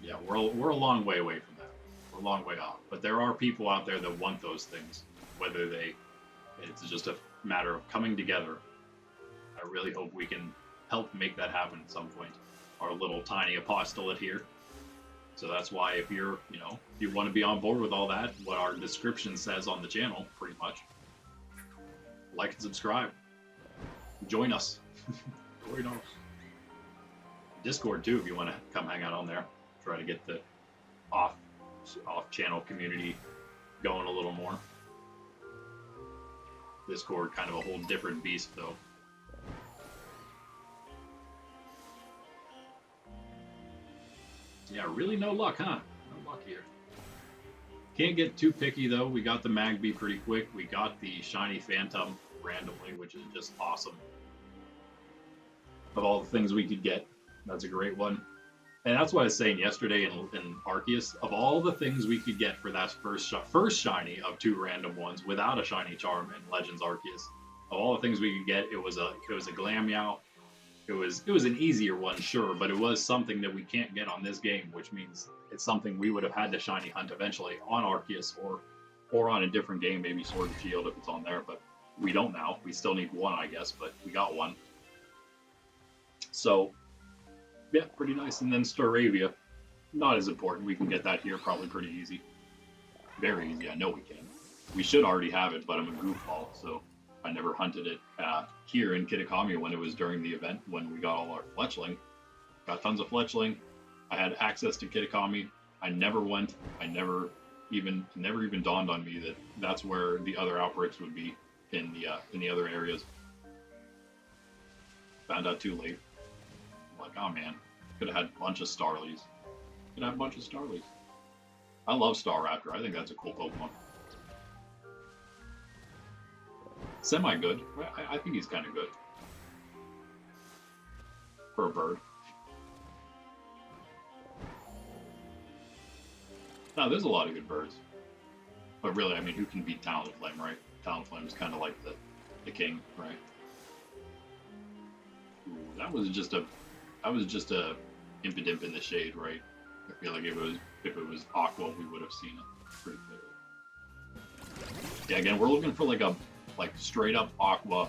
Speaker 1: Yeah, we're a long way away from that. We're a long way off. But there are people out there that want those things, whether it's just a matter of coming together. I really hope we can help make that happen at some point. Our little tiny apostolate here. So that's why if you want to be on board with all that, what our description says on the channel, pretty much, like and subscribe. Join us. Join us. Discord too, if you want to come hang out on there. Try to get the off-channel community going a little more. Discord, kind of a whole different beast, though. Yeah, really no luck, huh? No luck here. Can't get too picky, though. We got the Magby pretty quick. We got the Shiny Phantom randomly, which is just awesome. Of all the things we could get, that's a great one. And that's what I was saying yesterday in Arceus. Of all the things we could get for that first shiny of 2 random ones without a shiny charm in Legends Arceus, of all the things we could get, it was a Glammeow. It was an easier one, sure, but it was something that we can't get on this game, which means it's something we would have had to shiny hunt eventually on Arceus or on a different game, maybe Sword and Shield if it's on there. But We don't now. We still need one, I guess, but we got one. So, yeah, pretty nice. And then Staravia, not as important. We can get that here probably pretty easy. Very easy. I know we can. We should already have it, but I'm a goofball, so I never hunted it here in Kitakami when it was during the event when we got all our fletchling. Got tons of fletchling. I had access to Kitakami. I never went. I never even dawned on me that that's where the other outbreaks would be in the other areas. Found out too late. I'm like, oh man, could have had a bunch of Starlies. Could have a bunch of Starlies. I love Staraptor. I think that's a cool Pokemon. Semi good. I think he's kind of good for a bird. No, there's a lot of good birds. But really, I mean, who can beat Talonflame, right? Talonflame is kind of like the king, right? Ooh, that was just a Impidimp in the shade, right? I feel like if it was Aqua, we would have seen it pretty clearly. Yeah, again, we're looking for like straight up Aqua,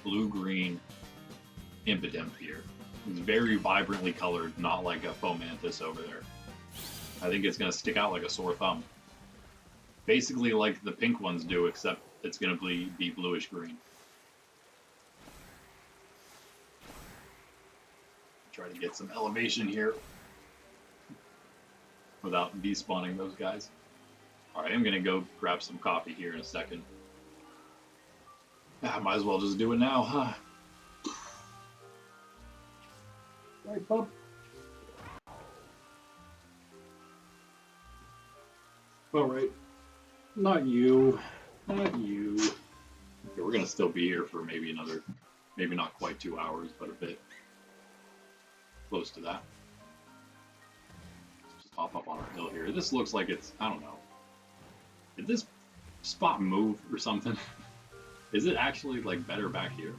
Speaker 1: blue-green Impidimp here. It's very vibrantly colored, not like a Fomantis over there. I think it's going to stick out like a sore thumb. Basically like the pink ones do, except it's going to be bluish-green. Try to get some elevation here without despawning those guys. Alright, I'm going to go grab some coffee here in a second. Might as well just do it now, huh? Right, bub. Alright. Not you. Not you. Okay, we're gonna still be here for maybe another, maybe not quite 2 hours, but a bit close to that. Let's just hop up on our hill here. This looks like it's, I don't know. Did this spot move or something? Is it actually like better back here?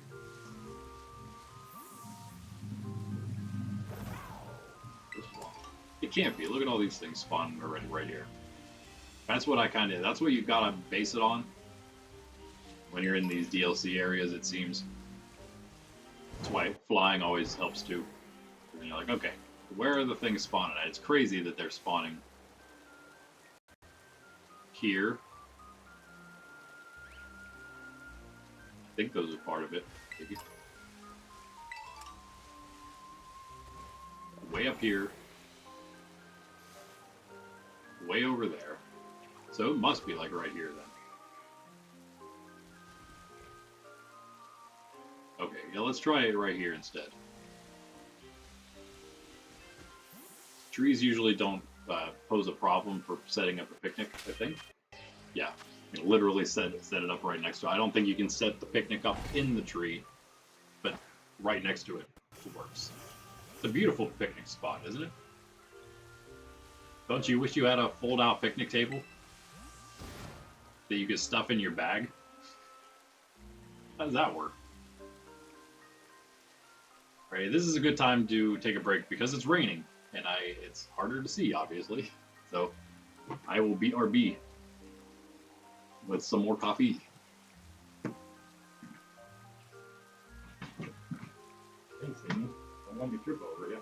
Speaker 1: It can't be. Look at all these things spawning already right here. That's what that's what you've got to base it on. When you're in these DLC areas, it seems. That's why flying always helps too. And you're like, okay, where are the things spawning at? It's crazy that they're spawning here. I think those are part of it. Maybe. Way up here. Way over there. So it must be like right here then. Okay, yeah, let's try it right here instead. Trees usually don't pose a problem for setting up a picnic, I think. Yeah, you literally set it up right next to it. I don't think you can set the picnic up in the tree, but right next to it works. It's a beautiful picnic spot, isn't it? Don't you wish you had a fold-out picnic table that you could stuff in your bag? How does that work? Right, this is a good time to take a break because it's raining and it's harder to see, obviously. So I will BRB with some more coffee. Thanks, Amy. Don't let me trip over you.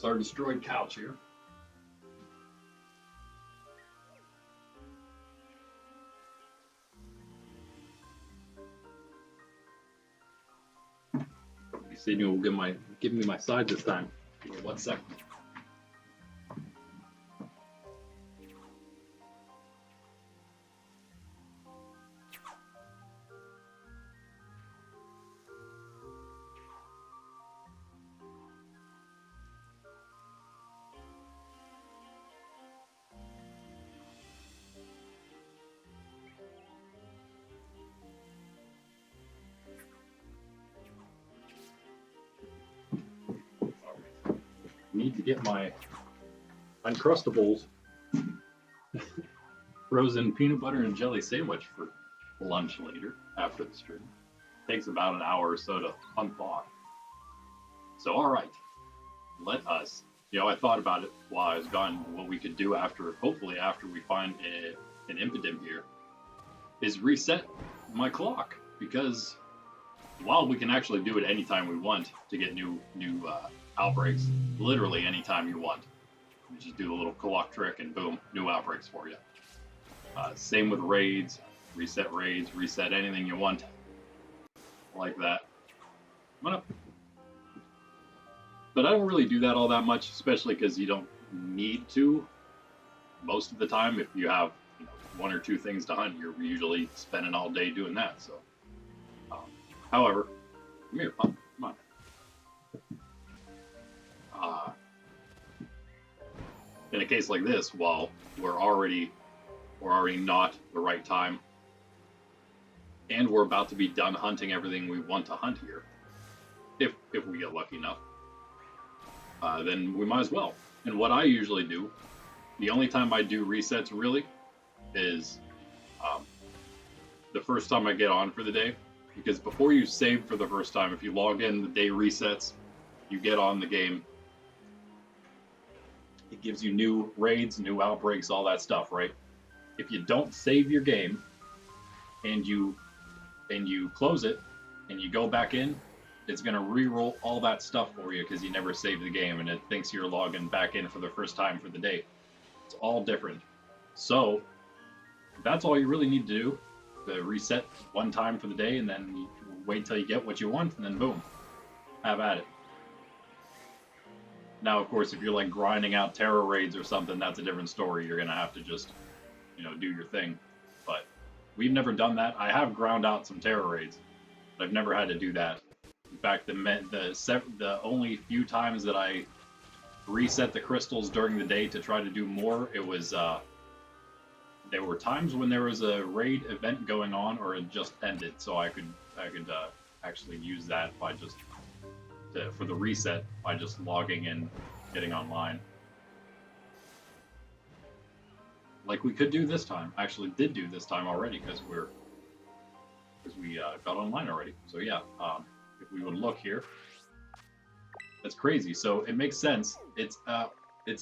Speaker 1: It's our destroyed couch here. Sydney will give me my side this time. Give me 1 second. Need to get my Uncrustables frozen peanut butter and jelly sandwich for lunch later after the stream. Takes about an hour or so to unthaw. So all right, let us. I thought about it while I was gone. What we could do hopefully after we find an Impidimp here, is reset my clock, because while we can actually do it anytime we want to get new outbreaks, literally anytime you want. You just do the little clock trick and boom, new outbreaks for you. Same with raids, reset anything you want. Like that. But I don't really do that all that much, especially because you don't need to. Most of the time, if you have 1 or 2 things to hunt, you're usually spending all day doing that. So, however, come here, pup. Come on. In a case like this, while we're already not the right time, and we're about to be done hunting everything we want to hunt here, if we get lucky enough, then we might as well. And what I usually do, the only time I do resets really, is the first time I get on for the day, because before you save for the first time, if you log in, the day resets, you get on the game. It gives you new raids, new outbreaks, all that stuff, right? If you don't save your game and you close it and you go back in, it's going to re-roll all that stuff for you because you never saved the game, and it thinks you're logging back in for the first time for the day. It's all different. So that's all you really need to do. To reset 1 time for the day, and then you wait till you get what you want, and then boom, have at it. Now, of course, if you're like grinding out terror raids or something, that's a different story. You're gonna have to just, do your thing. But we've never done that. I have ground out some terror raids, but I've never had to do that. In fact, the only few times that I reset the crystals during the day to try to do more, it was there were times when there was a raid event going on or it just ended, so I could actually use that by just for the reset by just logging in, getting online. Like we could do this time. Actually did do this time already because we got online already. So yeah, if we would look here, that's crazy. So it makes sense. It's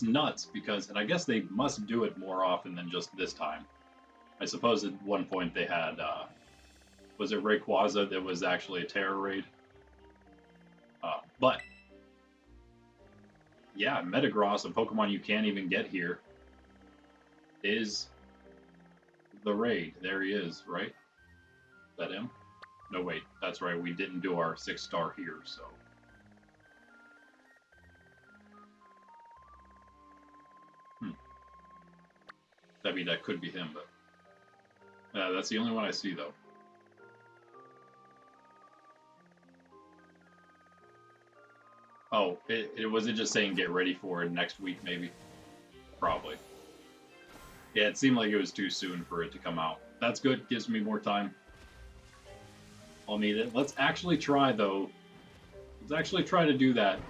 Speaker 1: nuts because, and I guess they must do it more often than just this time. I suppose at one point they had, was it Rayquaza that was actually a terror raid? But yeah, Metagross, a Pokemon you can't even get here, is the raid. There he is, right? Is that him? No, wait, that's right. We didn't do our 6-star here, so. I mean, that could be him, but that's the only one I see, though. Oh, was it just saying get ready for it next week, maybe? Probably. Yeah, it seemed like it was too soon for it to come out. That's good. Gives me more time. I'll need it. Let's actually try, though. Let's actually try to do that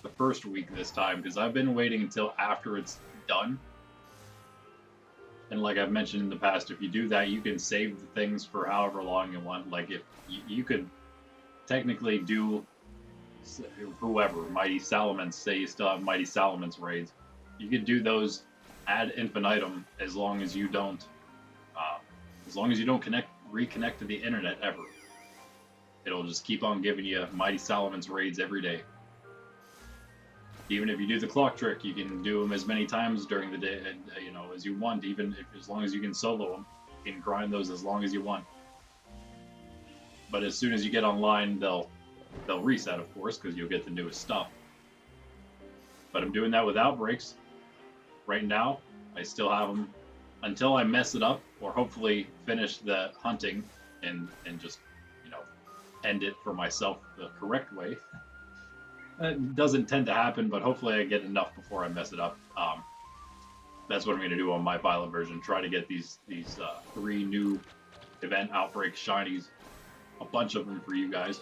Speaker 1: the first week this time, because I've been waiting until after it's done. And like I've mentioned in the past, if you do that, you can save the things for however long you want. Like, if you could technically do whoever, Mighty Salamence, say you still have Mighty Salamence raids, you could do those ad infinitum as long as you don't reconnect to the internet ever. It'll just keep on giving you Mighty Salamence raids every day. Even if you do the clock trick, you can do them as many times during the day, you know, as you want. Even if, as long as you can solo them, you can grind those as long as you want. But as soon as you get online, they'll reset, of course, because you'll get the newest stuff. But I'm doing that with outbreaks. Right now, I still have them until I mess it up, or hopefully finish the hunting and just, you know, end it for myself the correct way. It doesn't tend to happen, but hopefully I get enough before I mess it up. That's what I'm going to do on my pilot version. Try to get these 3 new event outbreak shinies, a bunch of them for you guys.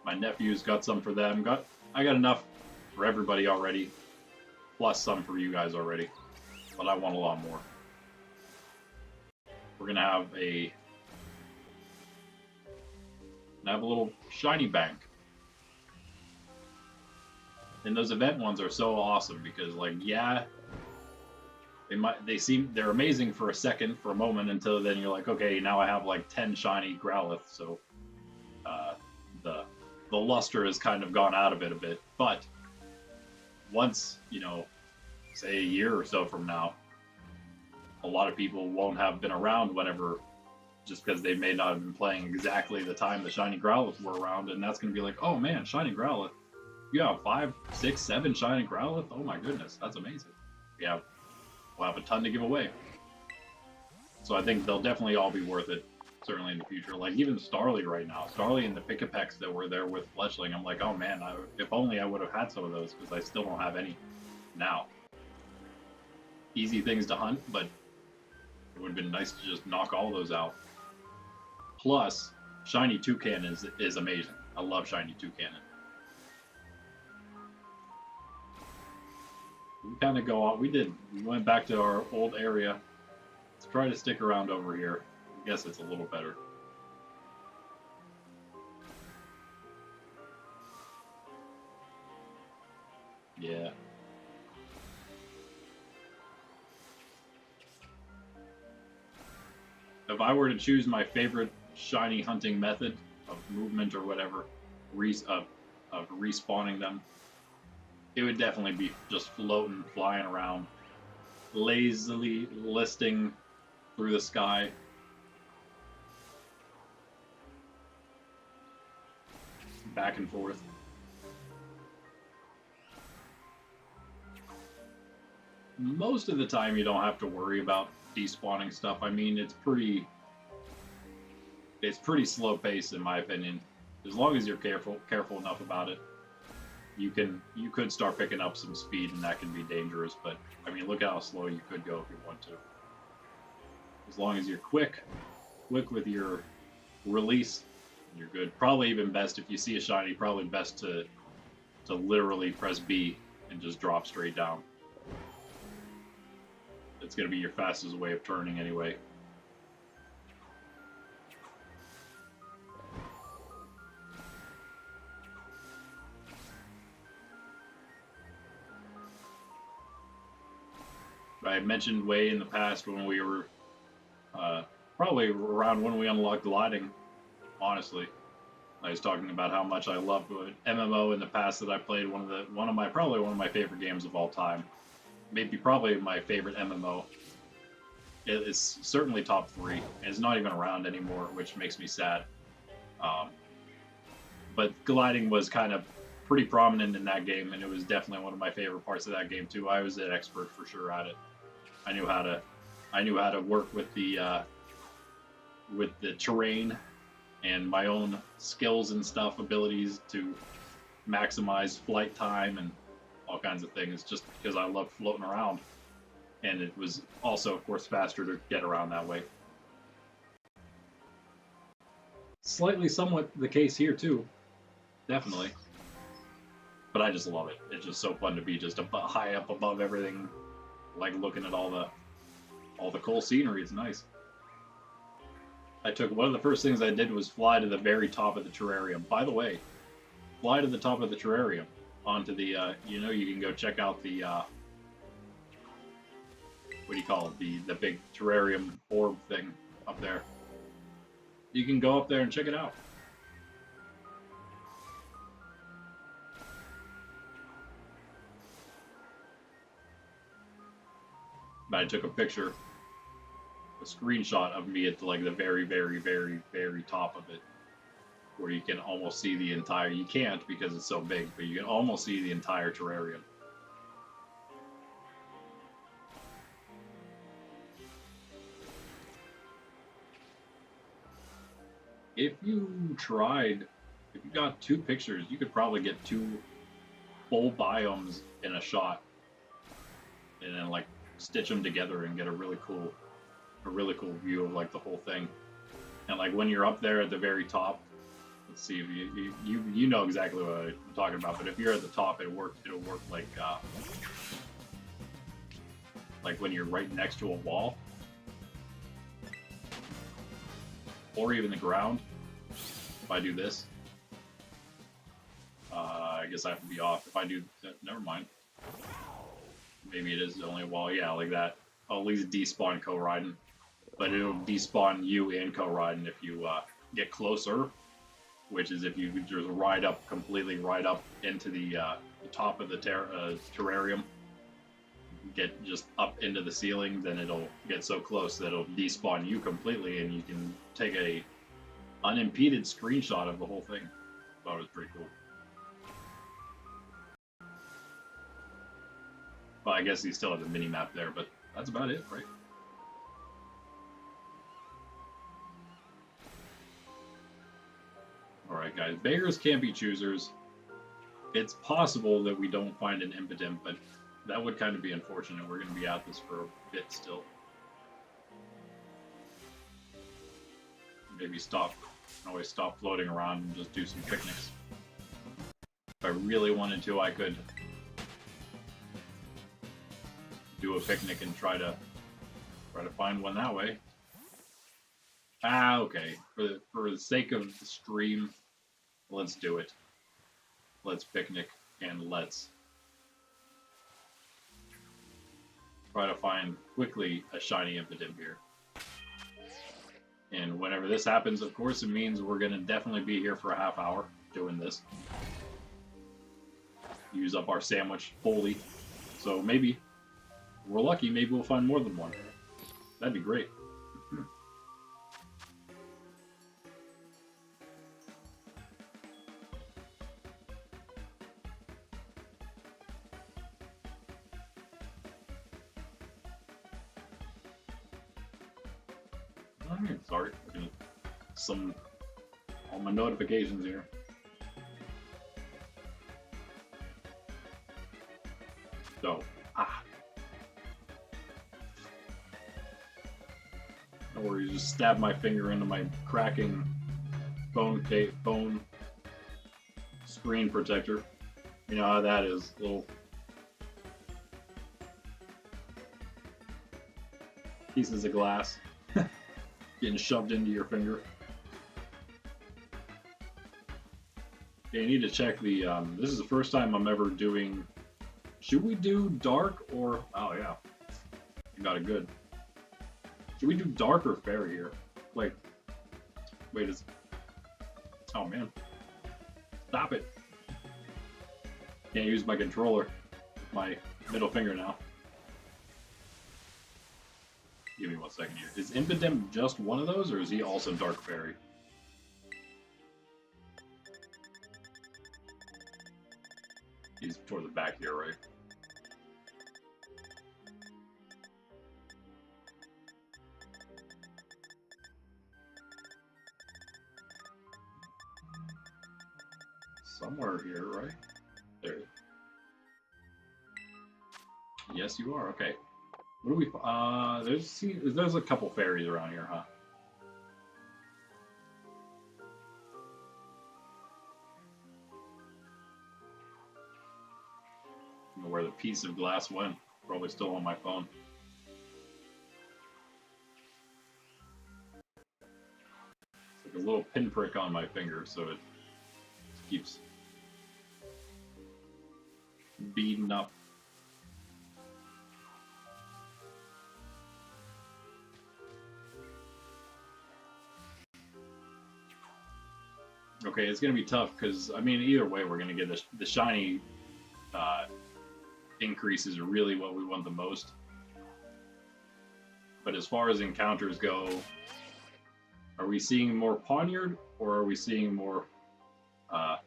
Speaker 1: My nephews got some for them. I got enough for everybody already, plus some for you guys already. But I want a lot more. We're gonna have a little shiny bank. And those event ones are so awesome because, like, yeah, they're amazing for a second, for a moment, until then you're like, okay, now I have like 10 shiny Growlithe, so the luster has kind of gone out of it a bit. But once, you know, say a year or so from now, a lot of people won't have been around whenever, just because they may not have been playing exactly the time the shiny Growlithe were around, and that's going to be like, oh man, shiny Growlithe. You have 5, 6, 7 shiny Growlithe? Oh my goodness, that's amazing. We'll have a ton to give away. So I think they'll definitely all be worth it, certainly in the future. Like even Starly right now. Starly and the Pick-a-Pecks that were there with Fletchling, I'm like, oh man, if only I would have had some of those, because I still don't have any now. Easy things to hunt, but it would have been nice to just knock all those out. Plus, Shiny Toucan is amazing. I love Shiny Toucan. We kind of go out. We went back to our old area. Let's try to stick around over here. I guess it's a little better. Yeah. If I were to choose my favorite shiny hunting method of movement or whatever, of respawning them, it would definitely be just floating, flying around, lazily listing through the sky. Back and forth. Most of the time you don't have to worry about despawning stuff. I mean, it's pretty slow pace in my opinion. As long as you're careful enough about it. You could start picking up some speed, and that can be dangerous, but I mean, look how slow you could go if you want to. As long as you're quick with your release, you're good. Probably even best if you see a shiny, probably best to literally press B and just drop straight down. It's going to be your fastest way of turning anyway. I mentioned way in the past when we were probably around when we unlocked gliding. Honestly, I was talking about how much I loved MMO in the past that I played. Probably one of my favorite games of all time. Probably my favorite MMO. It's certainly top 3, and it's not even around anymore, which makes me sad. But gliding was kind of pretty prominent in that game, and it was definitely one of my favorite parts of that game too. I was an expert for sure at it. I knew how to work with the terrain and my own skills and stuff, abilities to maximize flight time and all kinds of things, just because I love floating around. And it was also, of course, faster to get around that way. Slightly somewhat the case here too, definitely. But I just love it. It's just so fun to be just high up above everything, like looking at all the cool scenery. It's nice. One of the first things I did was fly to the very top of the terrarium. By the way, fly to the top of the terrarium onto the you can go check out the what do you call it, the big terrarium orb thing up there. You can go up there and check it out. But I took a picture, a screenshot of me at like the very, very, very, very top of it, where you can almost see the entire. You can't because it's so big, but you can almost see the entire terrarium. If you got 2 pictures, you could probably get 2 full biomes in a shot, and then like stitch them together and get a really cool view of like the whole thing. And like when you're up there at the very top, let's see if you know exactly what I'm talking about. But if you're at the top, it'll work like when you're right next to a wall. Or even the ground. If I do this, I guess I have to be off. If I do, never mind. Maybe it is only a wall. Yeah, like that. I'll at least despawn co-riding, but it'll despawn you and co-riding if you get closer. Which is if you just completely ride up into the top of the terrarium, get just up into the ceiling, then it'll get so close that it'll despawn you completely, and you can take a unimpeded screenshot of the whole thing. Thought it was pretty cool. Well, I guess he still has a mini map there, but that's about it, right? Alright guys, beggars can't be choosers. It's possible that we don't find an Impidimp, but that would kind of be unfortunate. We're going to be at this for a bit still. Maybe always stop floating around and just do some picnics. If I really wanted to, I could do a picnic and try to find one that way. Ah, okay. For the sake of the stream, let's do it. Let's picnic and let's try to find quickly a shiny Impidimp here. And whenever this happens, of course, it means we're going to definitely be here for a half hour doing this. Use up our sandwich fully. So maybe, if we're lucky, maybe we'll find more than one. That'd be great. Sorry, all my notifications here. So, don't worry, just stab my finger into my cracking phone screen protector. You know how that is, little pieces of glass. Getting shoved into your finger. Okay, you need to check the, this is the first time I'm ever doing, should we do dark or, oh yeah, you got it good. Should we do dark or fairy here? Like, wait, oh man, stop it. Can't use my controller, my middle finger now. Give me 1 second here. Is Impidimp just one of those, or is he also Dark Fairy? He's toward the back here, right? Somewhere here, right? There. Yes, you are. Okay. What do we, there's a couple fairies around here, huh? I don't know where the piece of glass went. Probably still on my phone. It's like a little pinprick on my finger, so it keeps beating up. Okay, it's going to be tough because, I mean, either way, we're going to get the shiny increase is really what we want the most. But as far as encounters go, are we seeing more Poniard or are we seeing more? I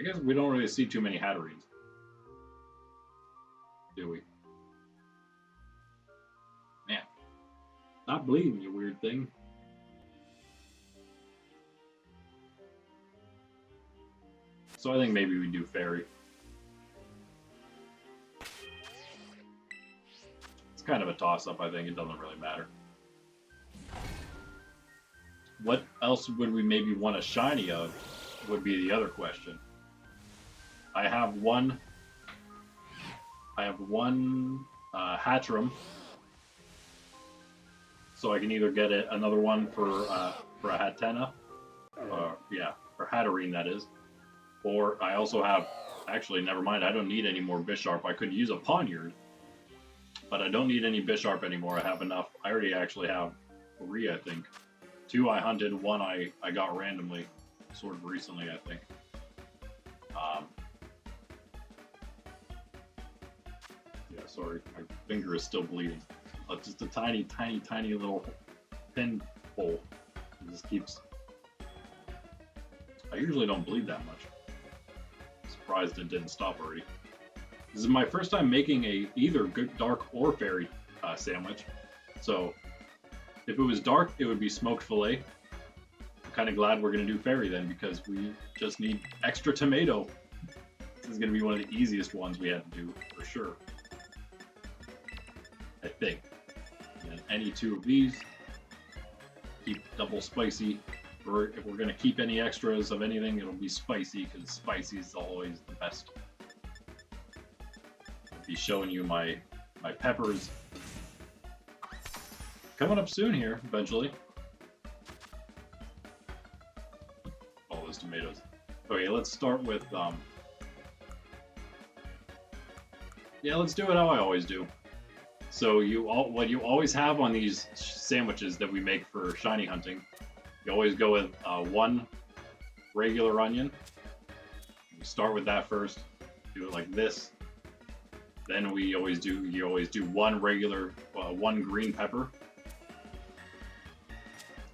Speaker 1: guess we don't really see too many Hatterines, do we? Man, not bleeding, you weird thing. So I think maybe we do Fairy. It's kind of a toss-up, I think. It doesn't really matter. What else would we maybe want a shiny of would be the other question. I have one Hatchram, so I can either get another one for a Hatenna, or Hatterene, that is. Or I also have, actually, never mind, I don't need any more Bisharp. I could use a Poniard, but I don't need any Bisharp anymore. I have enough. I already actually have 3, I think. 2 I hunted, 1 I got randomly, sort of recently, I think. Yeah, sorry, my finger is still bleeding. Just a tiny, tiny, tiny little pinhole. It just keeps... I usually don't bleed that much. Surprised it didn't stop already. This is my first time making either good dark or fairy sandwich. So if it was dark, it would be smoked fillet. I'm kind of glad we're going to do fairy then, because we just need extra tomato. This is going to be one of the easiest ones we had to do for sure, I think. And then any 2 of these, keep double spicy. If we're going to keep any extras of anything, it'll be spicy, because spicy is always the best. I'll be showing you my peppers coming up soon here, eventually. All those tomatoes. Okay, let's start with, yeah, let's do it how I always do. So what you always have on these sandwiches that we make for shiny hunting, you always go with 1 regular onion. You start with that first. Do it like this. Then you always do 1 regular, 1 green pepper.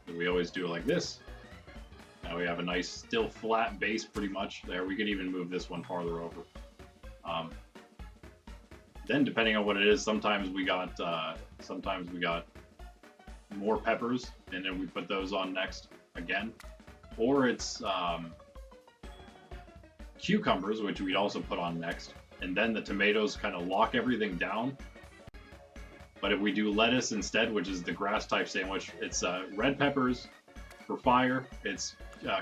Speaker 1: And we always do it like this. Now we have a nice, still flat base, pretty much. There, we could even move this one farther over. Then, depending on what it is, sometimes we got more peppers, and then we put those on next again. Or it's cucumbers, which we'd also put on next. And then the tomatoes kind of lock everything down. But if we do lettuce instead, which is the grass type sandwich, it's red peppers for fire, it's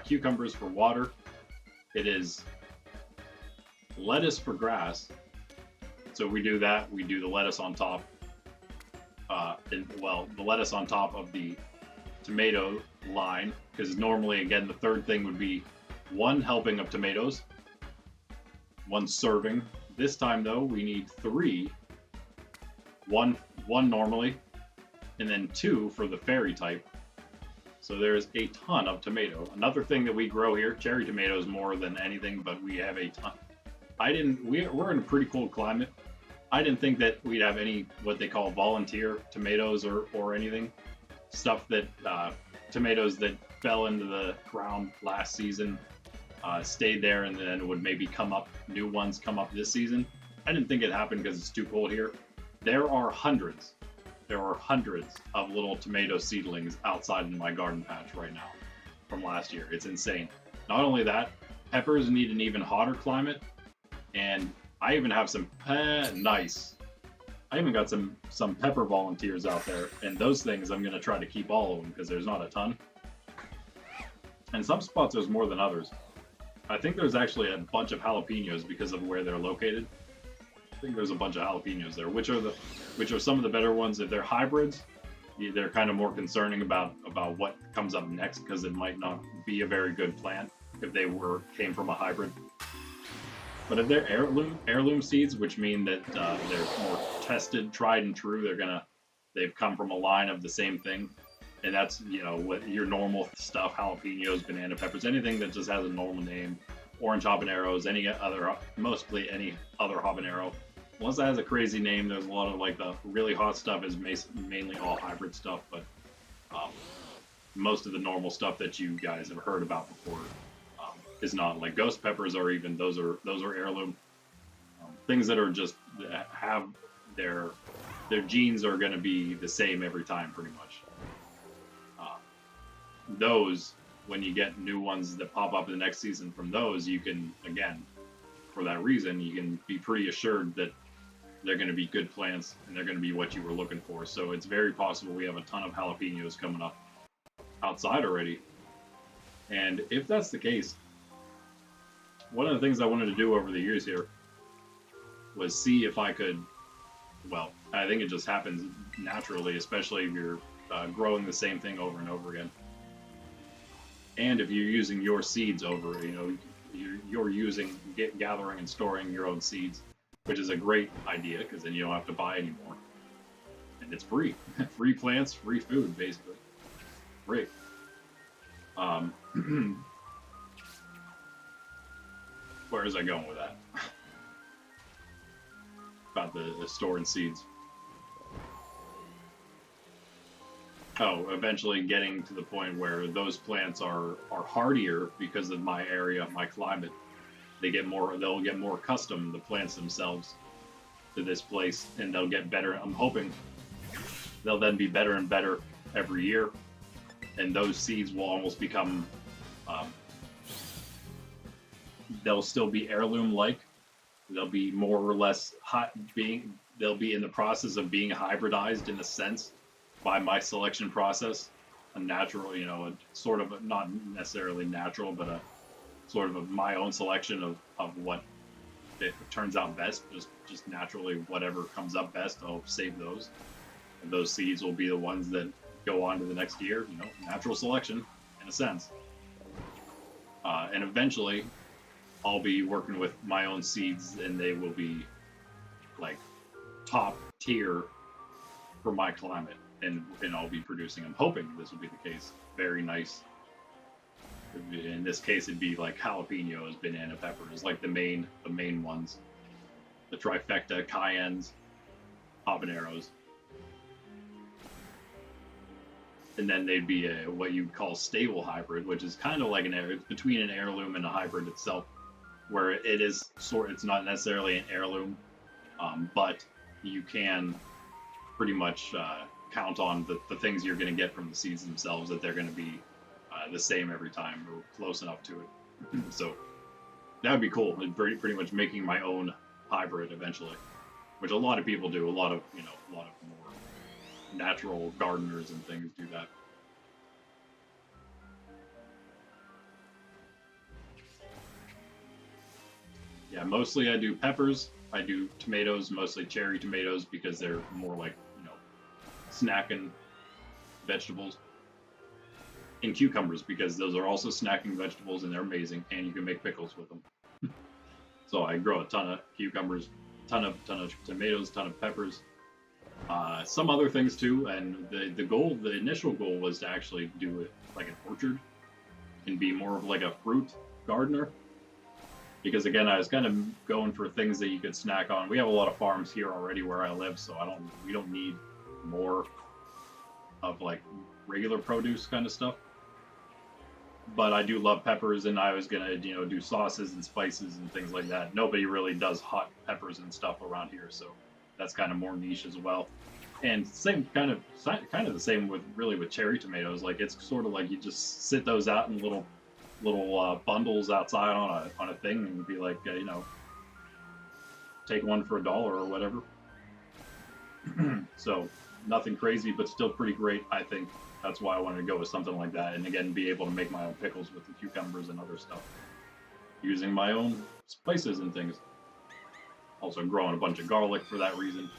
Speaker 1: cucumbers for water, it is lettuce for grass. So we do that, we do the lettuce on top. The lettuce on top of the tomato line, because normally, again, the third thing would be 1 helping of tomatoes, 1 serving. This time, though, we need 3. One normally, and then 2 for the fairy type. So there's a ton of tomato. Another thing that we grow here, cherry tomatoes more than anything, but we have a ton. We're in a pretty cold climate. I didn't think that we'd have any what they call volunteer tomatoes or anything. Stuff that tomatoes that fell into the ground last season, stayed there, and then would maybe come up, new ones come up this season. I didn't think it happened because it's too cold here. There are hundreds of little tomato seedlings outside in my garden patch right now from last year. It's insane. Not only that, peppers need an even hotter climate, and I even have some nice. I even got some pepper volunteers out there, and those things I'm gonna try to keep all of them because there's not a ton. And some spots there's more than others. I think there's actually a bunch of jalapenos because of where they're located. I think there's a bunch of jalapenos there, which are some of the better ones. If they're hybrids, they're kind of more concerning about what comes up next, because it might not be a very good plant if they came from a hybrid. But if they're heirloom seeds, which mean that they're more tested, tried and true, they've come from a line of the same thing, and that's what your normal stuff: jalapenos, banana peppers, anything that just has a normal name, orange habaneros, mostly any other habanero. Unless that has a crazy name, there's a lot of like the really hot stuff is mainly all hybrid stuff, but um, most of the normal stuff that you guys have heard about before is not. Like ghost peppers, or even those are heirloom things that are just that have their genes are going to be the same every time, pretty much. Those, when you get new ones that pop up in the next season from those, you can, again, for that reason, you can be pretty assured that they're going to be good plants and they're going to be what you were looking for. So it's very possible we have a ton of jalapenos coming up outside already. And if that's the case, one of the things I wanted to do over the years here was see if I could, well, I think it just happens naturally, especially if you're growing the same thing over and over again. And if you're using your seeds over, you're using, gathering and storing your own seeds, which is a great idea because then you don't have to buy anymore. And it's free. Free plants, free food, basically. Great. Where is I going with that? About the storing seeds. Oh, eventually getting to the point where those plants are hardier because of my area, my climate. They'll get more accustomed, the plants themselves, to this place, and they'll get better. I'm hoping they'll then be better and better every year, and those seeds will almost become, they'll still be heirloom-like. They'll be more or less they'll be in the process of being hybridized in a sense by my selection process, a natural, a sort of not necessarily natural, but a sort of my own selection of what it turns out best. Just naturally, whatever comes up best, I'll save those. And those seeds will be the ones that go on to the next year. Natural selection in a sense. And eventually, I'll be working with my own seeds, and they will be like top tier for my climate. And I'll be producing. I'm hoping this will be the case. Very nice. In this case, it'd be like jalapenos, banana peppers, like the main ones. The trifecta, cayennes, habaneros, and then they'd be what you'd call stable hybrid, which is kind of like it's between an heirloom and a hybrid itself, where it is it's not necessarily an heirloom, but you can pretty much count on the things you're going to get from the seeds themselves, that they're going to be the same every time or close enough to it. So that would be cool. And pretty much making my own hybrid eventually, which a lot of people do. A lot of more natural gardeners and things do that. Yeah, mostly I do peppers. I do tomatoes, mostly cherry tomatoes, because they're more like snacking vegetables. And cucumbers, because those are also snacking vegetables and they're amazing, and you can make pickles with them. So I grow a ton of cucumbers, ton of tomatoes, ton of peppers, some other things too. And the initial goal was to actually do it like an orchard and be more of like a fruit gardener. Because again, I was kind of going for things that you could snack on. We have a lot of farms here already where I live, so we don't need more of like regular produce kind of stuff. But I do love peppers, and I was gonna do sauces and spices and things like that. Nobody really does hot peppers and stuff around here, so that's kind of more niche as well. And same kind of the same with cherry tomatoes. Like it's sort of like you just sit those out in little bundles outside on a thing, and be like, take one for $1 or whatever. So nothing crazy, but still pretty great, I think. That's why I wanted to go with something like that, and again, be able to make my own pickles with the cucumbers and other stuff, using my own spices and things. Also growing a bunch of garlic for that reason.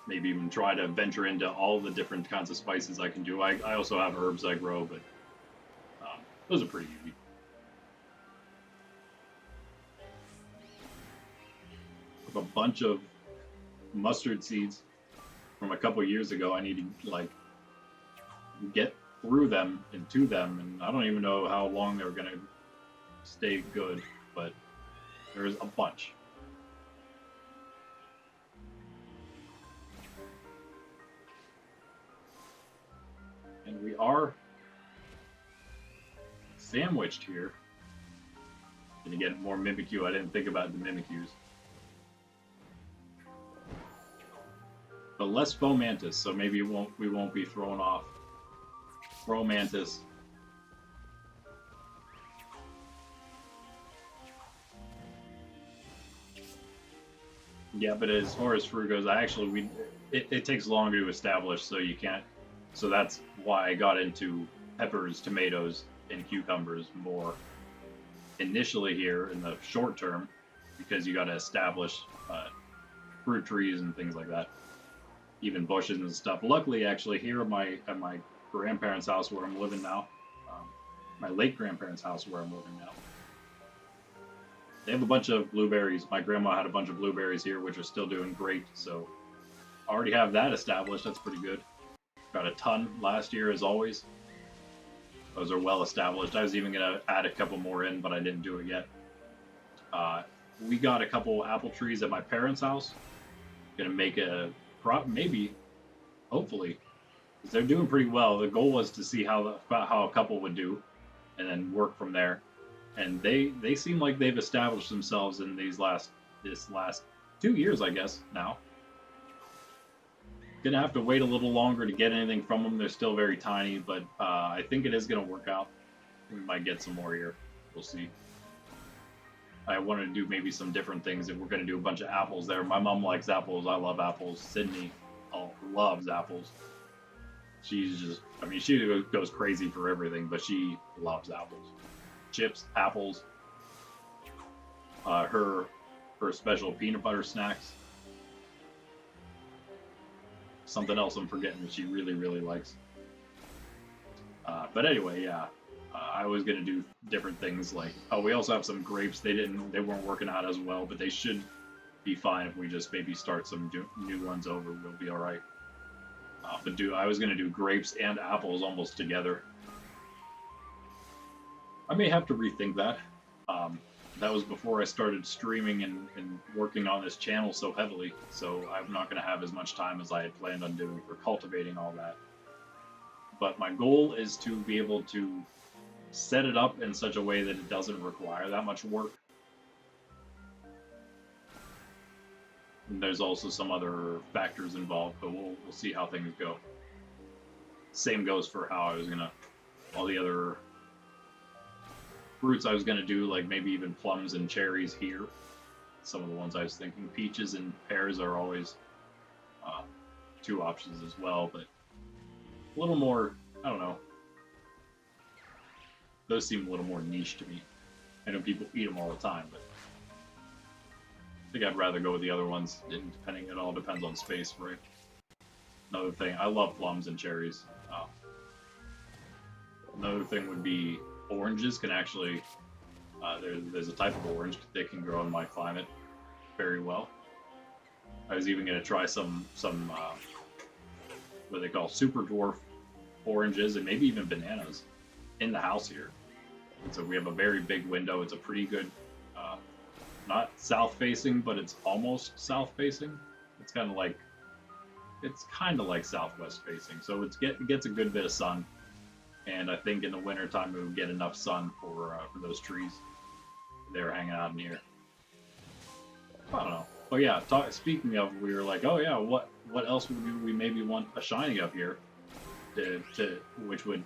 Speaker 1: Maybe even try to venture into all the different kinds of spices I can do. I also have herbs I grow, but those are pretty easy. A bunch of mustard seeds from a couple years ago. I need to get through them and to them, and I don't even know how long they're gonna stay good, but there's a bunch. And we are sandwiched here. And again, more Mimikyu. I didn't think about the Mimikyus. But less Fomantis, so maybe we won't be thrown off. Romantis. Yeah, but as far as fruit goes, it takes longer to establish, so you can't. So that's why I got into peppers, tomatoes, and cucumbers more initially here in the short term, because you got to establish fruit trees and things like that, even bushes and stuff. Luckily, actually, here at my grandparents' house where I'm living now, my late grandparents' house where I'm living now. They have a bunch of blueberries. My grandma had a bunch of blueberries here, which are still doing great. So I already have that established. That's pretty good. Got a ton last year, as always. Those are well established. I was even going to add a couple more in, but I didn't do it yet. We got a couple apple trees at my parents' house. Going to make a crop, maybe, hopefully. Because they're doing pretty well. The goal was to see how a couple would do, and then work from there. And they seem like they've established themselves in this last 2 years, I guess, now. Gonna have to wait a little longer to get anything from them. They're still very tiny, but I think it is gonna work out. We might get some more here. We'll see. I wanted to do maybe some different things. If we're gonna do a bunch of apples there. My mom likes apples. I love apples. Sydney loves apples. She's just, I mean, she goes crazy for everything, but she loves apples. Chips, apples, her special peanut butter snacks. Something else I'm forgetting that she really, really likes. But anyway, yeah, I was gonna do different things like, we also have some grapes. They weren't working out as well, but they should be fine if we just maybe start some new ones over. We'll be all right. But I was gonna do grapes and apples almost together. I may have to rethink that. That was before I started streaming and working on this channel so heavily, so I'm not going to have as much time as I had planned on doing for cultivating all that. But my goal is to be able to set it up in such a way that it doesn't require that much work. And there's also some other factors involved, but we'll see how things go. Same goes for how I was going to, all the other fruits I was going to do, like maybe even plums and cherries here. Some of the ones I was thinking. Peaches and pears are always two options as well, but a little more, I don't know. Those seem a little more niche to me. I know people eat them all the time, but I think I'd rather go with the other ones. It all depends on space, right? Another thing, I love plums and cherries. Another thing would be oranges can actually, there's a type of orange that can grow in my climate very well. I was even going to try some what they call super dwarf oranges and maybe even bananas in the house here. And so we have a very big window. It's a pretty good, not south facing, but it's almost south facing. It's kind of like southwest facing. So it gets a good bit of sun. And I think in the wintertime we would get enough sun for those trees. They're hanging out in here. I don't know. But yeah, speaking of, we were like, oh yeah, what else would we maybe want a shiny up here, which would,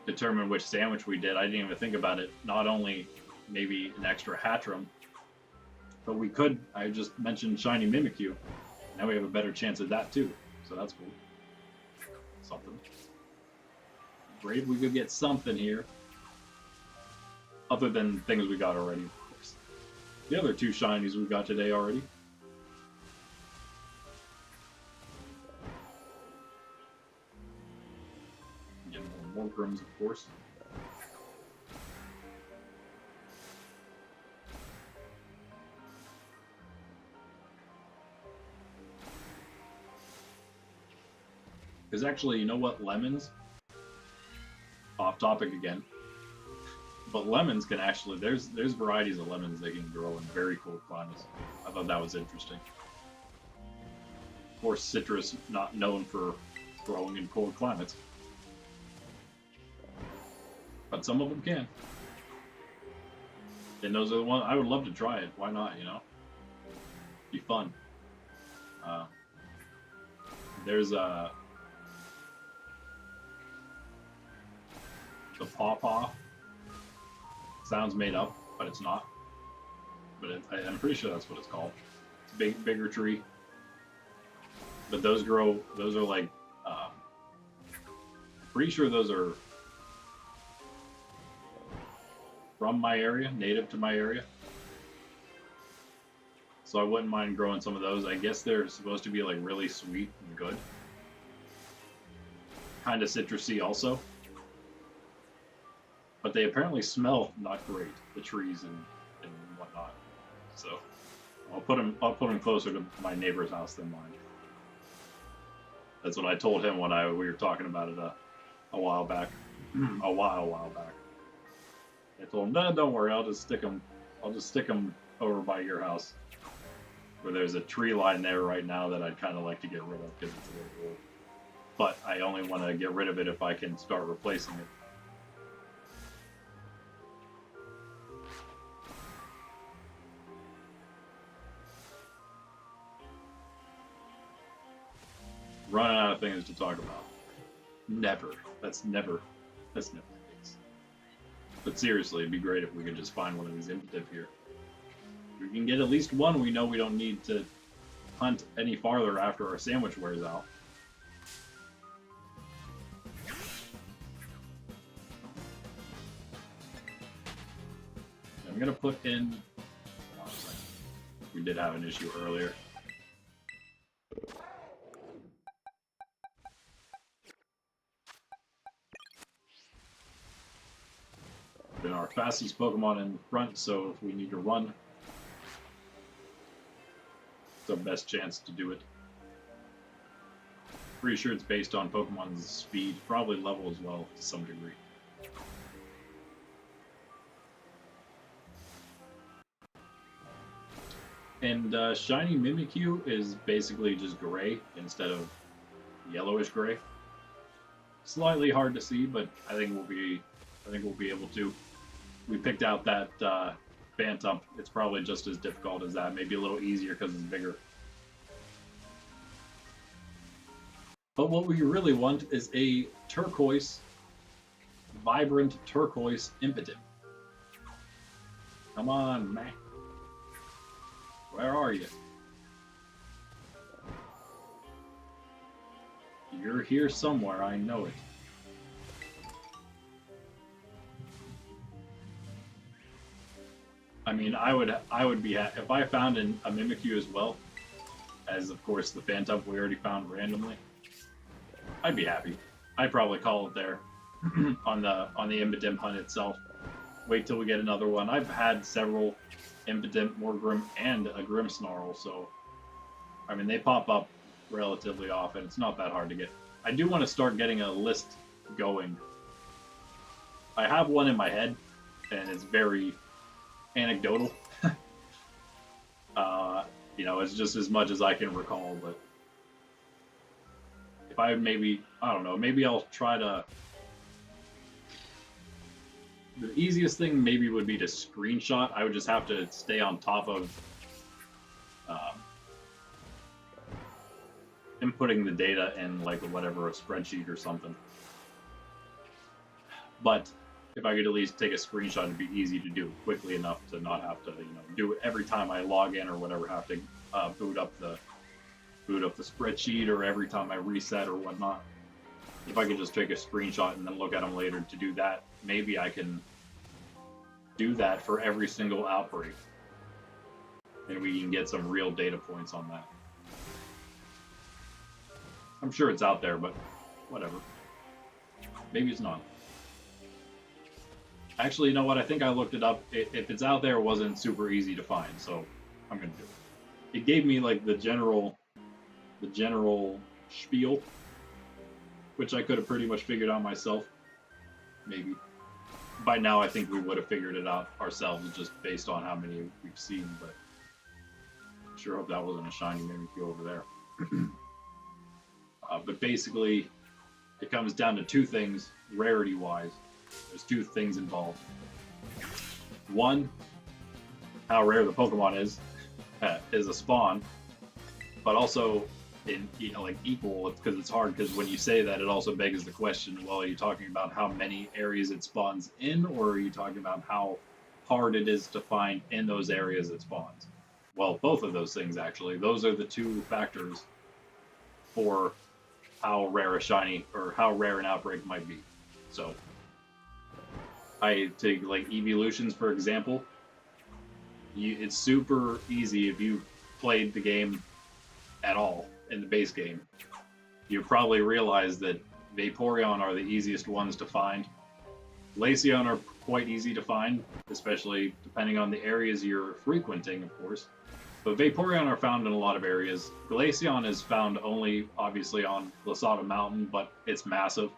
Speaker 1: determine which sandwich we did. I didn't even think about it. Not only maybe an extra Hatchram, but we could. I just mentioned shiny Mimikyu. Now we have a better chance at that too. So that's cool. Something. Great, we could get something here. Other than things we got already, of course. The other two shinies we got today already. Get more Grims, of course. Because actually, you know what? Lemons, off topic again, but lemons can actually, there's varieties of lemons that can grow in very cold climates. I thought that was interesting. Of course, citrus, not known for growing in cold climates. But some of them can. And those are the ones I would love to try it. Why not, you know? Be fun. There's the pawpaw. Sounds made up, but it's not. But I'm pretty sure that's what it's called. It's a bigger tree. But those grow. Those are like. Pretty sure those are from my area, native to my area. So I wouldn't mind growing some of those. I guess they're supposed to be like really sweet and good. Kind of citrusy also. But they apparently smell not great, the trees and whatnot. So I'll put them closer to my neighbor's house than mine. That's what I told him when we were talking about it a while back. a while back. I told him, no, don't worry, I'll just stick them over by your house. Where there's a tree line there right now that I'd kind of like to get rid of because it's a little old. But I only want to get rid of it if I can start replacing it. Running out of things to talk about. That's never the case. But seriously, it'd be great if we could just find one of these Impidimp here. If we can get at least one, we know we don't need to hunt any farther after our sandwich wears out. I'm gonna put in. Hold on a second. We did have an issue earlier. Been our fastest Pokemon in front, so if we need to run, it's our best chance to do it. Pretty sure it's based on Pokemon's speed, probably level as well to some degree. And Shiny Mimikyu is basically just gray instead of yellowish gray. Slightly hard to see, but I think we'll be able to. We picked out that Phantom. It's probably just as difficult as that, maybe a little easier because it's bigger. But what we really want is a turquoise, vibrant turquoise Impidimp. Come on, man. Where are you? You're here somewhere, I know it. I mean, I would be happy if I found a Mimikyu as well, as of course the Phantom we already found randomly. I'd be happy. I'd probably call it there on the Impidimp hunt itself. Wait till we get another one. I've had several Impidimp, Morgrim, and a Grimmsnarl, so I mean they pop up relatively often. It's not that hard to get. I do want to start getting a list going. I have one in my head, and it's very anecdotal. You know, it's just as much as I can recall, but if I maybe, I don't know, maybe I'll try to. The easiest thing maybe would be to screenshot. I would just have to stay on top of inputting the data in like whatever, a spreadsheet or something. But if I could at least take a screenshot, it'd be easy to do quickly enough to not have to, you know, do it every time I log in or whatever. Have to boot up the spreadsheet or every time I reset or whatnot. If I could just take a screenshot and then look at them later to do that, maybe I can do that for every single outbreak, and we can get some real data points on that. I'm sure it's out there, but whatever. Maybe it's not. Actually, you know what? I think I looked it up. If it's out there, it wasn't super easy to find, so I'm gonna do it. It gave me like the general spiel, which I could have pretty much figured out myself. Maybe. By now, I think we would have figured it out ourselves just based on how many we've seen, but I sure hope that wasn't a shiny Mimikyu over there. But basically, it comes down to two things, rarity-wise. There's two things involved. One, how rare the Pokemon is a spawn, but also in like equal, because it's hard. Because when you say that, it also begs the question: well, are you talking about how many areas it spawns in, or are you talking about how hard it is to find in those areas it spawns? Well, both of those things actually. Those are the two factors for how rare a shiny or how rare an outbreak might be. So I take like evolutions for example. It's super easy if you played the game at all in the base game. You probably realize that Vaporeon are the easiest ones to find. Glaceon are quite easy to find, especially depending on the areas you're frequenting, of course. But Vaporeon are found in a lot of areas. Glaceon is found only, obviously, on Glisado Mountain, but it's massive.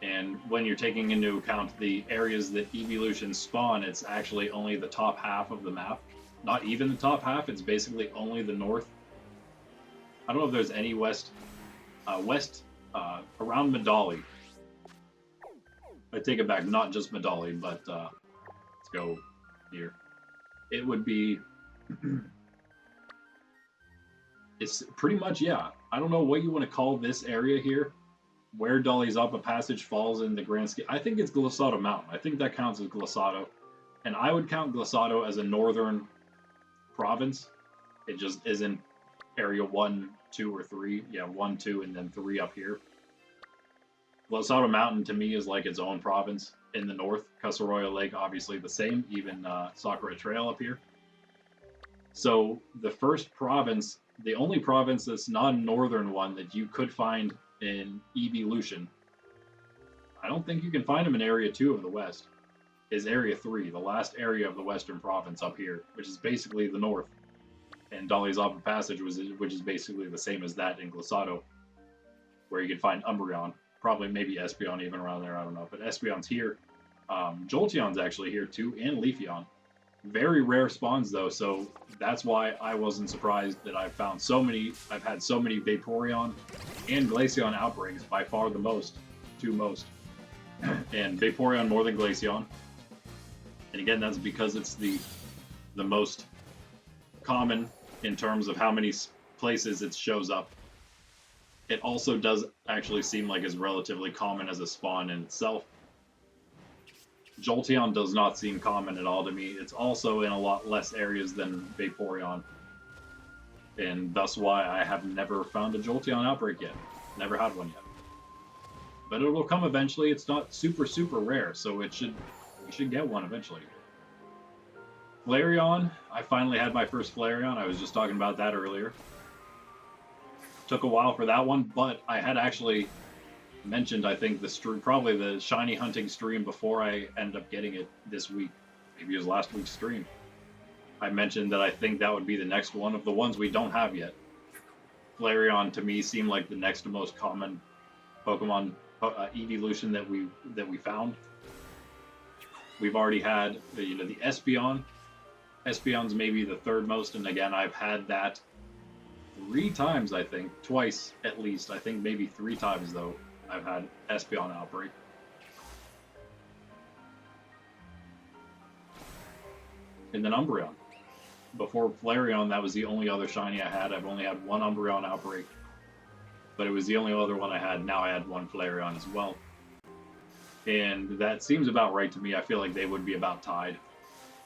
Speaker 1: And when you're taking into account the areas that evolutions spawn, it's actually only the top half of the map. Not even the top half, it's basically only the north. I don't know if there's any west. Around Medali. I take it back, not just Medali, but let's go here. It would be... It's pretty much, yeah. I don't know what you want to call this area here, where Dolly's Appa Passage falls in the grand scheme. I think it's Glisado Mountain. I think that counts as Glisado. And I would count Glisado as a northern province. It just isn't area 1, 2, or 3. Yeah, 1, 2, and then 3 up here. Glisado Mountain, to me, is like its own province in the north. Cusaroya Lake, obviously the same. Even Sakura Trail up here. So the first province, the only province that's not a northern one that you could find in evolution, I don't think you can find them in Area 2 of the West, is Area 3, the last area of the Western Province up here, which is basically the north. And Dolly's Appa Passage, which is basically the same as that in Glisado, where you can find Umbreon, probably maybe Espeon even around there, I don't know. But Espeon's here. Jolteon's actually here too, and Leafeon. Very rare spawns though, so that's why I wasn't surprised that I've had so many Vaporeon and Glaceon outbreaks, by far the most, two most. And Vaporeon more than Glaceon. And again, that's because it's the most common in terms of how many places it shows up. It also does actually seem like it's relatively common as a spawn in itself. Jolteon does not seem common at all to me. It's also in a lot less areas than Vaporeon. And that's why I have never found a Jolteon outbreak yet. Never had one yet. But it will come eventually. It's not super, super rare, so we should get one eventually. Flareon, I finally had my first Flareon. I was just talking about that earlier. Took a while for that one, but I had actually mentioned, I think, probably the shiny hunting stream before I ended up getting it this week. Maybe it was last week's stream. I mentioned that I think that would be the next one of the ones we don't have yet. Flareon to me seemed like the next most common Pokemon evolution that we found. We've already had the Espeon. Espeon's maybe the third most, and again I've had that 3 times, I think, twice at least. I think maybe 3 times though. I've had Espeon outbreak. And then Umbreon. Before Flareon, that was the only other shiny I had. I've only had 1 Umbreon outbreak. But it was the only other one I had. Now I had 1 Flareon as well. And that seems about right to me. I feel like they would be about tied.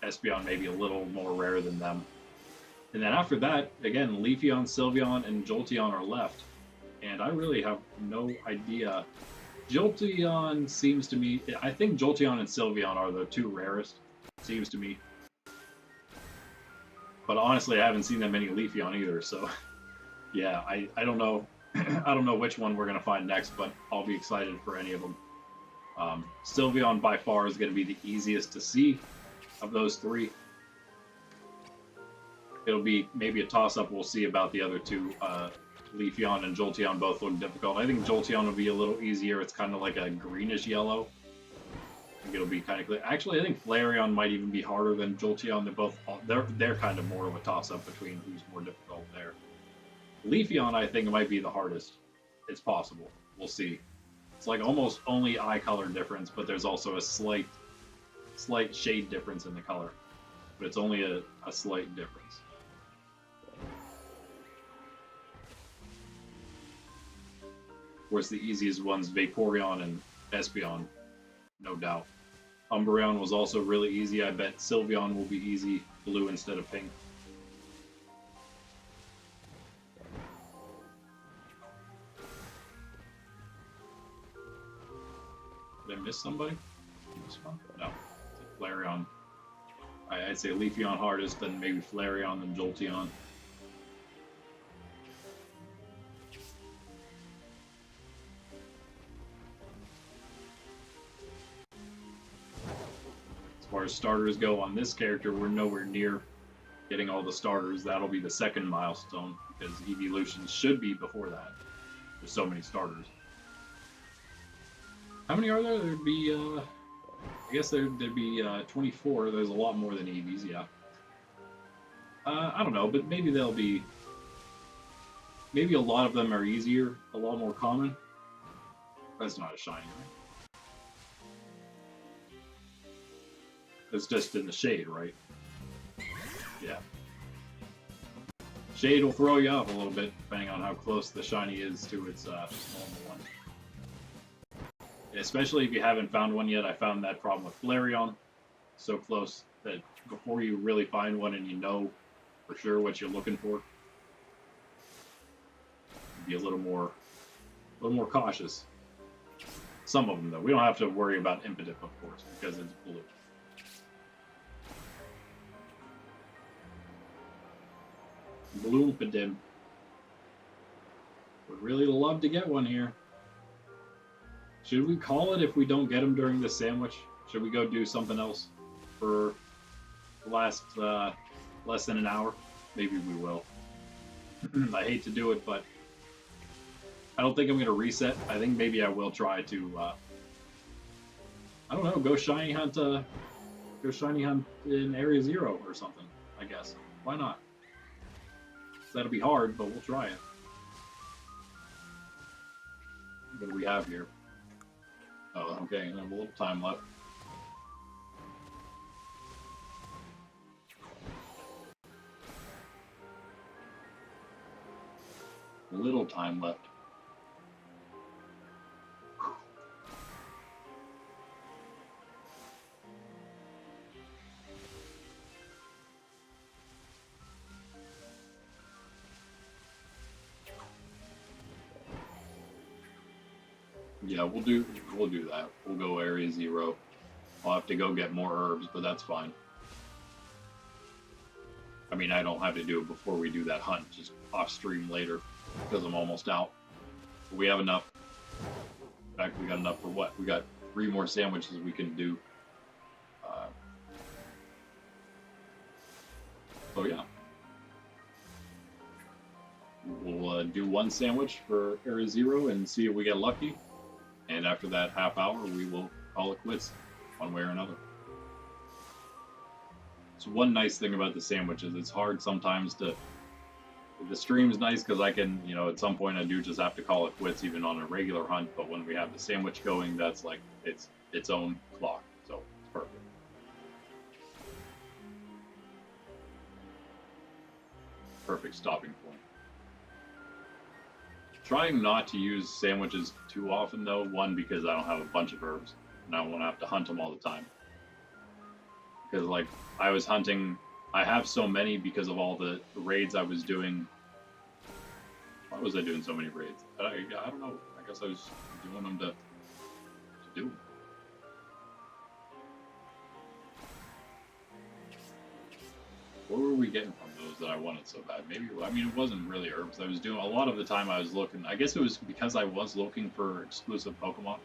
Speaker 1: Espeon maybe a little more rare than them. And then after that, again, Leafeon, Sylveon, and Jolteon are left. And I really have no idea. Jolteon seems to me... I think Jolteon and Sylveon are the 2 rarest, seems to me. But honestly, I haven't seen that many Leafeon either, so... Yeah, I don't know. I don't know which one we're going to find next, but I'll be excited for any of them. Sylveon by far is going to be the easiest to see of those 3. It'll be maybe a toss-up. We'll see about the other 2. Leafeon and Jolteon both look difficult. I think Jolteon will be a little easier. It's kind of like a greenish yellow. I think it'll be kind of clear. Actually, I think Flareon might even be harder than Jolteon. They're kind of more of a toss-up between who's more difficult there. Leafeon, I think, might be the hardest. it's possible. We'll see. It's like almost only eye color difference, but there's also a slight shade difference in the color. But it's only a slight difference. Of course, the easiest ones, Vaporeon and Espeon, no doubt. Umbreon was also really easy. I bet Sylveon will be easy, blue instead of pink. Did I miss somebody? This one? No. Flareon. I'd say Leafeon hardest, then maybe Flareon, then Jolteon. As far as starters go on this character, we're nowhere near getting all the starters. That'll be the second milestone, because evolutions should be before that. There's so many starters. How many are there? There'd be, I guess there'd be 24. There's a lot more than EVs, yeah. I don't know, but maybe they'll be... Maybe a lot of them are easier, a lot more common. That's not a shiny, right? It's just in the shade, right? Yeah. Shade will throw you off a little bit, depending on how close the shiny is to its normal one. Especially if you haven't found one yet. I found that problem with Flareon. So close that before you really find one and you know for sure what you're looking for, be a little more cautious. Some of them, though. We don't have to worry about Impidimp, of course, because it's blue. Blue Impidimp. Would really love to get one here. Should we call it if we don't get them during the sandwich? Should we go do something else for the last less than an hour? Maybe we will. I hate to do it, but I don't think I'm going to reset. I think maybe I will try to, I don't know, go shiny hunt in Area 0 or something, I guess. Why not? That'll be hard, but we'll try it. What do we have here? Oh, okay, I have a little time left. A little time left. Yeah, we'll do that. We'll go Area 0. I'll have to go get more herbs, but that's fine. I mean, I don't have to do it before we do that hunt, just off stream later, because I'm almost out. But we have enough. In fact, we got enough for what? We got 3 more sandwiches we can do. So yeah. We'll do 1 sandwich for Area 0 and see if we get lucky. And after that half hour, we will call it quits, one way or another. So one nice thing about the sandwiches, it's hard sometimes to... The stream's nice because I can, you know, at some point I do just have to call it quits even on a regular hunt, but when we have the sandwich going, that's like, it's its own clock, so it's perfect. Perfect stopping point. Trying not to use sandwiches too often, though. One, because I don't have a bunch of herbs, and I won't have to hunt them all the time. Because, like, I was hunting... I have so many because of all the raids I was doing. Why was I doing so many raids? I don't know. I guess I was doing them to do them. What were we getting from those that I wanted so bad? Maybe, I mean, it wasn't really herbs. I was doing, a lot of the time I was looking, I guess it was because I was looking for exclusive Pokemon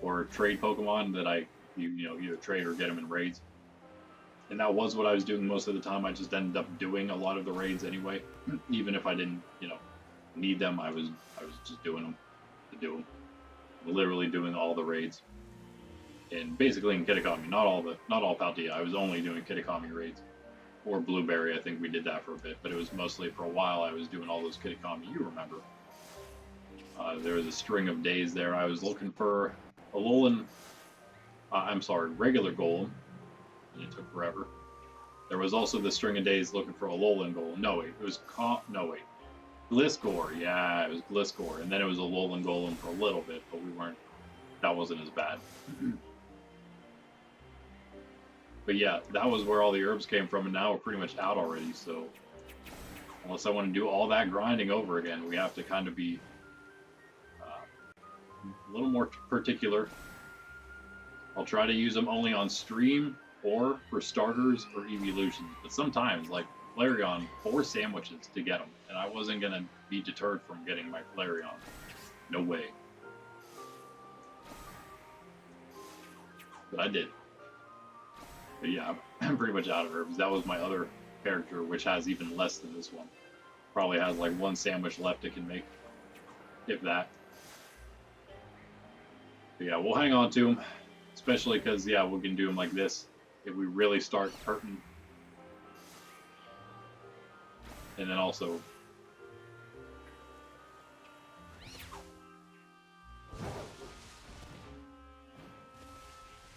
Speaker 1: or trade Pokemon that you know, either trade or get them in raids. And that was what I was doing most of the time. I just ended up doing a lot of the raids anyway. Even if I didn't, you know, need them, I was just doing them to do them. Literally doing all the raids. And basically in Kitakami, not all Paltea. I was only doing Kitakami raids. Or Blueberry, I think we did that for a bit, but it was mostly for a while I was doing all those Kitakami, you remember. There was a string of days there. I was looking for a Alolan, I'm sorry, regular Golem, and it took forever. There was also the string of days looking for a Alolan Golem. No, wait, it was Gliscor. Yeah, it was Gliscor. And then it was a Alolan Golem for a little bit, but that wasn't as bad. But yeah, that was where all the herbs came from, and now we're pretty much out already, so unless I want to do all that grinding over again, we have to kind of be a little more particular. I'll try to use them only on stream or for starters or evolutions, but sometimes, like Flareon, 4 sandwiches to get them, and I wasn't going to be deterred from getting my Flareon. No way. But I did. But yeah, I'm pretty much out of herbs. That was my other character, which has even less than this one. Probably has like 1 sandwich left it can make, if that. But yeah, we'll hang on to them, especially because, yeah, we can do them like this if we really start hurting. And then also,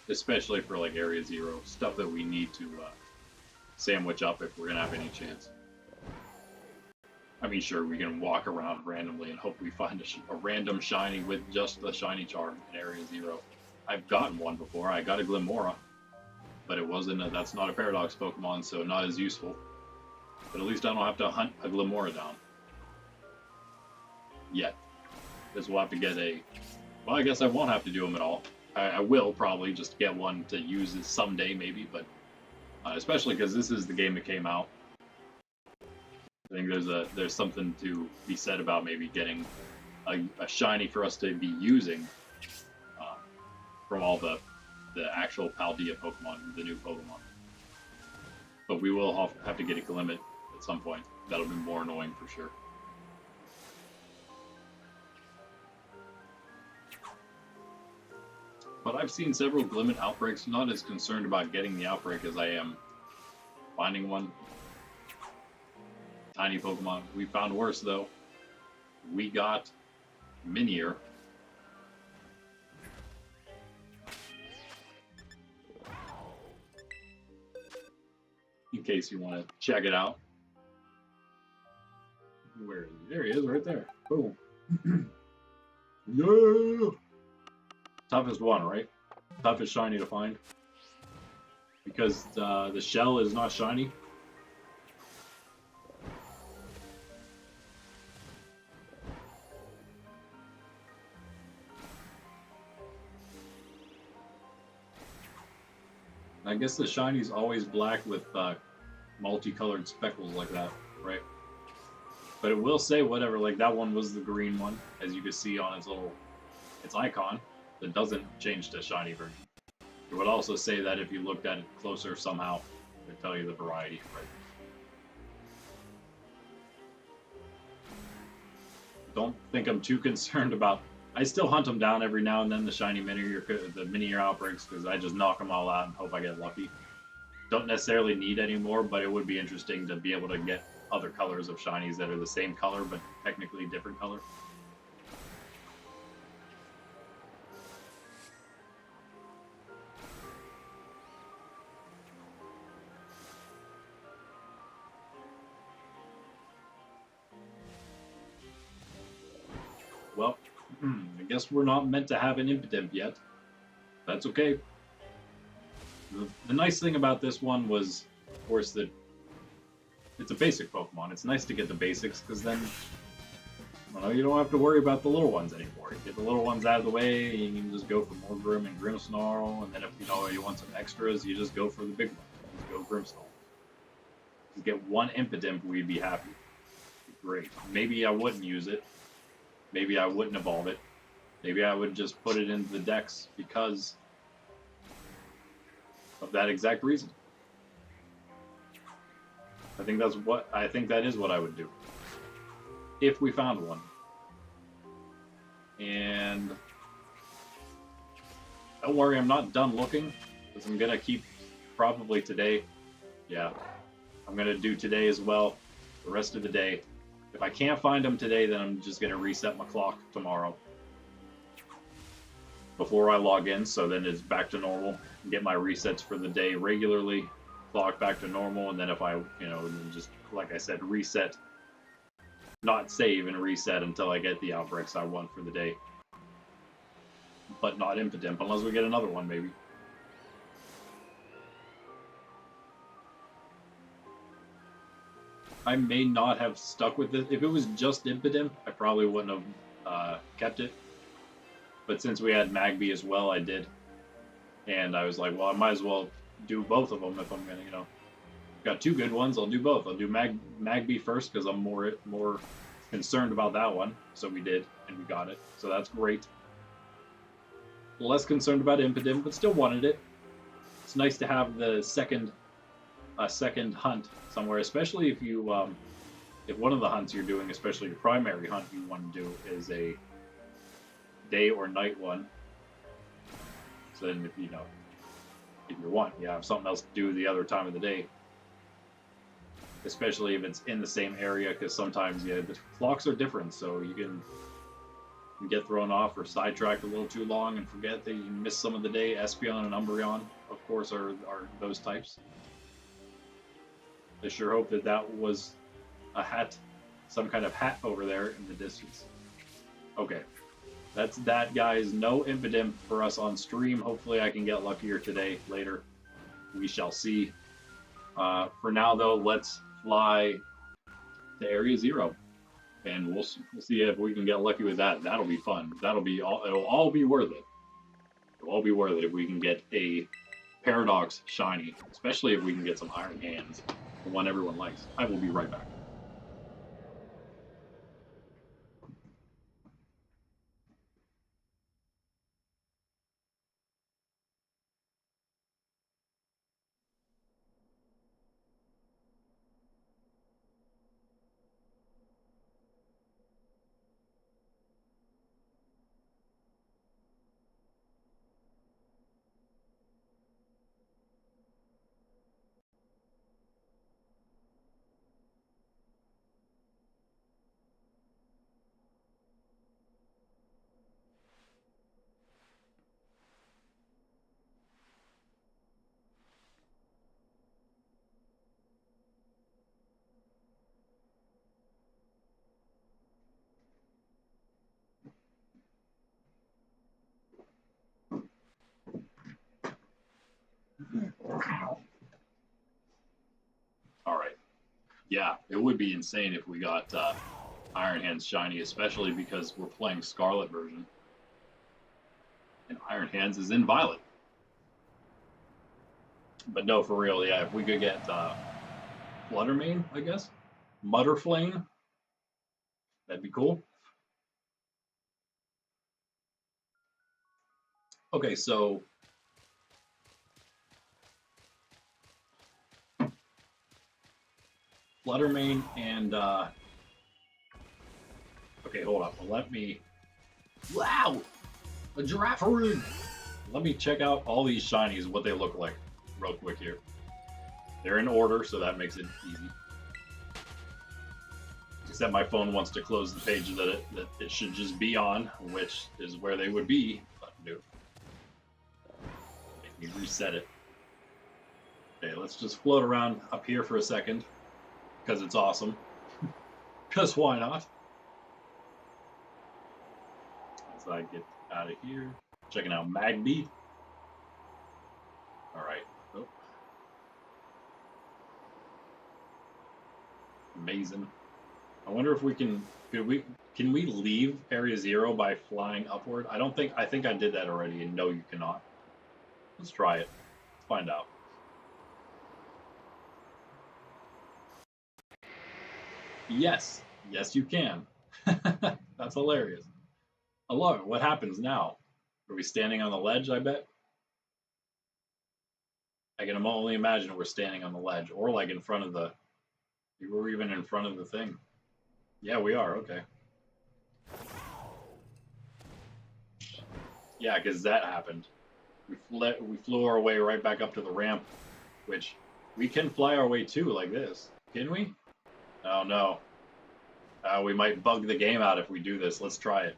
Speaker 1: especially for like Area 0, stuff that we need to sandwich up if we're going to have any chance. I mean, sure, we can walk around randomly and hope we find a random shiny with just the shiny charm in Area 0. I've gotten one before. I got a Glimmora, but it wasn't that's not a Paradox Pokemon, so not as useful. But at least I don't have to hunt a Glimmora down. Yet. Because we'll have to get well, I guess I won't have to do them at all. I will probably just get one to use it someday, maybe, but especially because this is the game that came out. I think there's something to be said about maybe getting a shiny for us to be using from all the actual Paldea Pokemon, the new Pokemon. But we will have to get a Glimmet at some point. That'll be more annoying for sure. But I've seen several Glimmet outbreaks. Not as concerned about getting the outbreak as I am finding one. Tiny Pokemon. We found worse though. We got Minior. In case you want to check it out. Where is he? There he is, right there. Boom. Yeah! Toughest one, right? Toughest shiny to find. Because the shell is not shiny. I guess the shiny's always black with multicolored speckles like that, right? But it will say whatever, like that one was the green one, as you can see on its icon. That doesn't change to shiny version. It would also say that if you looked at it closer somehow, it would tell you the variety, right? Don't think I'm too concerned about. I still hunt them down every now and then, the shiny Minior outbreaks, because I just knock them all out and hope I get lucky. Don't necessarily need any more, but it would be interesting to be able to get other colors of shinies that are the same color, but technically different color. Well, I guess we're not meant to have an Impidimp yet. That's okay. The nice thing about this one was, of course, that it's a basic Pokemon. It's nice to get the basics, because then you don't have to worry about the little ones anymore. You get the little ones out of the way, you can just go for Morgrim and Grimmsnarl, and then if you want some extras, you just go for the big one. Just go Grimmsnarl. If you get one Impidimp, we'd be happy. Great. Maybe I wouldn't use it. Maybe I wouldn't evolve it. Maybe I would just put it into the dex because of that exact reason. I think that is what I would do. If we found one. And don't worry, I'm not done looking, because I'm gonna keep probably today. Yeah. I'm gonna do today as well, the rest of the day. If I can't find them today, then I'm just gonna reset my clock tomorrow before I log in, so then it's back to normal. Get my resets for the day regularly, clock back to normal, and then if I, just like I said, reset, not save and reset until I get the outbreaks I want for the day. But not Impidimp, unless we get another one, maybe. I may not have stuck with it. If it was just Impidimp, I probably wouldn't have kept it. But since we had Magby as well, I did. And I was like, well, I might as well do both of them if I'm going to, got two good ones, I'll do both. I'll do Magby first because I'm more concerned about that one. So we did, and we got it. So that's great. Less concerned about Impidimp, but still wanted it. It's nice to have the second hunt somewhere, especially if you if one of the hunts you're doing, especially your primary hunt you want to do, is a day or night one. So then if you want, you have something else to do the other time of the day. Especially if it's in the same area, because sometimes the clocks are different, so you can get thrown off or sidetracked a little too long and forget that you missed some of the day. Espeon and Umbreon, of course, are those types. I sure hope that was a hat, some kind of hat over there in the distance. Okay, that's that, guys. No Impidimp for us on stream. Hopefully I can get luckier today, later. We shall see. For now, though, let's fly to Area 0. And we'll see if we can get lucky with that. That'll be fun. It'll all be worth it. It'll all be worth it if we can get a Paradox shiny, especially if we can get some Iron Hands, the one everyone likes. I will be right back. All right. Yeah, it would be insane if we got Iron Hands shiny, especially because we're playing Scarlet version. And Iron Hands is in Violet. But no, for real, yeah, if we could get Fluttermane, I guess? Mutterflame, that'd be cool. Okay, so Fluttermane and okay, hold up. Let me. Wow, a Girafarude. Let me check out all these shinies, what they look like, real quick here. They're in order, so that makes it easy. Except my phone wants to close the page that it should just be on, which is where they would be. But no. Make me reset it. Okay, let's just float around up here for a second, because it's awesome. Because why not? As I get out of here, checking out Magby. All right. Oh. Amazing. I wonder if we can. Can we leave Area 0 by flying upward? I think I did that already, and no, you cannot. Let's try it. Let's find out. Yes. Yes, you can. That's hilarious. I love it. What happens now? Are we standing on the ledge, I bet? I can only imagine we're standing on the ledge, or like in front of the... We're even in front of the thing. Yeah, we are. Okay. Yeah, because that happened. We flew our way right back up to the ramp, which we can fly our way to like this. Can we? Oh, no. We might bug the game out if we do this. Let's try it.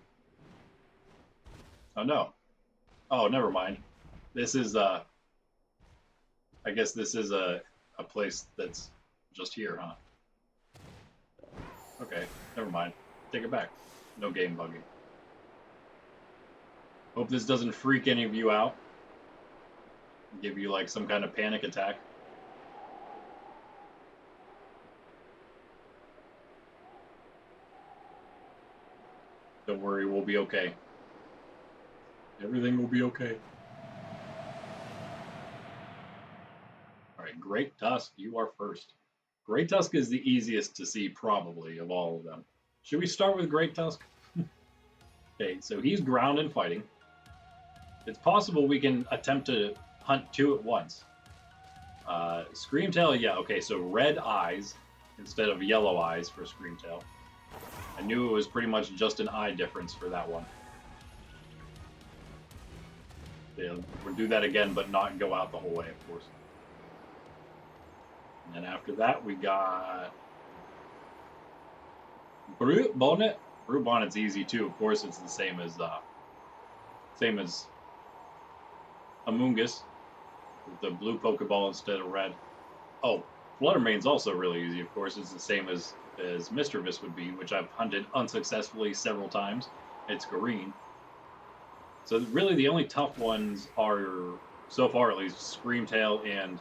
Speaker 1: Oh no. Oh, never mind. This is I guess this is a place that's just here, huh? Okay, never mind. Take it back. No game bugging. Hope this doesn't freak any of you out. Give you like some kind of panic attack. Don't worry, we'll be okay. Everything will be okay. Alright, Great Tusk, you are first. Great Tusk is the easiest to see, probably, of all of them. Should we start with Great Tusk? Okay, so he's ground and fighting. It's possible we can attempt to hunt two at once. Screamtail, yeah, okay, so red eyes instead of yellow eyes for Screamtail. I knew it was pretty much just an eye difference for that one. Yeah, we'll do that again, but not go out the whole way, of course. And then after that, we got Brute Bonnet. Brute Bonnet's easy too. Of course, it's the same as Amoonguss with the blue Pokeball instead of red. Oh, Fluttermane's also really easy. Of course, it's the same as Mischievous would be, which I've hunted unsuccessfully several times. It's green. So really the only tough ones are, so far at least, Screamtail and,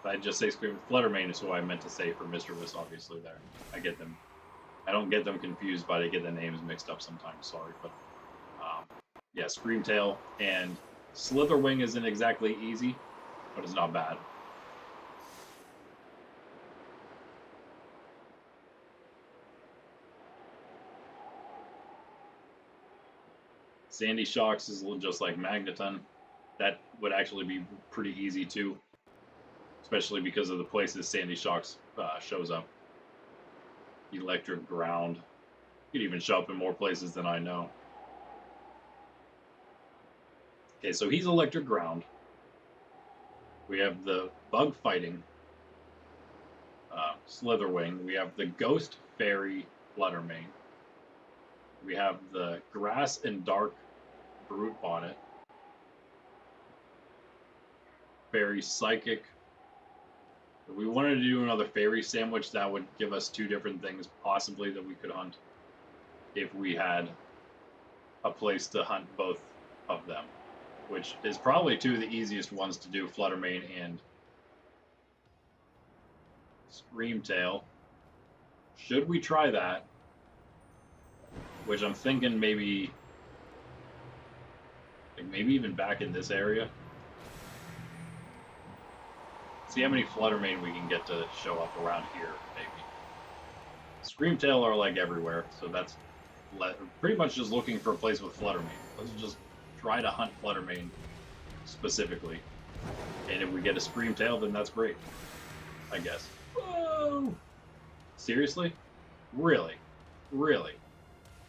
Speaker 1: I'd just say Fluttermane is who I meant to say for Mischievous, obviously, there. I don't get them confused, but I get the names mixed up sometimes, sorry. But, yeah, Screamtail and Slitherwing isn't exactly easy, but it's not bad. Sandy Shocks is just like Magneton. That would actually be pretty easy too, especially because of the places Sandy Shocks shows up. Electric Ground. Could even show up in more places than I know. Okay, so he's Electric Ground. We have the Bug Fighting Slitherwing. We have the Ghost Fairy Fluttermane. We have the Grass and Dark Brute Bonnet. Fairy Psychic. If we wanted to do another fairy sandwich, that would give us two different things possibly that we could hunt if we had a place to hunt both of them, which is probably two of the easiest ones to do, Fluttermane and Screamtail. Should we try that? Which I'm thinking maybe even back in this area. See how many Fluttermane we can get to show up around here, maybe. Screamtail are like everywhere, so that's pretty much just looking for a place with Fluttermane. Let's just try to hunt Fluttermane specifically. And if we get a Screamtail, then that's great, I guess. Whoa! Seriously? Really? Really?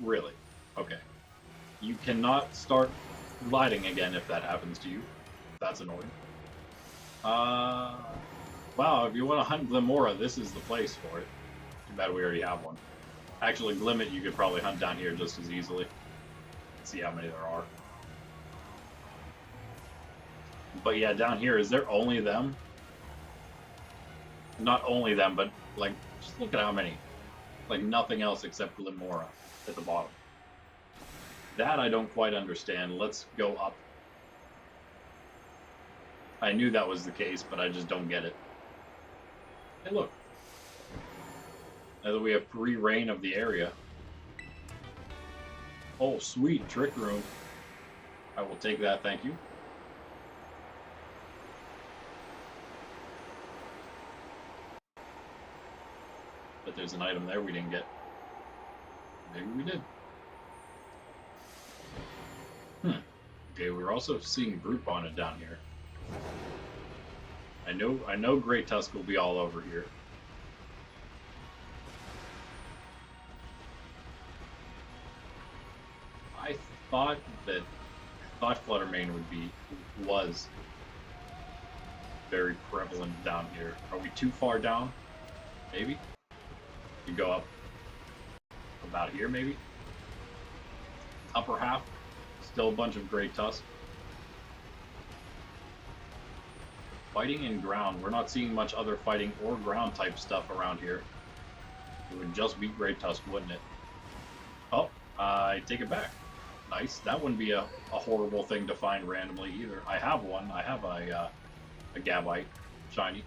Speaker 1: Really? Okay. You cannot start lighting again if that happens to you. That's annoying. Wow, if you want to hunt Glimora, this is the place for it. Too bad we already have one. Actually, Glimmet you could probably hunt down here just as easily. See how many there are. But yeah, down here, is there only them? Not only them, but like, just look at how many. Like nothing else except Glimora at the bottom. That I don't quite understand. Let's go up. I knew that was the case, but I just don't get it. Hey, look. Now that we have free reign of the area. Oh, sweet. Trick Room. I will take that, thank you. But there's an item there we didn't get. Maybe we did. Okay, we're also seeing Brute Bonnet down here. I know Great Tusk will be all over here. I thought Fluttermane was very prevalent down here. Are we too far down? Maybe? You go up. about here, maybe. Upper half, still a bunch of Great Tusk. Fighting in ground, we're not seeing much other fighting or ground type stuff around here. It would just be Great Tusk, wouldn't it? Oh, I take it back. Nice. That wouldn't be a horrible thing to find randomly either. I have one. I have a Gabite shiny,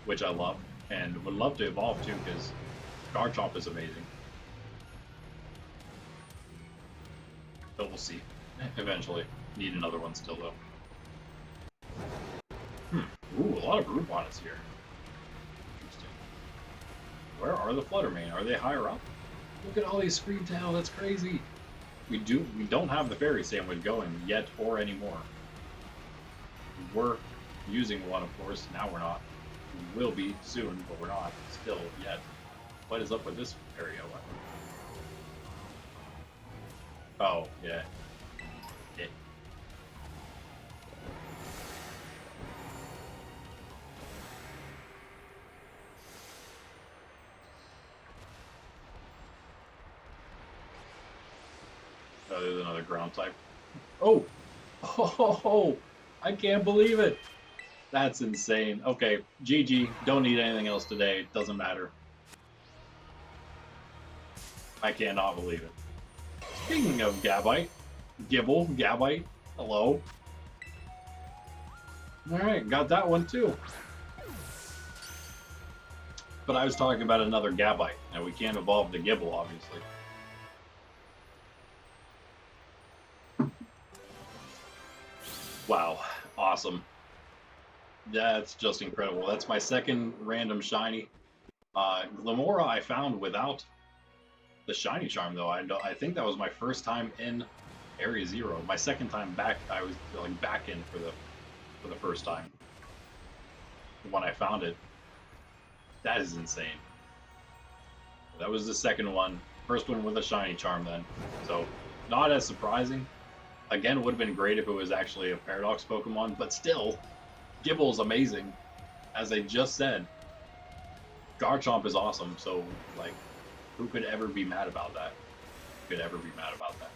Speaker 1: which I love, and would love to evolve too, because Garchomp is amazing. But we'll see. Eventually. Need another one still, though. Ooh, a lot of group on us here. Interesting. Where are the Fluttermane? Are they higher up? Look at all these Screamtail, that's crazy. We don't have the Fairy Sandwich going yet or anymore. We were using one, of course, now we're not. We will be soon, but we're not still yet. What is up with this area? Oh, yeah. Oh, there's another ground type. Oh! Oh! I can't believe it! That's insane. Okay, GG. Don't need anything else today. Doesn't matter. I cannot believe it. Speaking of Gabite, Gabite, hello. Alright, got that one too. But I was talking about another Gabite. Now we can't evolve the Gibble, obviously. Wow, awesome. That's just incredible. That's my second random shiny. Glamora I found without the shiny charm, though. I think that was my first time in Area Zero. My second time back, I was like back in for the first time. When I found it, that is insane. That was the second one. First one with a shiny charm then. So not as surprising. Again, would have been great if it was actually a Paradox Pokemon, but still, Gibble's amazing. As I just said, Garchomp is awesome, so, like, who could ever be mad about that? Who could ever be mad about that?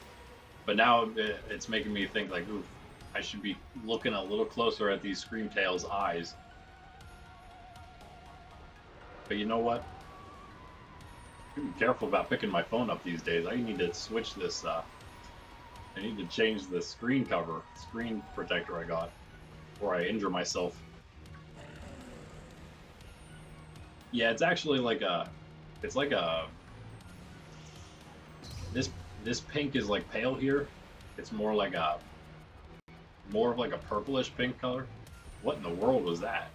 Speaker 1: But now it's making me think, like, oof, I should be looking a little closer at these Screamtail's eyes. But you know what? Be careful about picking my phone up these days. I need to switch this, I need to change the screen protector I got before I injure myself. Yeah, it's actually like this pink is like pale here. It's more of like a purplish pink color. What in the world was that?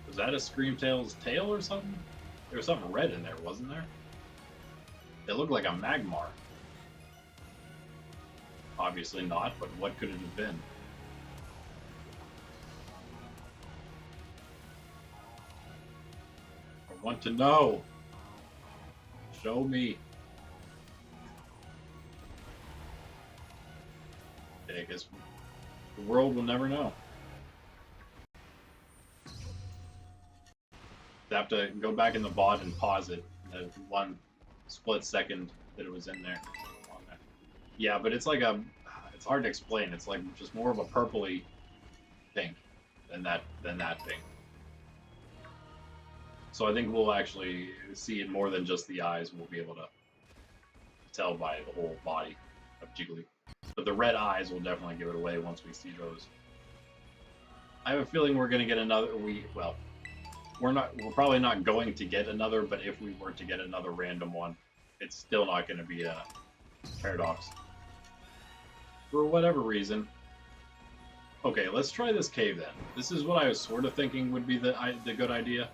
Speaker 1: Was that a Screamtail's tail or something? There was something red in there, wasn't there? It looked like a Magmar. Obviously not, but what could it have been? I want to know. Show me. Okay, I guess the world will never know. I have to go back in the VOD and pause it. The one split second that it was in there. Yeah, but it's like it's hard to explain. It's like just more of a purpley pink than that pink. So I think we'll actually see it more than just the eyes. We'll be able to tell by the whole body of Jiggly. But the red eyes will definitely give it away once we see those. I have a feeling we're going to get another. We're probably not going to get another, but if we were to get another random one, it's still not going to be a Paradox. For whatever reason. Okay, let's try this cave then. This is what I was sort of thinking would be the good idea.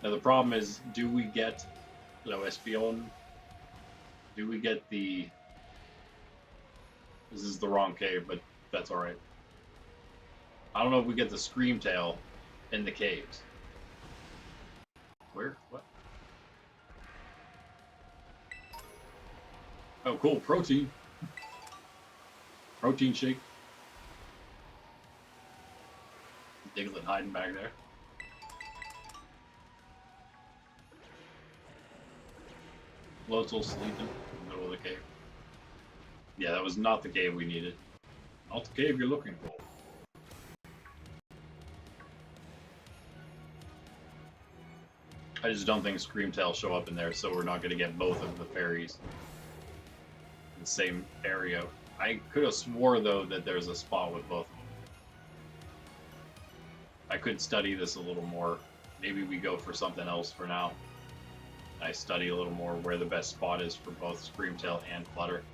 Speaker 1: Now the problem is, do we get Espion? Do we get the... This is the wrong cave, but that's alright. I don't know if we get the Screamtail in the caves. Where? What? Oh, cool. Protein. Protein shake. Diglett hiding back there. Floatzel sleeping in the middle of the cave. Yeah, that was not the cave we needed. Not the cave you're looking for. I just don't think Screamtail show up in there, so we're not going to get both of the fairies in the same area. I could have swore, though, that there's a spot with both of them. I could study this a little more. Maybe we go for something else for now. I study a little more where the best spot is for both Screamtail and Flutter.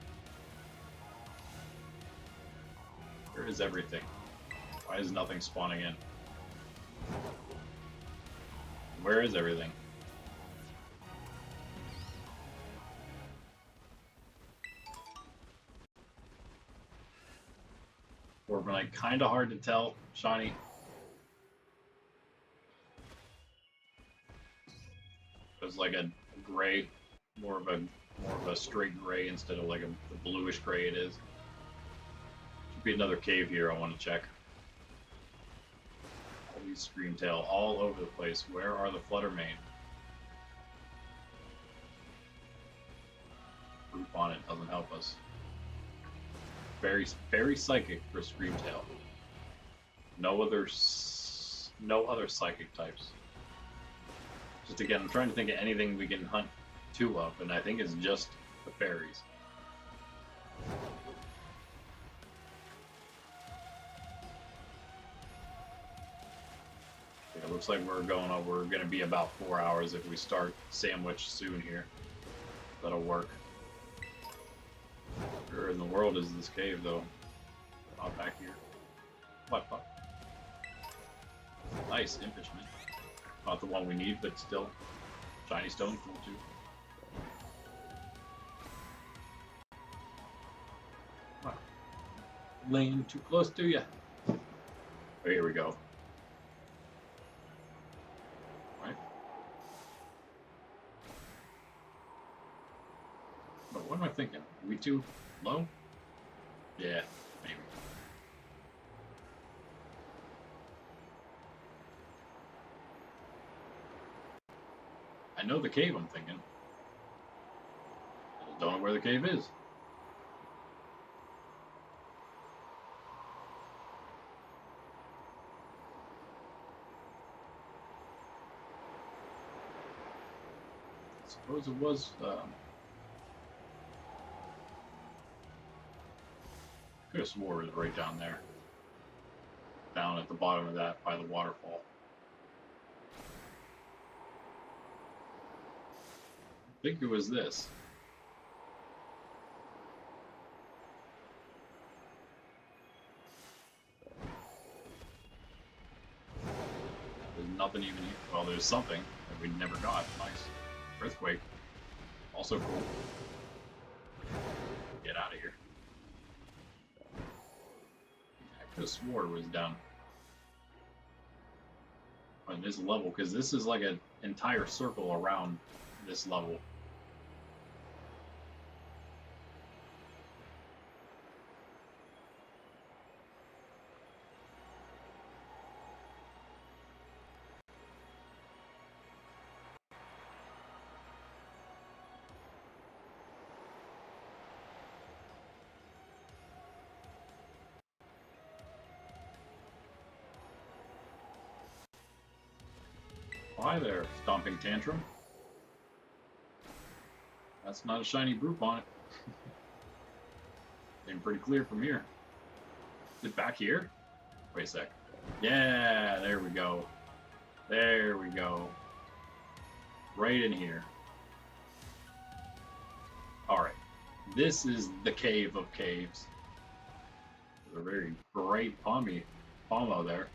Speaker 1: Where is everything? Why is nothing spawning in? Where is everything? Like kind of hard to tell, Shiny. It's like a gray, more of a straight gray instead of like the bluish gray it is. Should be another cave here I want to check. All these Screamtail all over the place. Where are the Fluttermane? Group on it doesn't help us. Very psychic for Screamtail. No other psychic types. Just again, I'm trying to think of anything we can hunt two of, and I think it's just the fairies. Yeah, it looks like we're gonna be about 4 hours if we start sandwich soon here. That'll work. Where in the world is this cave, though? Not back here. What? Nice impeachment. Not the one we need, but still. Shiny stone, cool too. What? Laying too close to you. Oh, here we go. Right. But what am I thinking? Are we too low? Yeah, maybe. I know the cave I'm thinking. I just don't know where the cave is. I suppose it was could have swore it was right down there. Down at the bottom of that by the waterfall. I think it was this. There's nothing even here. Well, there's something that we never got. Nice. Earthquake. Also cool. Get out of here. I could have swore it was down on this level, because this is like an entire circle around this level. Hi there, Stomping Tantrum. That's not a shiny group on it. Seems pretty clear from here. Is it back here? Wait a sec. Yeah, there we go. There we go. Right in here. Alright. This is the cave of caves. There's a very bright Pommo there.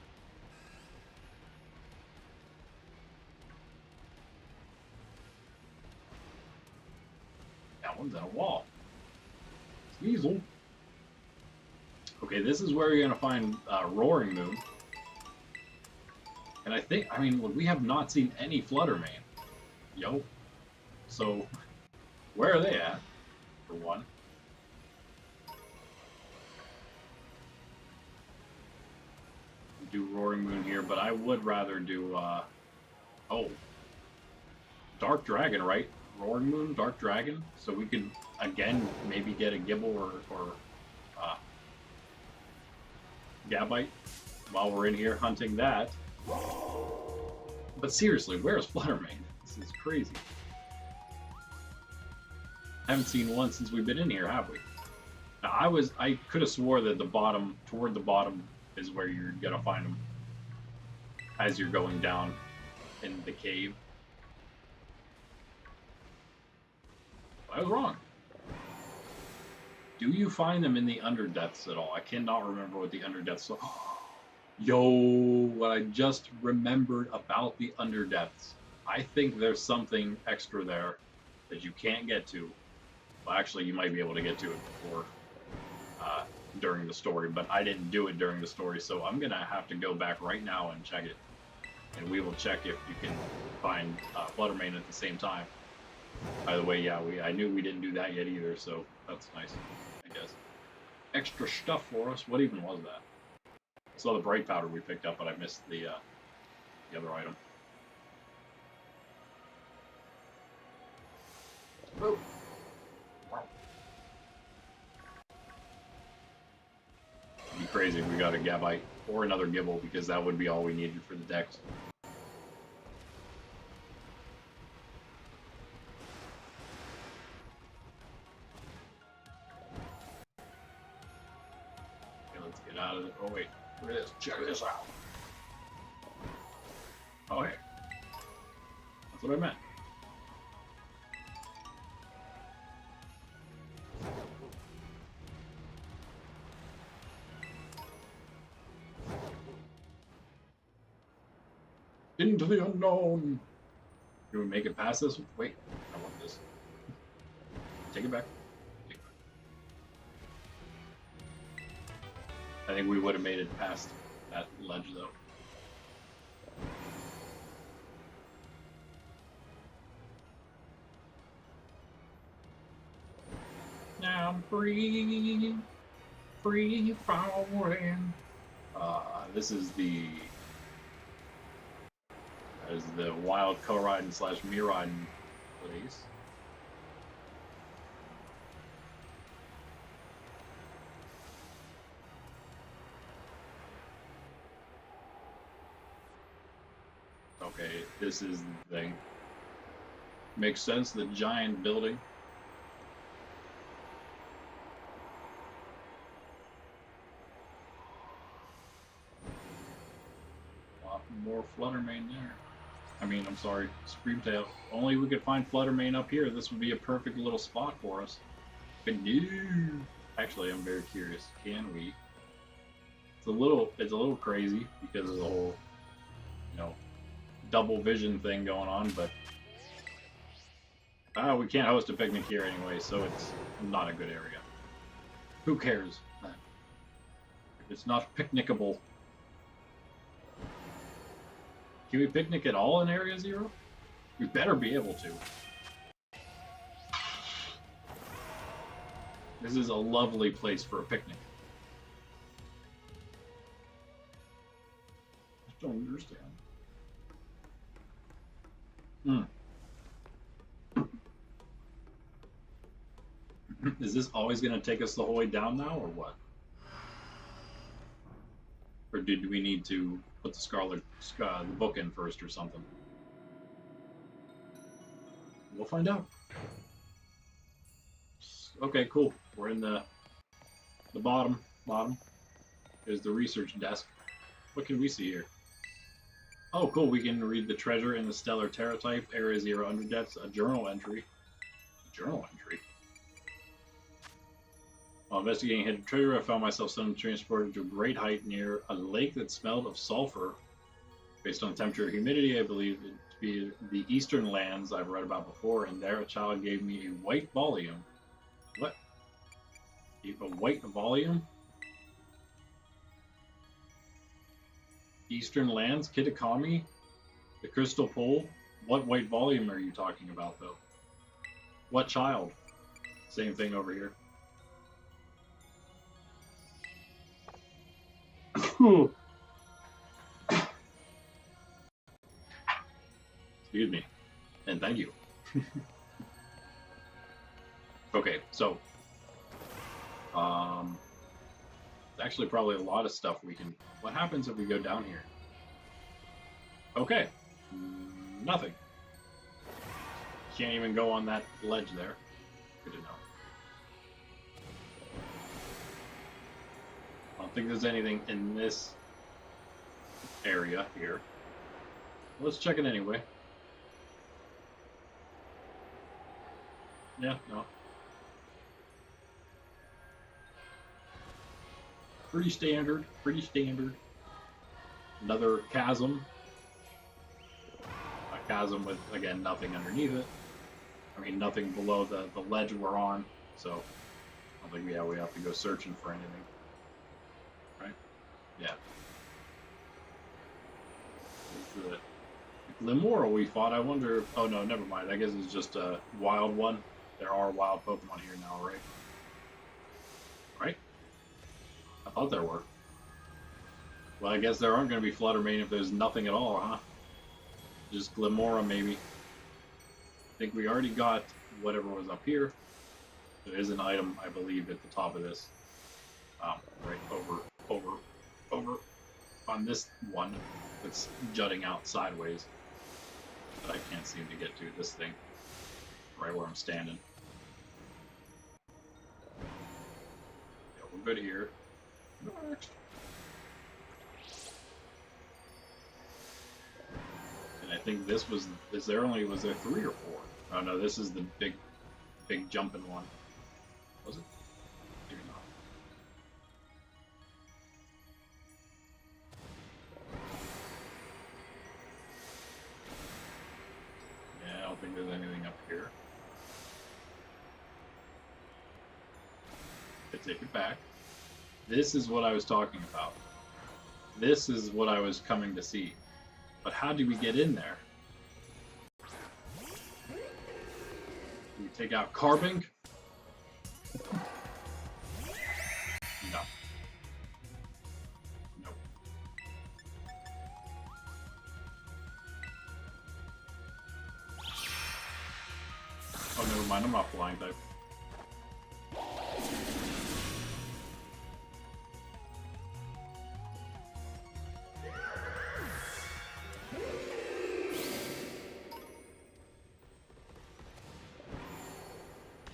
Speaker 1: That one's in a wall. Sneasel. Okay, this is where you're going to find Roaring Moon. And I mean, look, we have not seen any Fluttermane. Yo. So, where are they at, for one? We do Roaring Moon here, but I would rather do, oh. Dark Dragon, right Roaring Moon, Dark Dragon, so we could again maybe get a Gibble or Gabite while we're in here hunting that. But seriously, where's Fluttermane? This is crazy. I haven't seen one since we've been in here, have we? Now, I could have swore that toward the bottom is where you're gonna find them as you're going down in the cave. I was wrong. Do you find them in the Underdepths at all? I cannot remember what the Underdepths are. Yo, what I just remembered about the Underdepths. I think there's something extra there that you can't get to. Well, actually, you might be able to get to it before, during the story, but I didn't do it during the story, so I'm gonna have to go back right now and check it. And we will check if you can find Fluttermane at the same time. By the way, yeah, I knew we didn't do that yet either, so that's nice, I guess. Extra stuff for us. What even was that? I saw the bright powder we picked up, but I missed the other item. Oh. Wow. It'd be crazy if we got a Gabite or another Gibble, because that would be all we needed for the dex. Out of it. Oh wait, look at this. Check this out. Oh hey, that's what I meant. Into the unknown. Can we make it past this? Wait, I want this. Take it back. I think we would have made it past that ledge, though. Now I'm free falling. This is the wild co-riding / me riding place. Okay, this is the thing. Makes sense, the giant building. A lot more Fluttermane there. I mean, I'm sorry, Screamtail. Only we could find Fluttermane up here. This would be a perfect little spot for us. But no. Actually, I'm very curious. Can we? It's a little crazy because of the whole, double vision thing going on, but we can't host a picnic here anyway, so it's not a good area. Who cares? It's not picnicable. Can we picnic at all in Area 0? We better be able to. This is a lovely place for a picnic. I don't understand. Is this always going to take us the whole way down now, or what? Or did we need to put the Scarlet the book in first or something? We'll find out. Okay, cool. We're in the bottom. There's the research desk. What can we see here? Oh, cool. We can read the treasure in the Stellar Terra type, Area 0 Underdepths, a journal entry. A journal entry? While investigating hidden treasure, I found myself suddenly transported to a great height near a lake that smelled of sulfur. Based on temperature and humidity, I believe it to be the eastern lands I've read about before, and there a child gave me a white volume. What? A white volume? Eastern lands? Kitakami? The Crystal Pole? What white volume are you talking about, though? What child? Same thing over here. Excuse me. And thank you. Okay, so actually probably a lot of stuff we can. What happens if we go down here? Okay, nothing. Can't even go on that ledge there. Good to know. I don't think there's anything in this area here. Let's check it anyway. Yeah, no. Pretty standard, pretty standard. Another chasm. A chasm with, again, nothing underneath it. I mean, nothing below the ledge we're on, so I don't think we have to go searching for anything. Right? Yeah. The Glimora we fought, I wonder if, oh no, never mind. I guess it's just a wild one. There are wild Pokemon here now, right? Right? I thought there were. Well, I guess there aren't going to be Fluttermane if there's nothing at all, huh? Just Glimora, maybe. I think we already got whatever was up here. There is an item, I believe, at the top of this. Right over on this one that's jutting out sideways. But I can't seem to get to this thing. Right where I'm standing. Yeah, we're good here. Next. And I think this was, was there 3 or 4? Oh no, this is the big jumping one. Was it? Maybe not. Yeah, I don't think there's anything up here. I take it back. This is what I was talking about. This is what I was coming to see. But how do we get in there? Do we take out Carbink? No. Nope. Oh, never mind. I'm not flying type.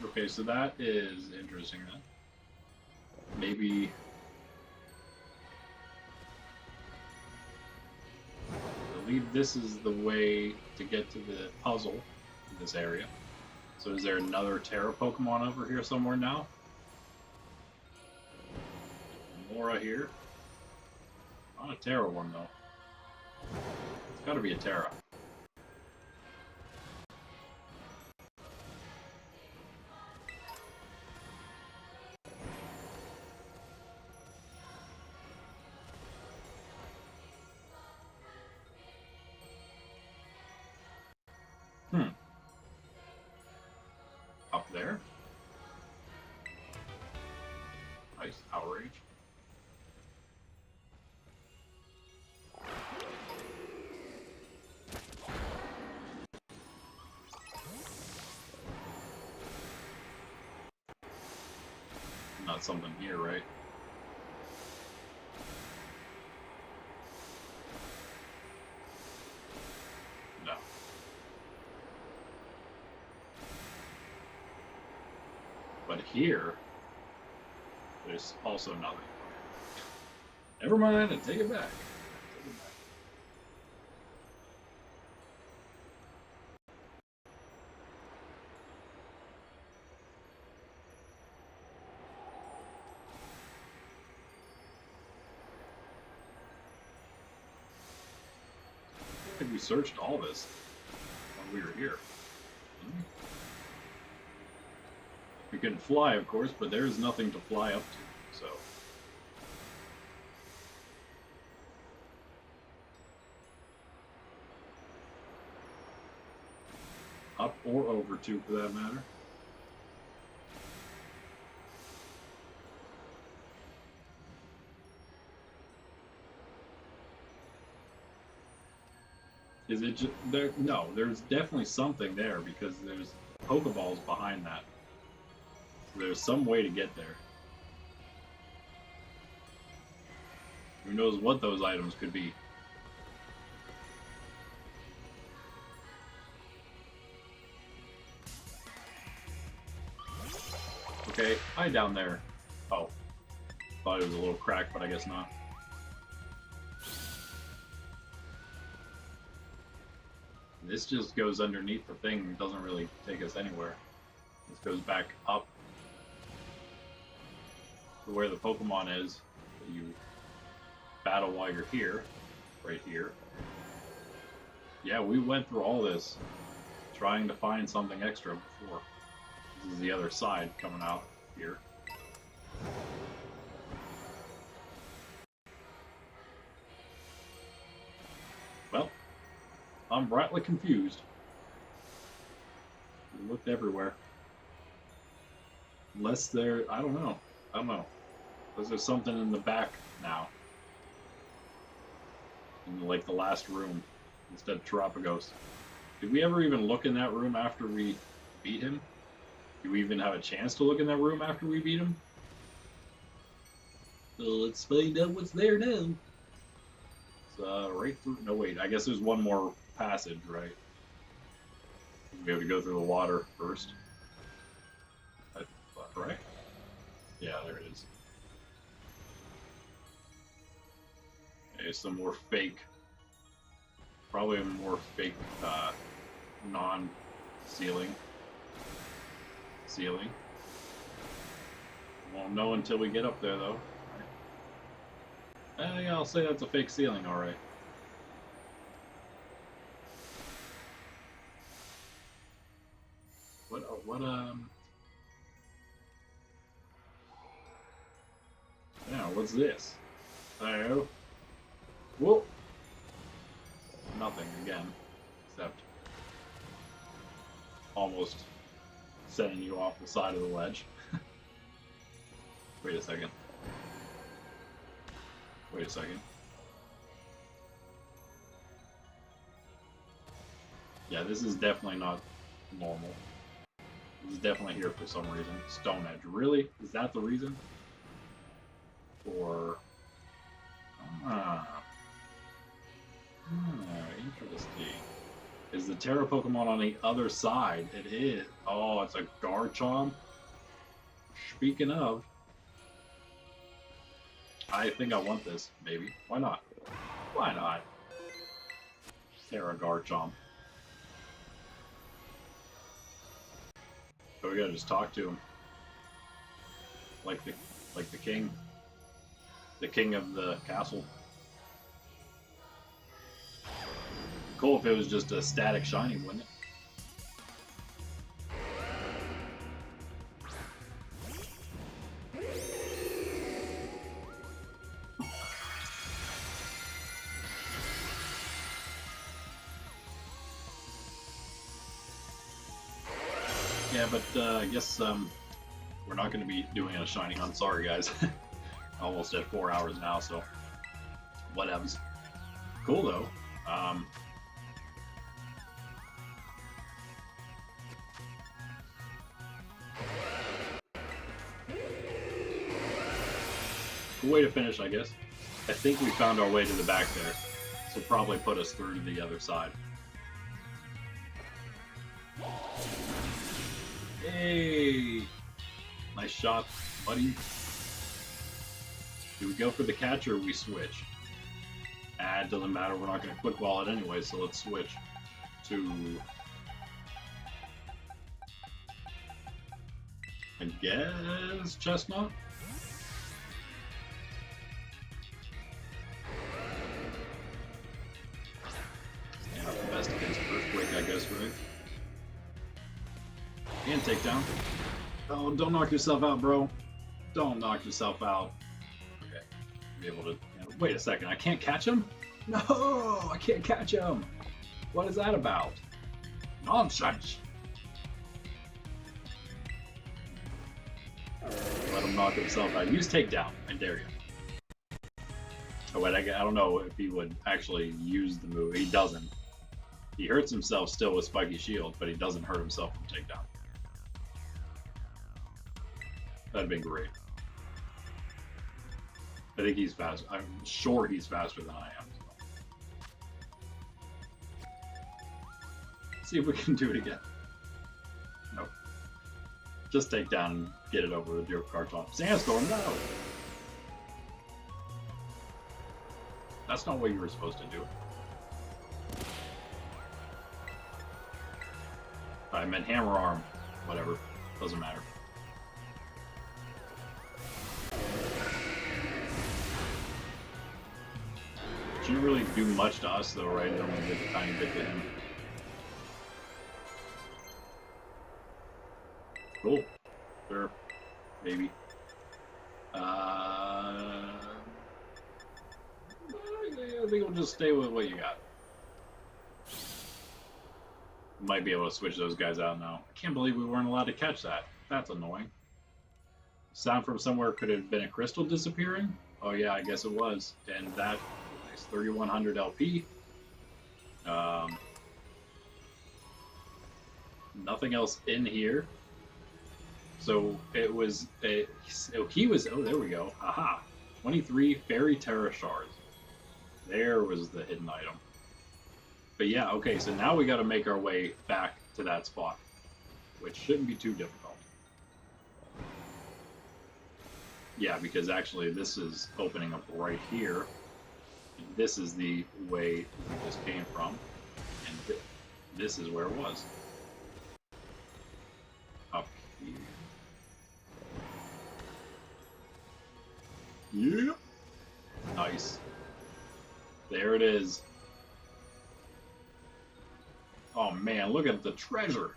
Speaker 1: Okay, so that is interesting then. Maybe I believe this is the way to get to the puzzle in this area. So is there another Terra Pokemon over here somewhere now? Mora here. Not a Terra one though. It's gotta be a Terra. Up there. Nice outrage. Not something here, right? No. But here, there's also nothing. Never mind, I take it back. I think we searched all this when we were here. We can fly, of course, but there's nothing to fly up to, so. Up or over to, for that matter. Is it just there? No, there's definitely something there because there's Pokeballs behind that. There's some way to get there. Who knows what those items could be. Okay, hi down there. Oh, thought it was a little crack, but I guess not. This just goes underneath the thing and doesn't really take us anywhere. This goes back up to where the Pokemon is that you battle while you're here, right here. Yeah, we went through all this trying to find something extra before. This is the other side coming out here. Well, I'm rightly confused. We looked everywhere. Unless there, I don't know. Unless there's something in the back now. In like the last room, instead of Terapagos. Did we ever even look in that room after we beat him? Do we even have a chance to look in that room after we beat him? So let's find out what's there now. It's right through. No, wait. I guess there's one more passage, right? We have to go through the water first. Right? Yeah, there it is. Okay, some more fake. Probably more fake non-ceiling. Ceiling. Won't know until we get up there, though. Yeah, I'll say that's a fake ceiling, all right. Yeah, what's this? Oh. Whoa. Nothing again, except almost sending you off the side of the ledge. Wait a second. Wait a second. Yeah, this is definitely not normal. This is definitely here for some reason. Stone Edge. Really? Is that the reason? Or... interesting. Is the Terra Pokemon on the other side? It is. Oh, it's a Garchomp. Speaking of, I think I want this, maybe. Why not? Why not? Terra Garchomp. So we gotta just talk to him. Like the king. The king of the castle. Cool if it was just a static shiny, wouldn't it? Yeah, but I guess we're not going to be doing a shiny hunt. Sorry, guys. Almost at 4 hours now, so whatevs. Cool though. Cool way to finish, I guess. I think we found our way to the back there, so probably put us through to the other side. Hey! Nice shot, buddy. Do we go for the catch or we switch? Ah, it doesn't matter, we're not going to quick wall it anyway, so let's switch to... I guess Chestnut? Yeah, not the best against Earthquake, I guess, right? And takedown. Oh, don't knock yourself out, bro. Don't knock yourself out. Okay. Be able to... Wait a second, I can't catch him? No, I can't catch him. What is that about? Nonsense. Let him knock himself out. Use takedown. I dare you. Oh, wait, I don't know if he would actually use the move. He doesn't. He hurts himself still with Spiky Shield, but he doesn't hurt himself from takedown. That'd be great. I think he's fast. I'm sure he's faster than I am. So. See if we can do it again. Nope. Just take down and get it over with your Carton. Sandstorm, no! That's not what you were supposed to do. I meant hammer arm. Whatever. Doesn't matter. She didn't really do much to us though, right? It only did a tiny bit to him. Cool. Sure. Maybe. I think we'll just stay with what you got. Might be able to switch those guys out now. I can't believe we weren't allowed to catch that. That's annoying. Sound from somewhere could have been a crystal disappearing? Oh yeah, I guess it was. And that is 3100 LP. Nothing else in here. So it was he was, oh, there we go. Aha. 23 Fairy Terra Shards. There was the hidden item. But yeah, okay, so now we got to make our way back to that spot, which shouldn't be too difficult. Yeah, because actually this is opening up right here. And this is the way we just came from, and this is where it was. Up here. Yeah. Nice. There it is. Oh man, look at the treasure.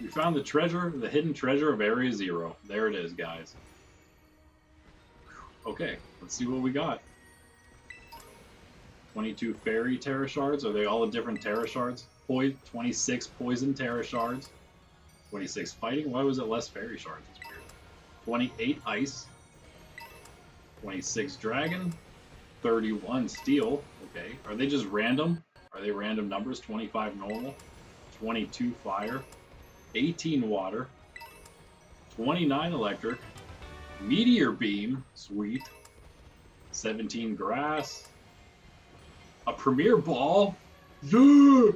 Speaker 1: We found the treasure, the hidden treasure of Area Zero. There it is, guys. Okay, let's see what we got. 22 Fairy Terra Shards. Are they all the different Terra Shards? 26 Poison Terra Shards. 26 Fighting. Why was it less Fairy Shards? It's weird. 28 Ice. 26 Dragon. 31 Steel. Okay. Are they just random? Are they random numbers? 25 Normal. 22 Fire. 18 Water. 29 Electric. Meteor Beam. Sweet. 17 Grass. A Premier Ball? Yeah!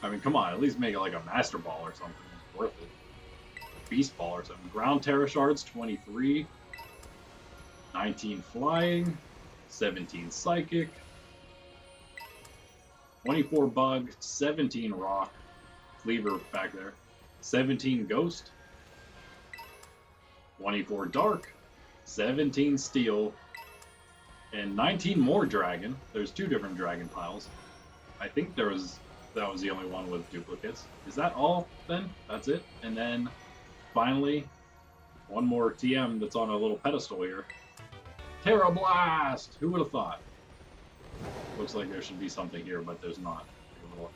Speaker 1: I mean, come on, at least make it like a Master Ball or something. It's worth it. A Beast Ball or something. Ground Terra Shards, 23. 19 Flying. 17 Psychic. 24 Bug. 17 Rock. Cleaver back there. 17 Ghost. 24 Dark. 17 Steel. And 19 more Dragon. There's 2 different Dragon piles. I think that was the only one with duplicates. Is that all then? That's it? And then finally, one more TM that's on a little pedestal here. Terra Blast! Who would have thought? Looks like there should be something here, but there's not. A little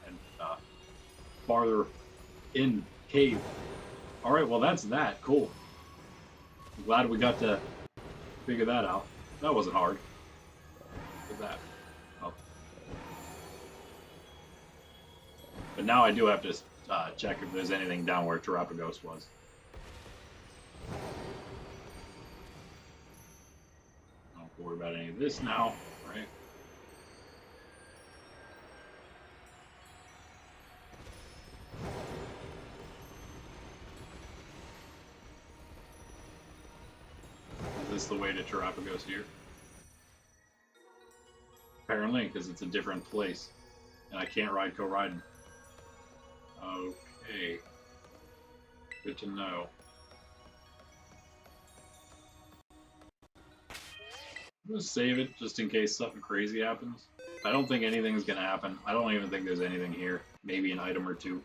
Speaker 1: farther in cave. Alright, well that's that. Cool. I'm glad we got to figure that out. That wasn't hard. Look at that. Oh. But now I do have to check if there's anything down where Terrapagos was. Don't worry about any of this now, right? Is this the way to Terrapagos here? Apparently, because it's a different place. And I can't ride co-riding. Okay. Good to know. I'm gonna save it just in case something crazy happens. I don't think anything's gonna happen. I don't even think there's anything here. Maybe an item or two.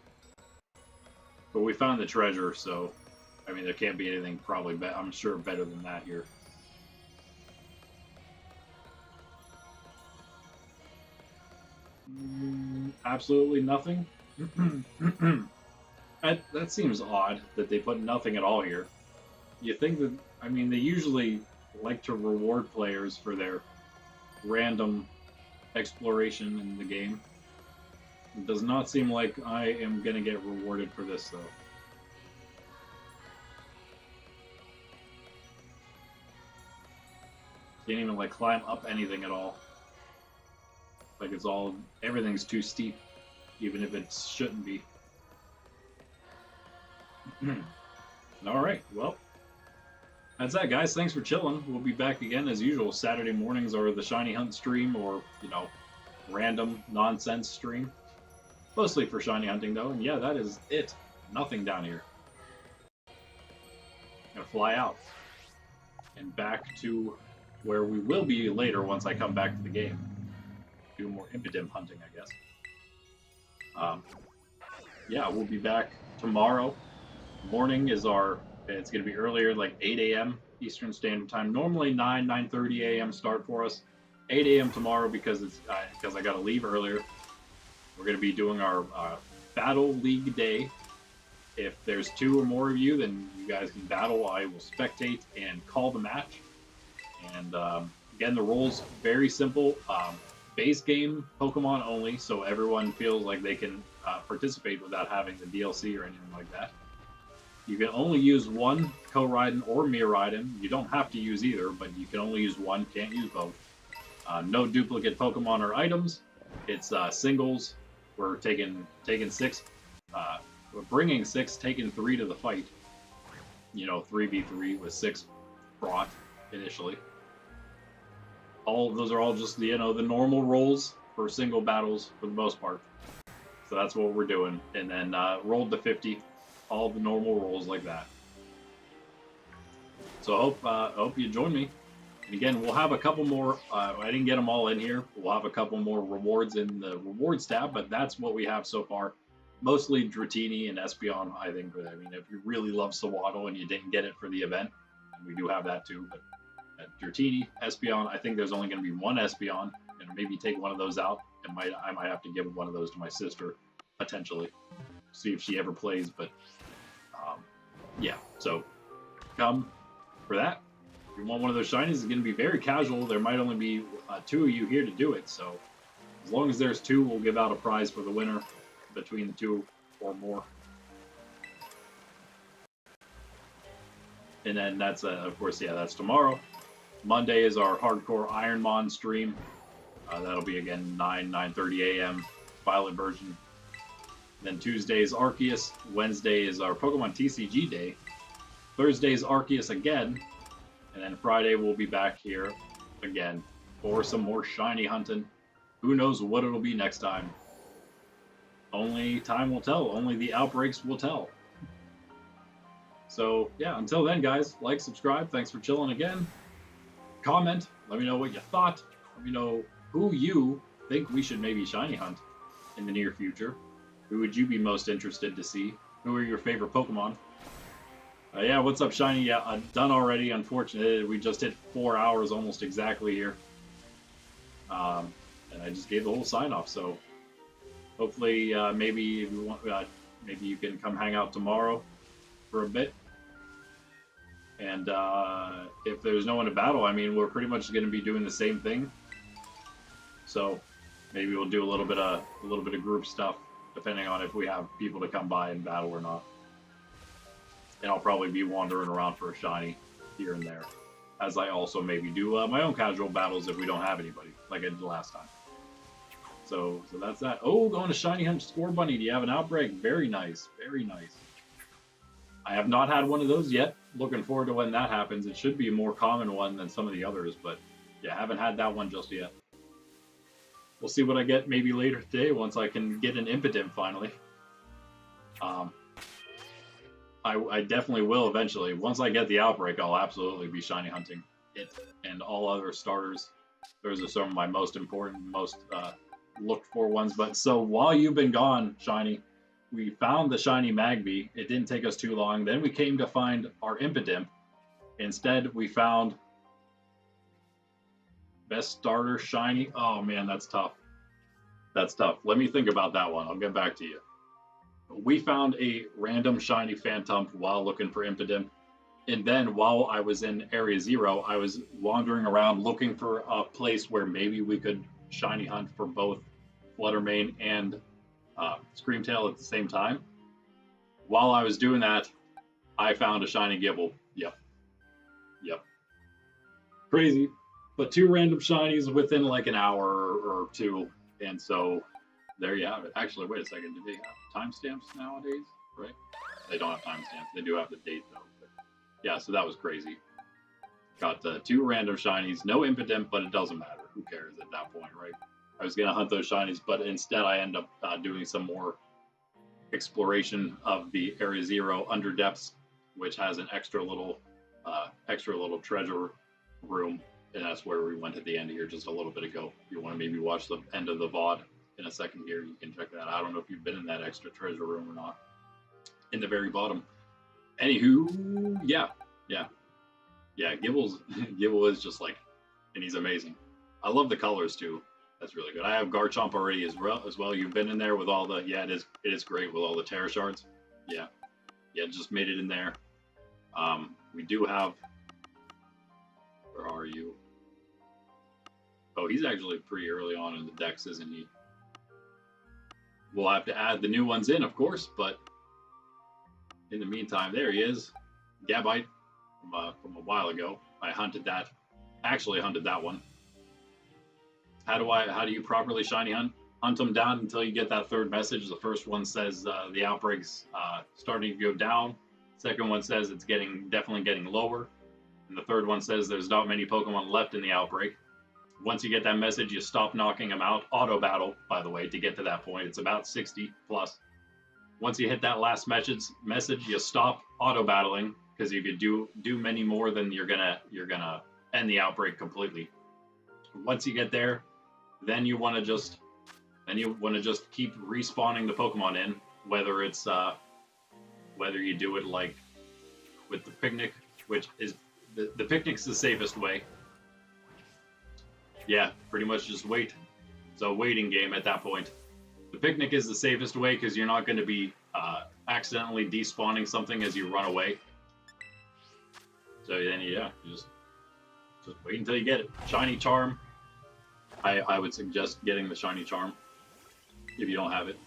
Speaker 1: But we found the treasure, so I mean there can't be anything probably I'm sure better than that here. Absolutely nothing. That seems odd that they put nothing at all here. You think that, I mean, they usually like to reward players for their random exploration in the game. It does not seem like I am going to get rewarded for this, though. Can't even like climb up anything at all. Like it's all, everything's too steep, even if it shouldn't be. All right, well, that's that, guys. Thanks for chilling. We'll be back again as usual. Saturday mornings are the Shiny Hunt stream, or random nonsense stream. Mostly for shiny hunting though, and yeah, that is it. Nothing down here. Gonna fly out and back to where we will be later once I come back to the game. Do more Impidimp hunting, I guess. Yeah, we'll be back tomorrow. Morning is it's gonna be earlier, like 8 a.m. Eastern Standard Time. Normally 9:30 a.m. start for us. 8 a.m. tomorrow because I gotta leave earlier. We're going to be doing our Battle League Day. If there's 2 or more of you, then you guys can battle. I will spectate and call the match. And again, the rules very simple. Base game Pokemon only, so everyone feels like they can participate without having the DLC or anything like that. You can only use one Koraidon or Miraidon. You don't have to use either, but you can only use one, can't use both. No duplicate Pokemon or items. It's singles. We're taking 6. We're bringing 6, taking 3 to the fight. 3v3 with 6 brought initially. All of those are all just the normal rolls for single battles for the most part. So that's what we're doing, and then rolled to 50, all the normal rolls like that. So I hope you join me. And again, we'll have a couple more. I didn't get them all in here. We'll have a couple more rewards in the rewards tab, but that's what we have so far. Mostly Dratini and Espeon, I think. But I mean, if you really love Sawaddle and you didn't get it for the event, we do have that too. But Dratini, Espeon, I think there's only going to be one Espeon, and maybe take one of those out. And I might have to give one of those to my sister, potentially. See if she ever plays. But yeah, so come for that. If you want one of those shinies, it's going to be very casual. There might only be 2 of you here to do it, so as long as there's 2, we'll give out a prize for the winner between the 2 or more. And then that's, of course, yeah, that's tomorrow. Monday is our Hardcore Ironmon stream. That'll be, again, 9:30 a.m. Violet version. Then Tuesday is Arceus. Wednesday is our Pokemon TCG day. Thursday is Arceus again. And then Friday we'll be back here again for some more shiny hunting. Who knows what it'll be next time? Only time will tell. Only the outbreaks will tell. So yeah, until then, guys, like, subscribe. Thanks for chilling again. Comment. Let me know what you thought. Let me know who you think we should maybe shiny hunt in the near future. Who would you be most interested to see? Who are your favorite Pokemon? Yeah, what's up, Shiny? Yeah, I'm done already. Unfortunately, we just hit 4 hours almost exactly here. And I just gave the whole sign off. So hopefully, maybe if you want, maybe you can come hang out tomorrow for a bit. And if there's no one to battle, I mean, we're pretty much going to be doing the same thing. So maybe we'll do a little bit of group stuff, depending on if we have people to come by and battle or not. And I'll probably be wandering around for a shiny here and there, as I also maybe do my own casual battles if we don't have anybody, like I did last time. So that's that. Oh, going to Shiny Hunt Score Bunny. Do you have an outbreak? Very nice. Very nice. I have not had one of those yet. Looking forward to when that happens. It should be a more common one than some of the others, but yeah, haven't had that one just yet. We'll see what I get maybe later today once I can get an Impidimp finally. I definitely will eventually. Once I get the outbreak, I'll absolutely be shiny hunting it and all other starters. Those are some of my most important, most looked for ones. But so while you've been gone, Shiny, we found the shiny Magby. It didn't take us too long. Then we came to find our Impidimp. Instead, we found best starter shiny. Oh man, that's tough. That's tough. Let me think about that one. I'll get back to you. We found a random shiny Phantump while looking for Impidimp. And then while I was in Area 0, I was wandering around looking for a place where maybe we could shiny hunt for both Fluttermane and Screamtail at the same time. While I was doing that, I found a shiny Gibble. Yep. Crazy. but 2 random shinies within like an hour or two, and so there you have it. Actually, wait a second. Do they have timestamps nowadays? Right? They don't have timestamps. They do have the date though. But yeah, so that was crazy. Got 2 random shinies. No Impidimp, but it doesn't matter. Who cares at that point, right? I was gonna hunt those shinies, but instead I end up doing some more exploration of the Area Zero under depths, which has an extra little treasure room, and that's where we went at the end here just a little bit ago. If you want to maybe watch the end of the VOD in a second here, you can check that out. I don't know if you've been in that extra treasure room or not. In the very bottom. Anywho, yeah. Gibble is just like, and he's amazing. I love the colors too. That's really good. I have Garchomp already as well. You've been in there with all the, yeah, it is great with all the Terra Shards. Yeah, just made it in there. We do have, where are you? Oh, he's actually pretty early on in the decks, isn't he? We'll have to add the new ones in, of course, but in the meantime, there he is. Gabite from a while ago. I hunted that. Actually hunted that one. How do you properly shiny hunt? Hunt them down until you get that 3rd message. The first one says the outbreak's starting to go down. Second one says it's definitely getting lower. And the 3rd one says there's not many Pokemon left in the outbreak. Once you get that message, you stop knocking them out. Auto battle, by the way, to get to that point. It's about 60 plus. Once you hit that last message, you stop auto battling, because if you do many more, then you're gonna end the outbreak completely. Once you get there, then you want to just keep respawning the Pokemon in, whether it's whether you do it like with the picnic, which is the picnic's the safest way. Yeah, pretty much just wait. It's a waiting game at that point. The picnic is the safest way because you're not going to be accidentally despawning something as you run away. So then, yeah, you just wait until you get it. Shiny Charm. I would suggest getting the Shiny Charm if you don't have it.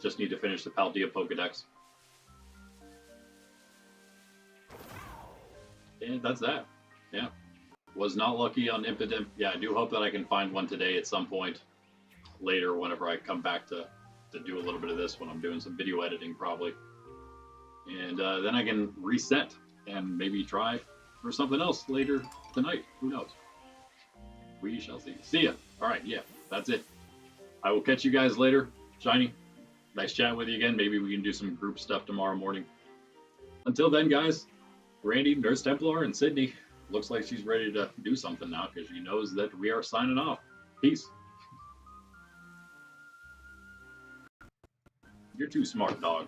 Speaker 1: Just need to finish the Paldea Pokedex. And that's that. Yeah. Was not lucky on Impidimp. Yeah, I do hope that I can find one today at some point later whenever I come back to do a little bit of this when I'm doing some video editing probably. And then I can reset and maybe try for something else later tonight. Who knows? We shall see. See ya. All right, yeah, that's it. I will catch you guys later. Shiny, nice chatting with you again. Maybe we can do some group stuff tomorrow morning. Until then, guys, Randy, Nurse Templar, and Sydney. Looks like she's ready to do something now because she knows that we are signing off. Peace. You're too smart, dog.